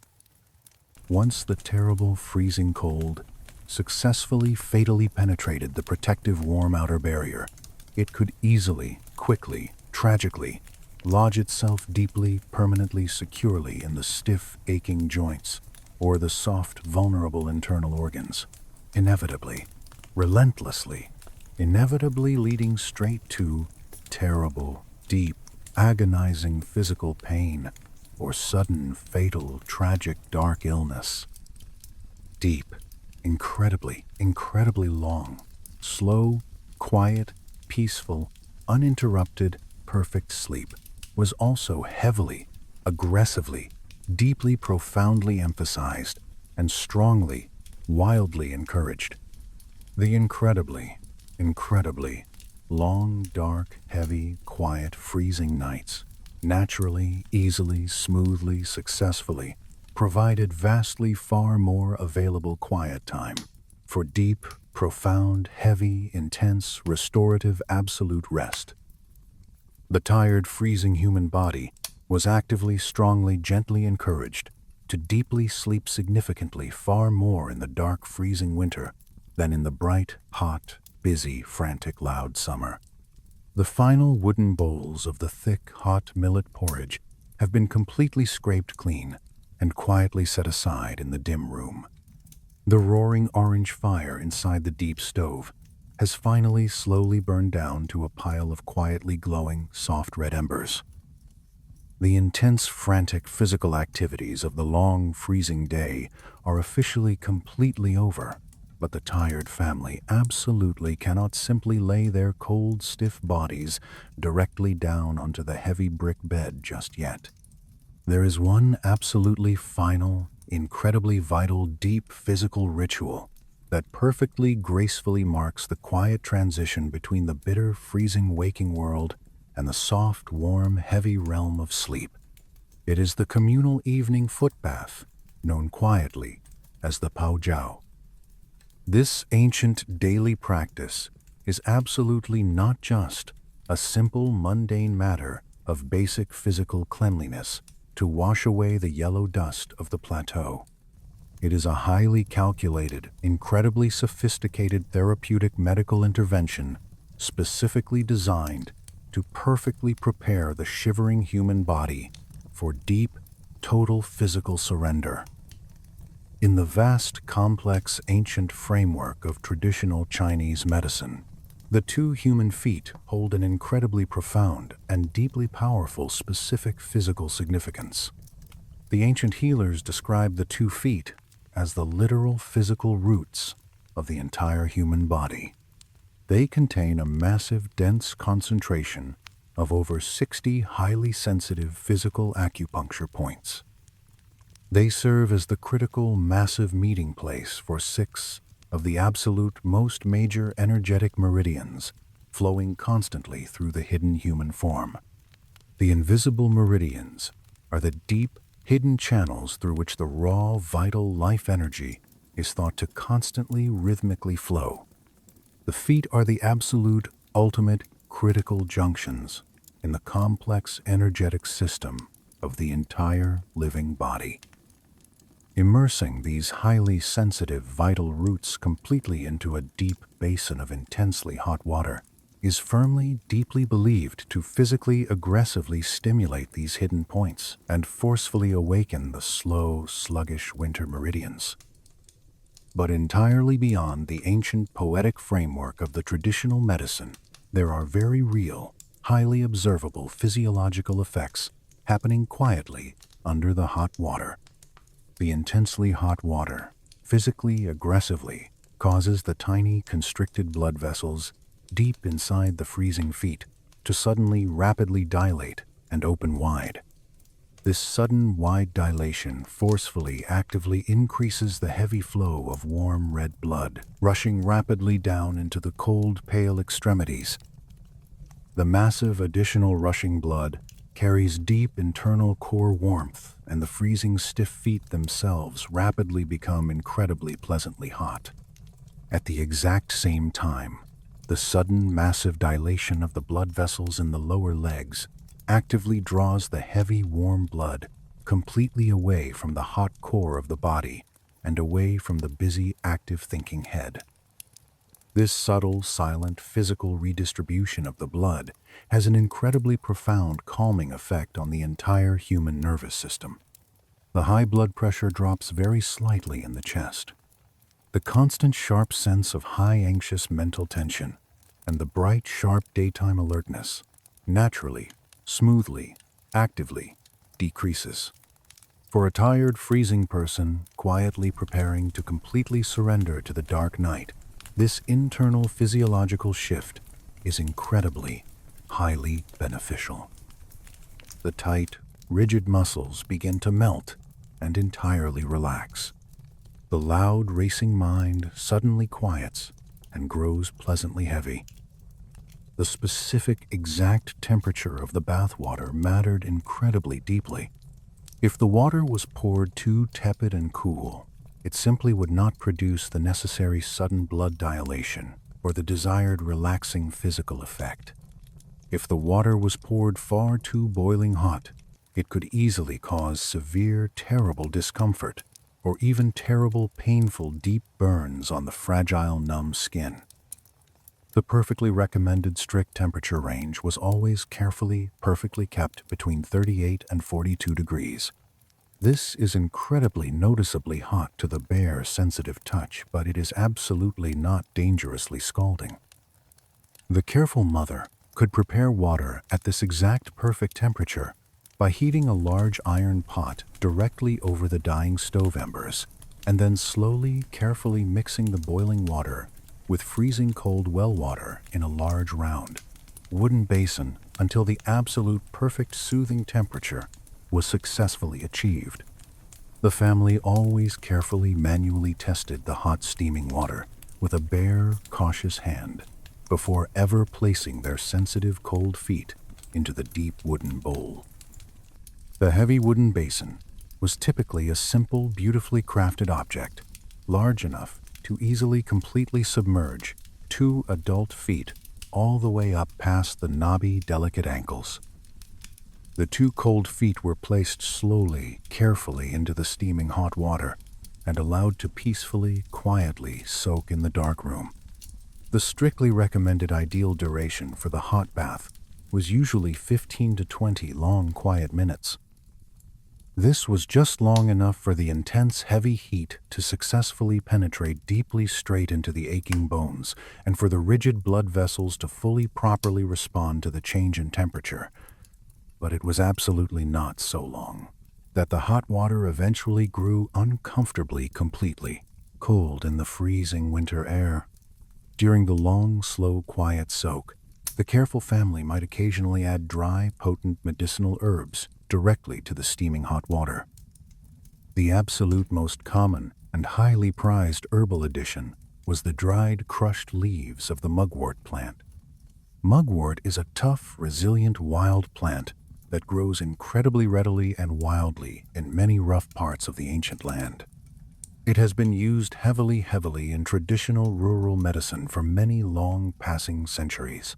Speaker 1: Once the terrible, freezing cold successfully, fatally penetrated the protective, warm outer barrier, it could easily, quickly, tragically lodge itself deeply, permanently, securely in the stiff, aching joints or the soft, vulnerable internal organs, inevitably, relentlessly, inevitably leading straight to terrible, deep, agonizing physical pain or sudden, fatal, tragic, dark illness. Deep, incredibly, incredibly long, slow, quiet, peaceful, uninterrupted, perfect sleep was also heavily, aggressively, deeply, profoundly emphasized and strongly, wildly encouraged. The incredibly long, dark, heavy, quiet, freezing nights, naturally, easily, smoothly, successfully, provided vastly far more available quiet time for deep, profound, heavy, intense, restorative, absolute rest. The tired, freezing human body was actively, strongly, gently encouraged to deeply sleep significantly far more in the dark, freezing winter than in the bright, hot, busy, frantic, loud summer. The final wooden bowls of the thick, hot millet porridge have been completely scraped clean and quietly set aside in the dim room. The roaring orange fire inside the deep stove has finally slowly burned down to a pile of quietly glowing, soft red embers. The intense, frantic physical activities of the long, freezing day are officially completely over, but the tired family absolutely cannot simply lay their cold, stiff bodies directly down onto the heavy brick bed just yet. There is one absolutely final, incredibly vital, deep physical ritual that perfectly, gracefully marks the quiet transition between the bitter, freezing waking world and the soft, warm, heavy realm of sleep. It is the communal evening foot bath, known quietly as the Pao Jiao. This ancient daily practice is absolutely not just a simple mundane matter of basic physical cleanliness to wash away the yellow dust of the plateau. It is a highly calculated, incredibly sophisticated therapeutic medical intervention specifically designed to perfectly prepare the shivering human body for deep, total physical surrender. In the vast, complex, ancient framework of traditional Chinese medicine, the two human feet hold an incredibly profound and deeply powerful specific physical significance. The ancient healers described the 2 feet as the literal physical roots of the entire human body. They contain a massive, dense concentration of over 60 highly sensitive physical acupuncture points. They serve as the critical, massive meeting place for 6 of the absolute most major energetic meridians flowing constantly through the hidden human form. The invisible meridians are the deep, hidden channels through which the raw, vital life energy is thought to constantly, rhythmically flow. The feet are the absolute, ultimate, critical junctions in the complex energetic system of the entire living body. Immersing these highly sensitive, vital roots completely into a deep basin of intensely hot water is firmly, deeply believed to physically, aggressively stimulate these hidden points and forcefully awaken the slow, sluggish winter meridians. But entirely beyond the ancient poetic framework of the traditional medicine, there are very real, highly observable physiological effects happening quietly under the hot water. The intensely hot water, physically, aggressively, causes the tiny, constricted blood vessels deep inside the freezing feet to suddenly rapidly dilate and open wide. This sudden, wide dilation forcefully, actively increases the heavy flow of warm red blood, rushing rapidly down into the cold, pale extremities. The massive additional rushing blood carries deep internal core warmth, and the freezing stiff feet themselves rapidly become incredibly pleasantly hot. At the exact same time, the sudden massive dilation of the blood vessels in the lower legs actively draws the heavy warm blood completely away from the hot core of the body and away from the busy active thinking head. This subtle, silent, physical redistribution of the blood has an incredibly profound calming effect on the entire human nervous system. The high blood pressure drops very slightly in the chest. The constant sharp sense of high anxious mental tension and the bright, sharp daytime alertness naturally, smoothly, actively decreases. For a tired, freezing person quietly preparing to completely surrender to the dark night, this internal physiological shift is incredibly, highly beneficial. The tight, rigid muscles begin to melt and entirely relax. The loud, racing mind suddenly quiets and grows pleasantly heavy. The specific, exact temperature of the bath water mattered incredibly deeply. If the water was poured too tepid and cool, it simply would not produce the necessary sudden blood dilation or the desired relaxing physical effect. If the water was poured far too boiling hot, it could easily cause severe, terrible discomfort or even terrible, painful, deep burns on the fragile, numb skin. The perfectly recommended strict temperature range was always carefully, perfectly kept between 38 and 42 degrees. This is incredibly noticeably hot to the bare, sensitive touch, but it is absolutely not dangerously scalding. The careful mother could prepare water at this exact perfect temperature by heating a large iron pot directly over the dying stove embers, and then slowly, carefully mixing the boiling water with freezing cold well water in a large round, wooden basin until the absolute perfect soothing temperature was successfully achieved. The family always carefully manually tested the hot steaming water with a bare, cautious hand before ever placing their sensitive cold feet into the deep wooden bowl. The heavy wooden basin was typically a simple, beautifully crafted object, large enough to easily completely submerge 2 adult feet all the way up past the knobby, delicate ankles. The 2 cold feet were placed slowly, carefully into the steaming hot water and allowed to peacefully, quietly soak in the dark room. The strictly recommended ideal duration for the hot bath was usually 15 to 20 long, quiet minutes. This was just long enough for the intense, heavy heat to successfully penetrate deeply straight into the aching bones and for the rigid blood vessels to fully properly respond to the change in temperature. But it was absolutely not so long that the hot water eventually grew uncomfortably completely cold in the freezing winter air. During the long, slow, quiet soak, the careful family might occasionally add dry, potent medicinal herbs directly to the steaming hot water. The absolute most common and highly prized herbal addition was the dried, crushed leaves of the mugwort plant. Mugwort is a tough, resilient wild plant that grows incredibly readily and wildly in many rough parts of the ancient land. It has been used heavily in traditional rural medicine for many long-passing centuries.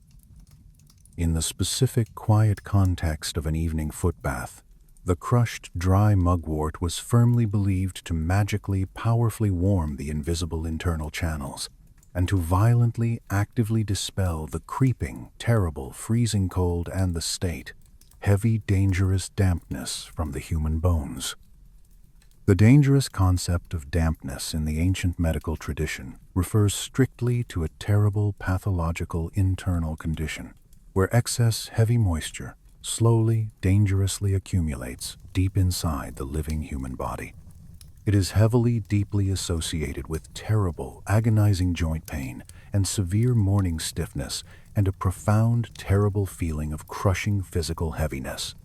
Speaker 1: In the specific, quiet context of an evening foot bath, the crushed, dry mugwort was firmly believed to magically, powerfully warm the invisible internal channels and to violently, actively dispel the creeping, terrible, freezing cold and the state, heavy, dangerous dampness from the human bones. The dangerous concept of dampness in the ancient medical tradition refers strictly to a terrible pathological internal condition where excess heavy moisture slowly, dangerously accumulates deep inside the living human body. It is heavily, deeply associated with terrible, agonizing joint pain and severe morning stiffness and a profound, terrible feeling of crushing physical heaviness.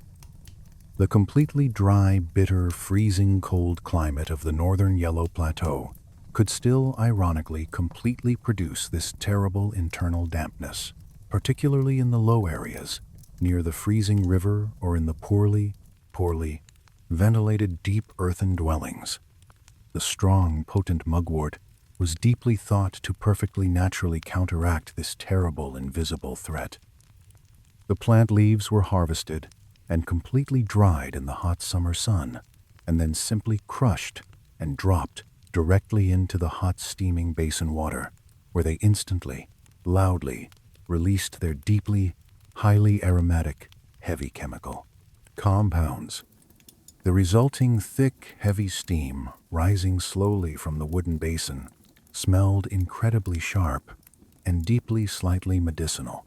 Speaker 1: The completely dry, bitter, freezing cold climate of the northern Loess Plateau could still, ironically, completely produce this terrible internal dampness, particularly in the low areas, near the freezing river or in the poorly ventilated deep earthen dwellings. The strong, potent mugwort was deeply thought to perfectly naturally counteract this terrible, invisible threat. The plant leaves were harvested and completely dried in the hot summer sun, and then simply crushed and dropped directly into the hot steaming basin water, where they instantly, loudly, released their deeply, highly aromatic, heavy chemical compounds. The resulting thick, heavy steam, rising slowly from the wooden basin, smelled incredibly sharp and deeply, slightly medicinal.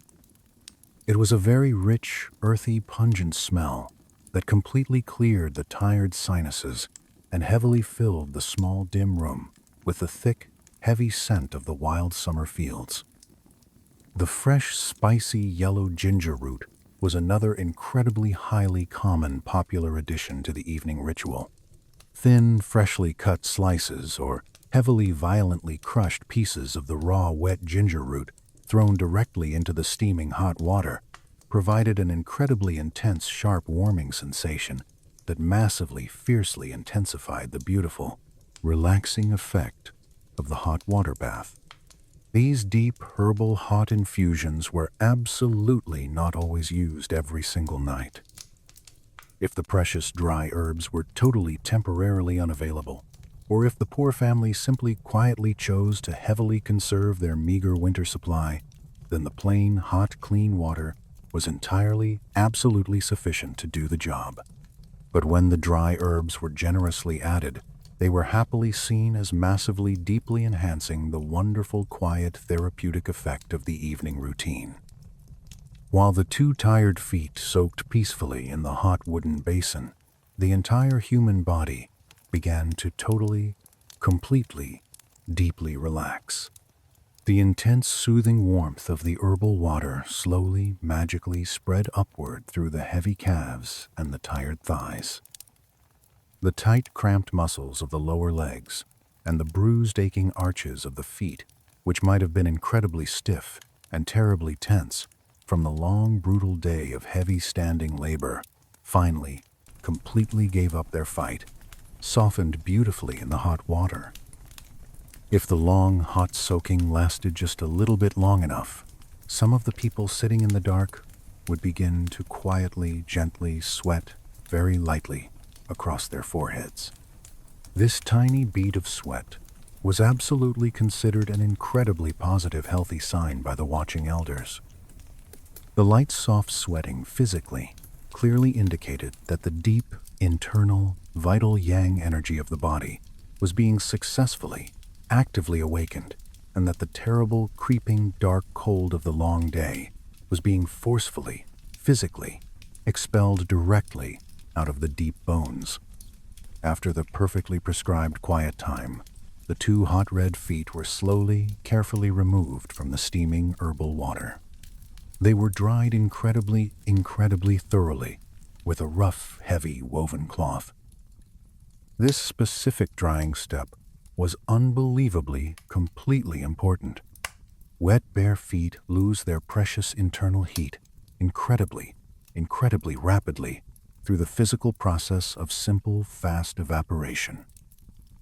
Speaker 1: It was a very rich, earthy, pungent smell that completely cleared the tired sinuses and heavily filled the small, dim room with the thick, heavy scent of the wild summer fields. The fresh, spicy yellow ginger root was another incredibly highly common popular addition to the evening ritual. Thin, freshly cut slices or heavily, violently crushed pieces of the raw, wet ginger root thrown directly into the steaming hot water provided an incredibly intense, sharp warming sensation that massively, fiercely intensified the beautiful, relaxing effect of the hot water bath. These deep, herbal hot infusions were absolutely not always used every single night. If the precious dry herbs were totally temporarily unavailable, or if the poor family simply quietly chose to heavily conserve their meager winter supply, then the plain, hot, clean water was entirely, absolutely sufficient to do the job. But when the dry herbs were generously added, they were happily seen as massively, deeply enhancing the wonderful, quiet, therapeutic effect of the evening routine. While the 2 tired feet soaked peacefully in the hot wooden basin, the entire human body began to totally, completely, deeply relax. The intense, soothing warmth of the herbal water slowly, magically spread upward through the heavy calves and the tired thighs. The tight, cramped muscles of the lower legs and the bruised, aching arches of the feet, which might have been incredibly stiff and terribly tense, from the long, brutal day of heavy standing labor, finally, completely gave up their fight, softened beautifully in the hot water. If the long, hot soaking lasted just a little bit long enough, some of the people sitting in the dark would begin to quietly, gently sweat very lightly across their foreheads. This tiny bead of sweat was absolutely considered an incredibly positive, healthy sign by the watching elders. The light, soft sweating physically clearly indicated that the deep, internal, vital yang energy of the body was being successfully, actively awakened, and that the terrible, creeping, dark cold of the long day was being forcefully, physically, expelled directly out of the deep bones. After the perfectly prescribed quiet time, the two hot red feet were slowly, carefully removed from the steaming herbal water. They were dried incredibly thoroughly with a rough, heavy woven cloth. This specific drying step was unbelievably, completely important. Wet, bare feet lose their precious internal heat incredibly rapidly through the physical process of simple, fast evaporation.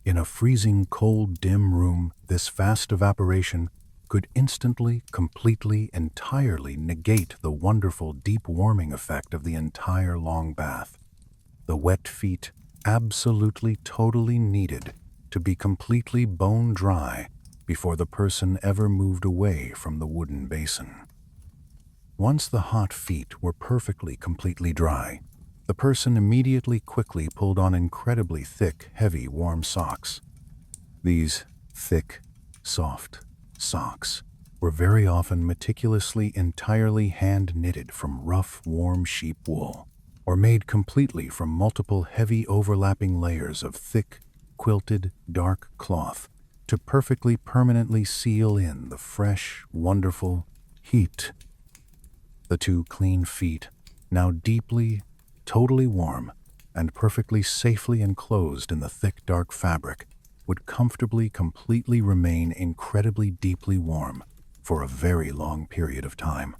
Speaker 1: In a freezing, cold, dim room, this fast evaporation could instantly, completely, entirely negate the wonderful, deep warming effect of the entire long bath. The wet feet absolutely, totally needed to be completely bone dry before the person ever moved away from the wooden basin. Once the hot feet were perfectly, completely dry, the person immediately quickly pulled on incredibly thick, heavy, warm socks. These thick, soft socks were very often meticulously, entirely hand-knitted from rough, warm sheep wool, or made completely from multiple heavy overlapping layers of thick, quilted, dark cloth to perfectly, permanently seal in the fresh, wonderful heat. The two clean feet, now deeply, totally warm, and perfectly safely enclosed in the thick, dark fabric, would comfortably, completely remain incredibly deeply warm for a very long period of time.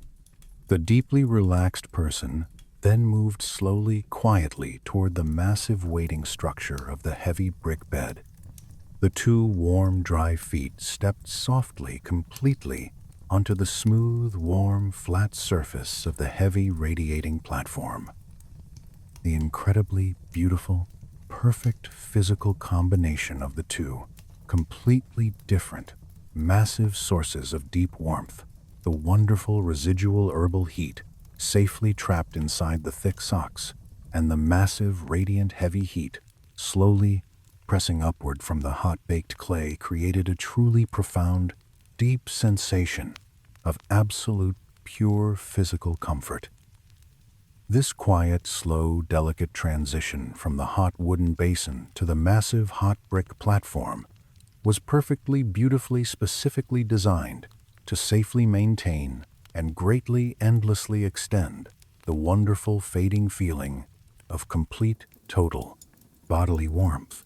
Speaker 1: The deeply relaxed person then moved slowly, quietly toward the massive waiting structure of the heavy brick bed. The two warm, dry feet stepped softly, completely onto the smooth, warm, flat surface of the heavy, radiating platform. The incredibly beautiful, perfect physical combination of the two completely different, massive sources of deep warmth, the wonderful residual herbal heat safely trapped inside the thick socks, and the massive, radiant, heavy heat slowly pressing upward from the hot-baked clay created a truly profound, deep sensation of absolute, pure physical comfort. This quiet, slow, delicate transition from the hot wooden basin to the massive hot brick platform was perfectly, beautifully, specifically designed to safely maintain and greatly, endlessly extend the wonderful, fading feeling of complete, total bodily warmth.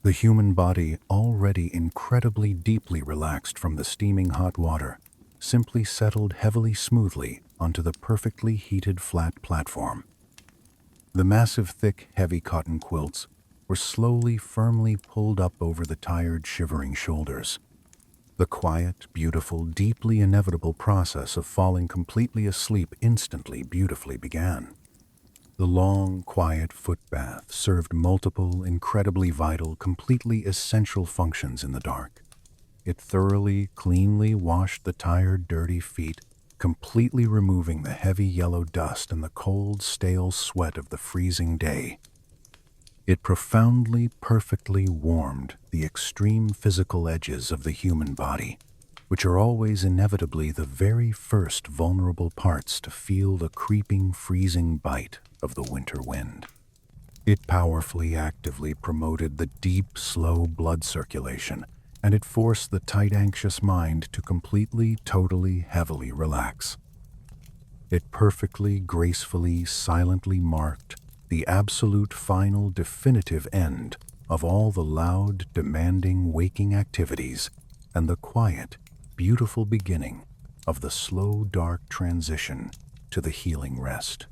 Speaker 1: The human body, already incredibly deeply relaxed from the steaming hot water, simply settled heavily, smoothly onto the perfectly heated flat platform. The massive, thick, heavy cotton quilts were slowly, firmly pulled up over the tired, shivering shoulders. The quiet, beautiful, deeply inevitable process of falling completely asleep instantly, beautifully began. The long, quiet foot bath served multiple, incredibly vital, completely essential functions in the dark. It thoroughly, cleanly washed the tired, dirty feet, completely removing the heavy yellow dust and the cold, stale sweat of the freezing day. It profoundly, perfectly warmed the extreme physical edges of the human body, which are always inevitably the very first vulnerable parts to feel the creeping, freezing bite of the winter wind. It powerfully, actively promoted the deep, slow blood circulation, and it forced the tight, anxious mind to completely, totally, heavily relax. It perfectly, gracefully, silently marked the absolute, final, definitive end of all the loud, demanding, waking activities and the quiet, beautiful beginning of the slow, dark transition to the healing rest.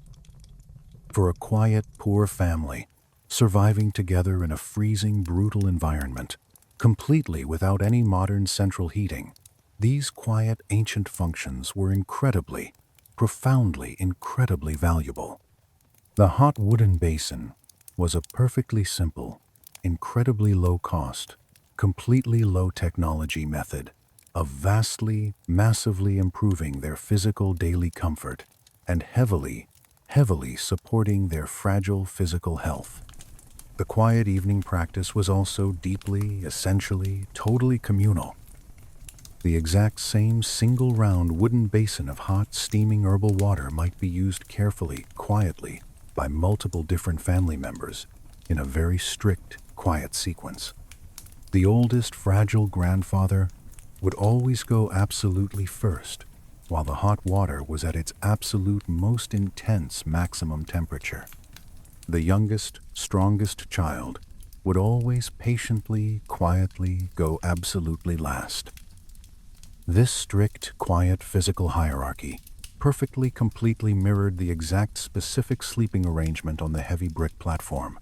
Speaker 1: For a quiet, poor family, surviving together in a freezing, brutal environment, completely without any modern central heating, these quiet, ancient functions were incredibly, profoundly, incredibly valuable. The hot wooden basin was a perfectly simple, incredibly low-cost, completely low-technology method of vastly, massively improving their physical daily comfort and heavily, heavily supporting their fragile physical health. The quiet evening practice was also deeply, essentially, totally communal. The exact same single round wooden basin of hot, steaming herbal water might be used carefully, quietly, by multiple different family members in a very strict, quiet sequence. The oldest, fragile grandfather would always go absolutely first, while the hot water was at its absolute most intense maximum temperature. The youngest, strongest child would always patiently, quietly go absolutely last. This strict, quiet physical hierarchy perfectly, completely mirrored the exact specific sleeping arrangement on the heavy brick platform.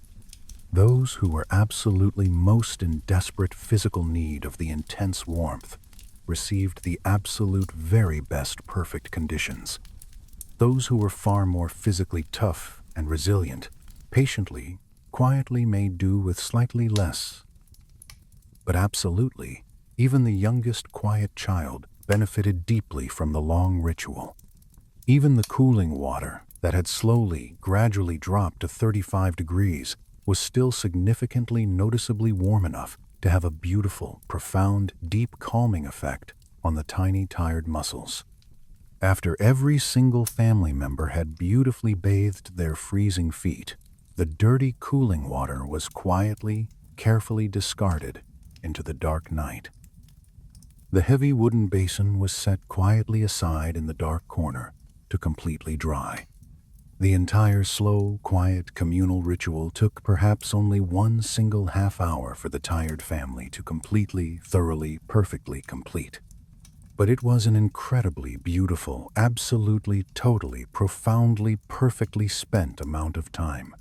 Speaker 1: Those who were absolutely most in desperate physical need of the intense warmth received the absolute very best perfect conditions. Those who were far more physically tough and resilient patiently, quietly made do with slightly less. But absolutely, even the youngest quiet child benefited deeply from the long ritual. Even the cooling water that had slowly, gradually dropped to 35 degrees was still significantly, noticeably warm enough to have a beautiful, profound, deep calming effect on the tiny, tired muscles. After every single family member had beautifully bathed their freezing feet, the dirty cooling water was quietly, carefully discarded into the dark night. The heavy wooden basin was set quietly aside in the dark corner to completely dry. The entire slow, quiet, communal ritual took perhaps only one single half hour for the tired family to completely, thoroughly, perfectly complete. But it was an incredibly beautiful, absolutely, totally, profoundly, perfectly spent amount of time.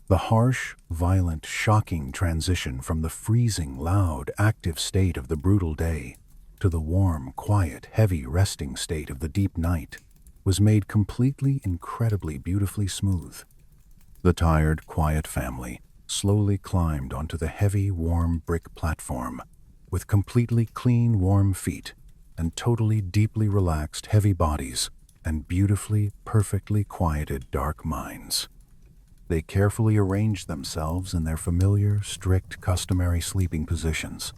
Speaker 1: The harsh, violent, shocking transition from the freezing, loud, active state of the brutal day to the warm, quiet, heavy, resting state of the deep night was made completely, incredibly, beautifully smooth. The tired, quiet family slowly climbed onto the heavy, warm brick platform with completely clean, warm feet and totally, deeply relaxed, heavy bodies and beautifully, perfectly quieted, dark minds. They carefully arranged themselves in their familiar, strict, customary sleeping positions.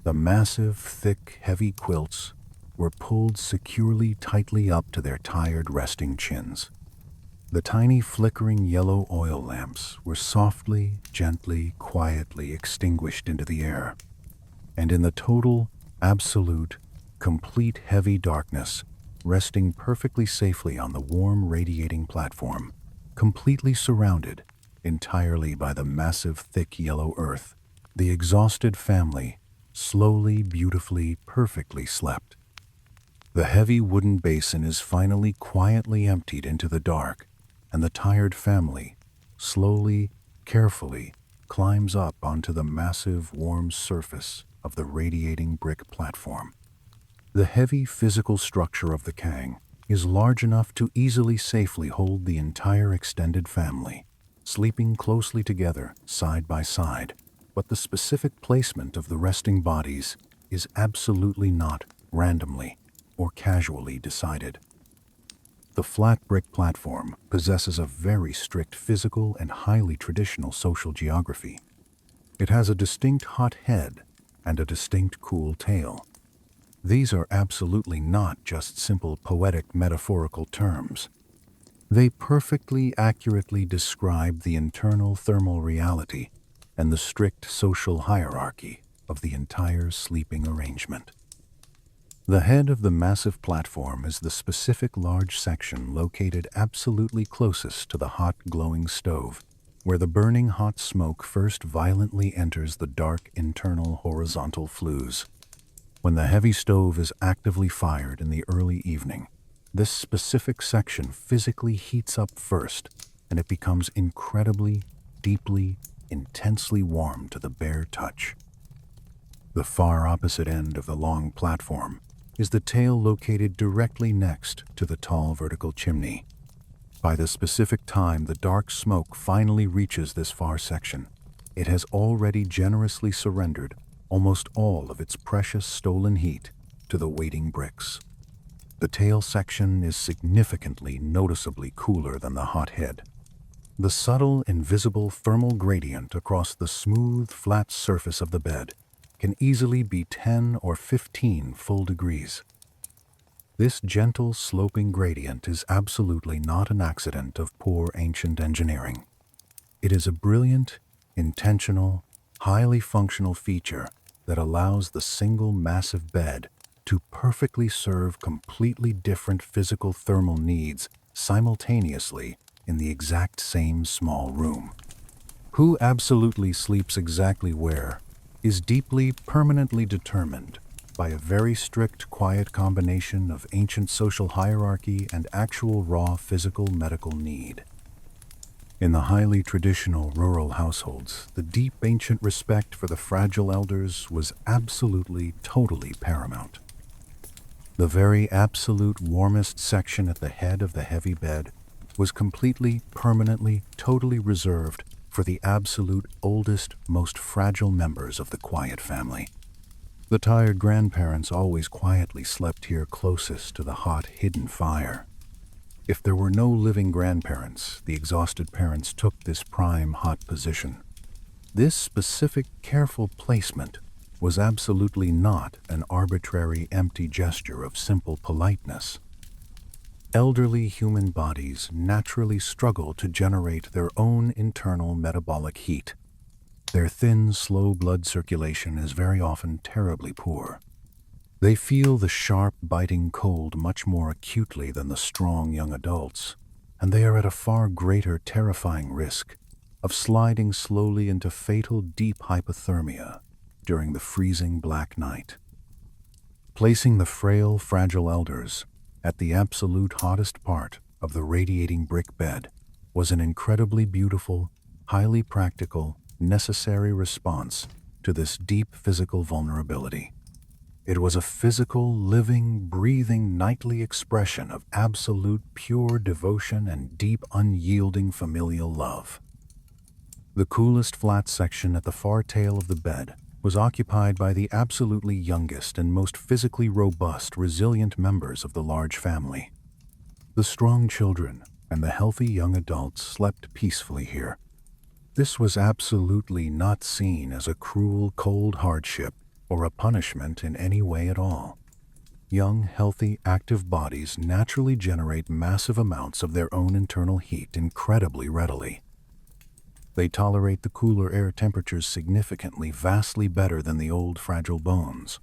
Speaker 1: The massive, thick, heavy quilts were pulled securely, tightly up to their tired, resting chins. The tiny, flickering yellow oil lamps were softly, gently, quietly extinguished into the air. And in the total, absolute, complete, heavy darkness, resting perfectly safely on the warm, radiating platform, completely surrounded entirely by the massive, thick yellow earth, the exhausted family slowly, beautifully, perfectly slept. The heavy wooden basin is finally quietly emptied into the dark, and the tired family slowly, carefully climbs up onto the massive, warm surface of the radiating brick platform. The heavy physical structure of the kang is large enough to easily, safely hold the entire extended family, sleeping closely together, side by side, but the specific placement of the resting bodies is absolutely not randomly or casually decided. The flat brick platform possesses a very strict physical and highly traditional social geography. It has a distinct hot head and a distinct cool tail. These are absolutely not just simple poetic metaphorical terms. They perfectly accurately describe the internal thermal reality and the strict social hierarchy of the entire sleeping arrangement. The head of the massive platform is the specific large section located absolutely closest to the hot glowing stove, where the burning hot smoke first violently enters the dark internal horizontal flues. When the heavy stove is actively fired in the early evening, this specific section physically heats up first, and it becomes incredibly, deeply, intensely warm to the bare touch. The far opposite end of the long platform is the tail located directly next to the tall vertical chimney. By the specific time the dark smoke finally reaches this far section, it has already generously surrendered almost all of its precious stolen heat to the waiting bricks. The tail section is significantly noticeably cooler than the hot head. The subtle, invisible thermal gradient across the smooth, flat surface of the bed can easily be 10 or 15 full degrees. This gentle, sloping gradient is absolutely not an accident of poor ancient engineering. It is a brilliant, intentional, highly functional feature that allows the single massive bed to perfectly serve completely different physical thermal needs simultaneously in the exact same small room. Who absolutely sleeps exactly where is deeply, permanently determined by a very strict, quiet combination of ancient social hierarchy and actual raw physical medical need. In the highly traditional rural households, the deep ancient respect for the fragile elders was absolutely, totally paramount. The very absolute warmest section at the head of the heavy bed was completely, permanently, totally reserved for the absolute oldest, most fragile members of the quiet family. The tired grandparents always quietly slept here closest to the hot, hidden fire. If there were no living grandparents, the exhausted parents took this prime, hot position. This specific, careful placement was absolutely not an arbitrary, empty gesture of simple politeness. Elderly human bodies naturally struggle to generate their own internal metabolic heat. Their thin, slow blood circulation is very often terribly poor. They feel the sharp, biting cold much more acutely than the strong young adults, and they are at a far greater terrifying risk of sliding slowly into fatal deep hypothermia during the freezing black night. Placing the frail, fragile elders at the absolute hottest part of the radiating brick bed was an incredibly beautiful, highly practical, necessary response to this deep physical vulnerability. It was a physical, living, breathing, nightly expression of absolute, pure devotion and deep, unyielding familial love. The coolest flat section at the far tail of the bed was occupied by the absolutely youngest and most physically robust, resilient members of the large family. The strong children and the healthy young adults slept peacefully here. This was absolutely not seen as a cruel, cold hardship or a punishment in any way at all. Young, healthy, active bodies naturally generate massive amounts of their own internal heat incredibly readily. They tolerate the cooler air temperatures significantly, vastly better than the old, fragile bones.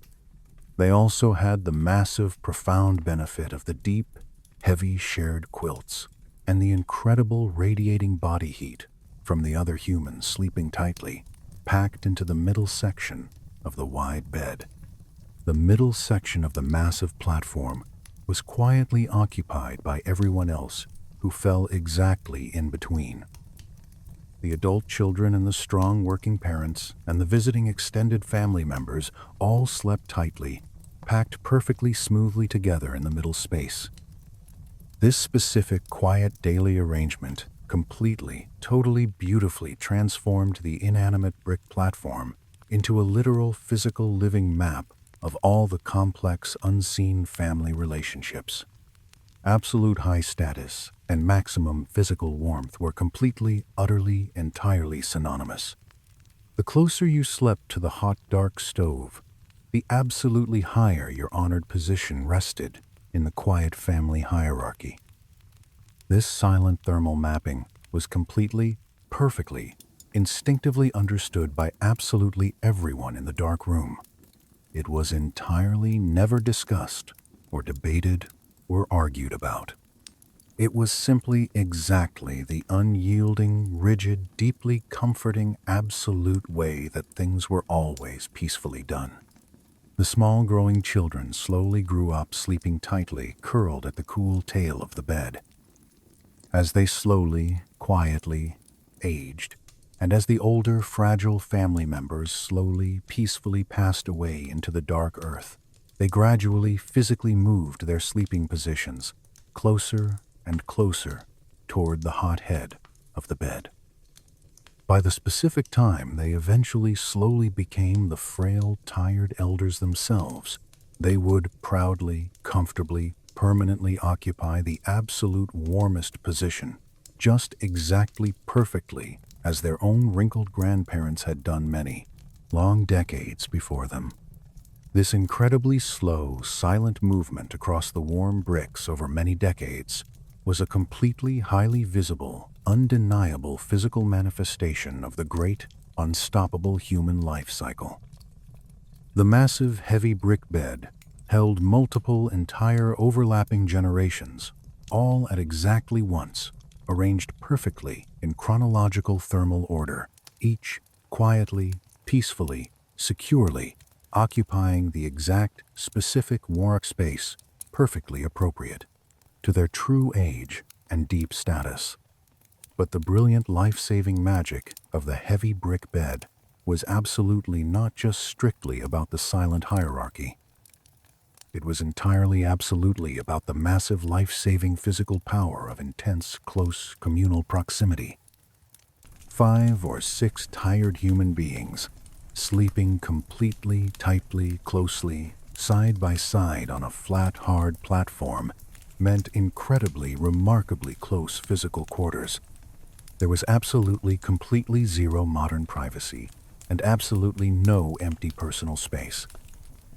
Speaker 1: They also had the massive, profound benefit of the deep, heavy shared quilts and the incredible radiating body heat from the other humans sleeping tightly, packed into the middle section of the wide bed. The middle section of the massive platform was quietly occupied by everyone else who fell exactly in between. The adult children and the strong working parents and the visiting extended family members all slept tightly, packed perfectly smoothly together in the middle space. This specific, quiet daily arrangement completely, totally, beautifully transformed the inanimate brick platform into a literal, physical, living map of all the complex, unseen family relationships. Absolute high status and maximum physical warmth were completely, utterly, entirely synonymous. The closer you slept to the hot, dark stove, the absolutely higher your honored position rested in the quiet family hierarchy. This silent thermal mapping was completely, perfectly, instinctively understood by absolutely everyone in the dark room. It was entirely never discussed or debated or argued about. It was simply exactly the unyielding, rigid, deeply comforting, absolute way that things were always peacefully done. The small growing children slowly grew up sleeping tightly, curled at the cool tail of the bed. As they slowly, quietly aged, and as the older, fragile family members slowly, peacefully passed away into the dark earth, they gradually, physically moved their sleeping positions closer and closer toward the hot head of the bed. By the specific time, they eventually slowly became the frail, tired elders themselves. They would proudly, comfortably, permanently occupy the absolute warmest position, just exactly perfectly as their own wrinkled grandparents had done many, long decades before them. This incredibly slow, silent movement across the warm bricks over many decades was a completely highly visible, undeniable physical manifestation of the great, unstoppable human life cycle. The massive, heavy brick bed held multiple entire overlapping generations, all at exactly once, arranged perfectly in chronological thermal order, each quietly, peacefully, securely, occupying the exact, specific work space perfectly appropriate to their true age and deep status. But the brilliant life-saving magic of the heavy brick bed was absolutely not just strictly about the silent hierarchy. It was entirely absolutely about the massive life-saving physical power of intense, close communal proximity. 5 or 6 tired human beings, sleeping completely, tightly, closely, side by side on a flat, hard platform, meant incredibly, remarkably close physical quarters. There was absolutely, completely zero modern privacy, and absolutely no empty personal space.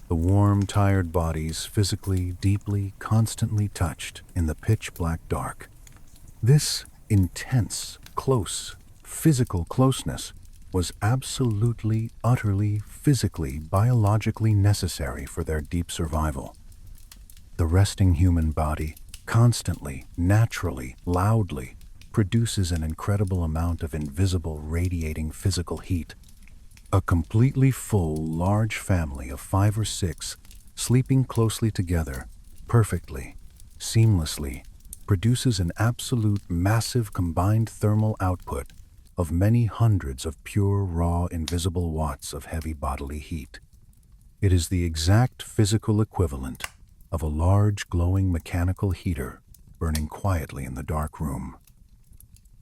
Speaker 1: The warm, tired bodies physically, deeply, constantly touched in the pitch-black dark. This intense, close, physical closeness was absolutely, utterly, physically, biologically necessary for their deep survival. The resting human body constantly, naturally, loudly produces an incredible amount of invisible radiating physical heat. A completely full, large family of 5 or 6 sleeping closely together, perfectly, seamlessly, produces an absolute massive combined thermal output of many hundreds of pure, raw, invisible watts of heavy bodily heat. It is the exact physical equivalent of a large, glowing mechanical heater burning quietly in the dark room.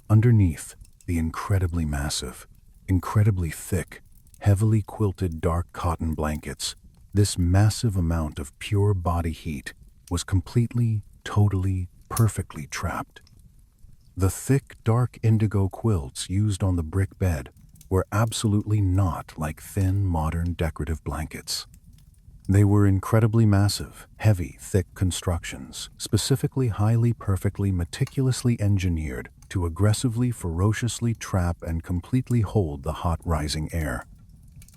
Speaker 1: Underneath the incredibly massive, incredibly thick, heavily quilted dark cotton blankets, this massive amount of pure body heat was completely, totally, perfectly trapped. The thick, dark indigo quilts used on the brick bed were absolutely not like thin, modern decorative blankets. They were incredibly massive, heavy, thick constructions, specifically highly, perfectly, meticulously engineered to aggressively, ferociously trap and completely hold the hot rising air.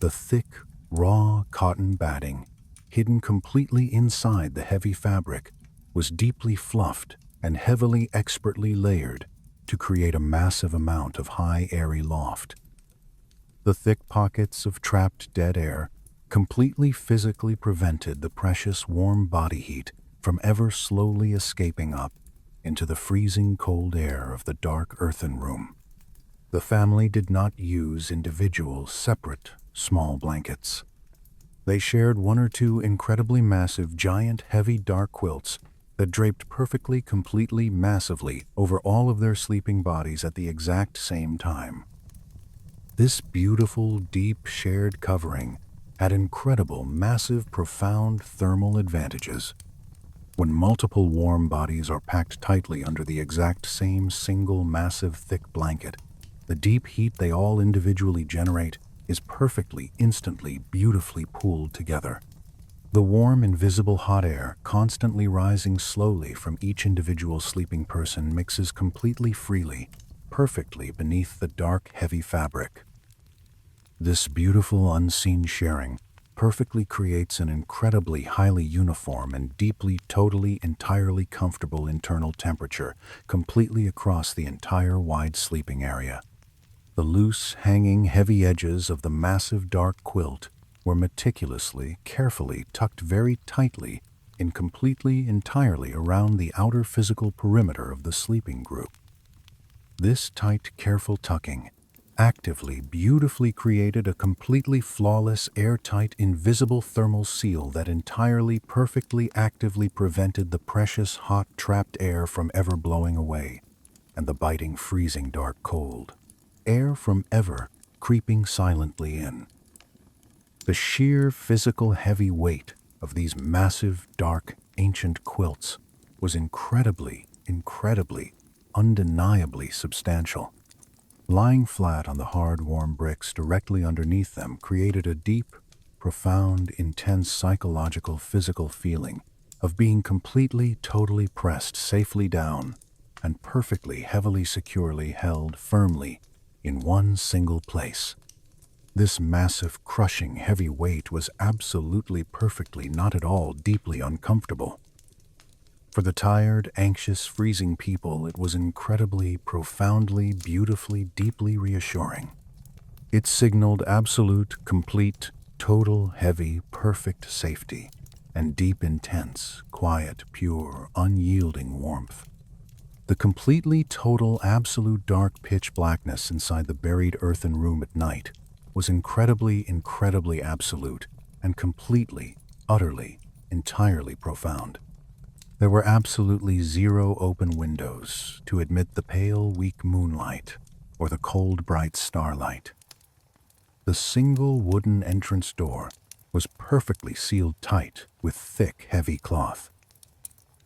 Speaker 1: The thick, raw cotton batting, hidden completely inside the heavy fabric, was deeply fluffed and heavily, expertly layered to create a massive amount of high, airy loft. The thick pockets of trapped dead air completely physically prevented the precious warm body heat from ever slowly escaping up into the freezing cold air of the dark earthen room. The family did not use individual, separate, small blankets. They shared 1 or 2 incredibly massive, giant, heavy dark quilts that draped perfectly, completely, massively over all of their sleeping bodies at the exact same time. This beautiful, deep, shared covering had incredible, massive, profound thermal advantages. When multiple warm bodies are packed tightly under the exact same single, massive, thick blanket, the deep heat they all individually generate is perfectly, instantly, beautifully pooled together. The warm, invisible hot air, constantly rising slowly from each individual sleeping person, mixes completely freely, perfectly beneath the dark, heavy fabric. This beautiful, unseen sharing perfectly creates an incredibly highly uniform and deeply, totally, entirely comfortable internal temperature completely across the entire wide sleeping area. The loose, hanging, heavy edges of the massive dark quilt were meticulously, carefully tucked very tightly and completely, entirely around the outer physical perimeter of the sleeping group. This tight, careful tucking actively, beautifully created a completely flawless, airtight, invisible thermal seal that entirely, perfectly, actively prevented the precious, hot, trapped air from ever blowing away, and the biting, freezing, dark cold air from ever creeping silently in. The sheer physical heavy weight of these massive, dark, ancient quilts was incredibly, undeniably substantial. Lying flat on the hard, warm bricks directly underneath them created a deep, profound, intense psychological, physical feeling of being completely, totally pressed safely down and perfectly, heavily, securely held firmly in one single place. This massive, crushing, heavy weight was absolutely, perfectly, not at all deeply uncomfortable. For the tired, anxious, freezing people, it was incredibly, profoundly, beautifully, deeply reassuring. It signaled absolute, complete, total, heavy, perfect safety and deep, intense, quiet, pure, unyielding warmth. The completely, total, absolute dark pitch blackness inside the buried earthen room at night was incredibly, absolute and completely, utterly, entirely profound. There were absolutely zero open windows to admit the pale, weak moonlight or the cold, bright starlight. The single wooden entrance door was perfectly sealed tight with thick, heavy cloth.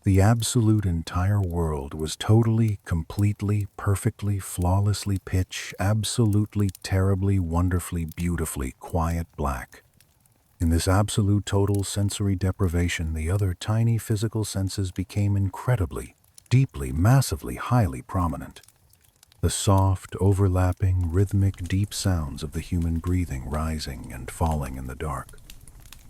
Speaker 1: The absolute entire world was totally, completely, perfectly, flawlessly pitch, absolutely, terribly, wonderfully, beautifully quiet black. In this absolute total sensory deprivation, the other tiny physical senses became incredibly, deeply, massively, highly prominent. The soft, overlapping, rhythmic, deep sounds of the human breathing rising and falling in the dark.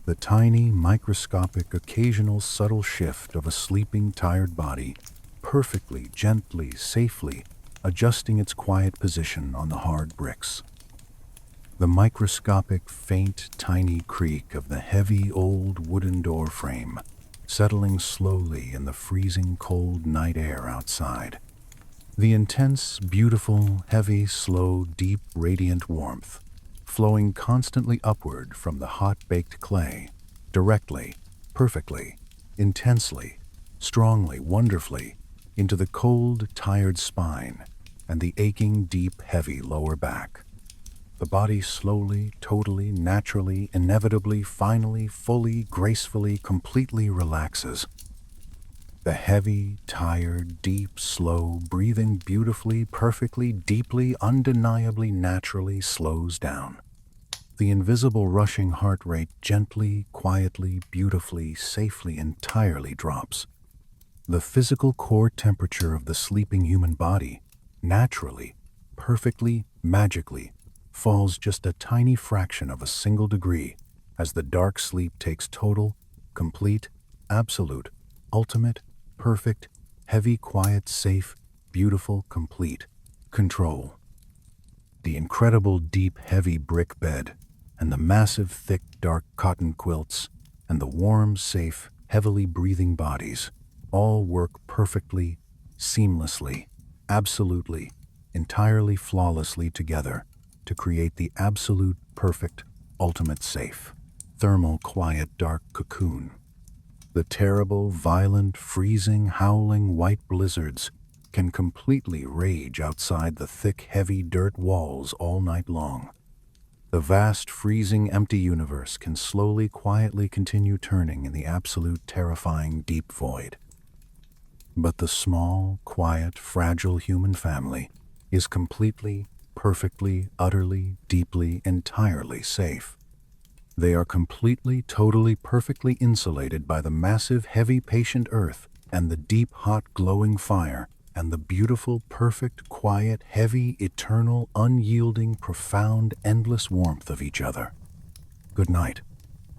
Speaker 1: The tiny, microscopic, occasional subtle shift of a sleeping, tired body, perfectly, gently, safely, adjusting its quiet position on the hard bricks. The microscopic, faint, tiny creak of the heavy, old wooden door frame, settling slowly in the freezing, cold night air outside. The intense, beautiful, heavy, slow, deep, radiant warmth flowing constantly upward from the hot-baked clay, directly, perfectly, intensely, strongly, wonderfully, into the cold, tired spine and the aching, deep, heavy lower back. The body slowly, totally, naturally, inevitably, finally, fully, gracefully, completely relaxes. The heavy, tired, deep, slow, breathing beautifully, perfectly, deeply, undeniably, naturally slows down. The invisible rushing heart rate gently, quietly, beautifully, safely, entirely drops. The physical core temperature of the sleeping human body naturally, perfectly, magically, falls just a tiny fraction of a single degree as the dark sleep takes total, complete, absolute, ultimate, perfect, heavy, quiet, safe, beautiful, complete control. The incredible, deep, heavy brick bed and the massive, thick, dark cotton quilts and the warm, safe, heavily breathing bodies all work perfectly, seamlessly, absolutely, entirely flawlessly together to create the absolute, perfect, ultimate safe, thermal, quiet, dark cocoon. The terrible, violent, freezing, howling white blizzards can completely rage outside the thick, heavy dirt walls all night long. The vast, freezing, empty universe can slowly, quietly continue turning in the absolute, terrifying, deep void. But the small, quiet, fragile human family is completely, perfectly, utterly, deeply, entirely safe. They are completely, totally, perfectly insulated by the massive, heavy, patient earth and the deep, hot, glowing fire and the beautiful, perfect, quiet, heavy, eternal, unyielding, profound, endless warmth of each other. Good night.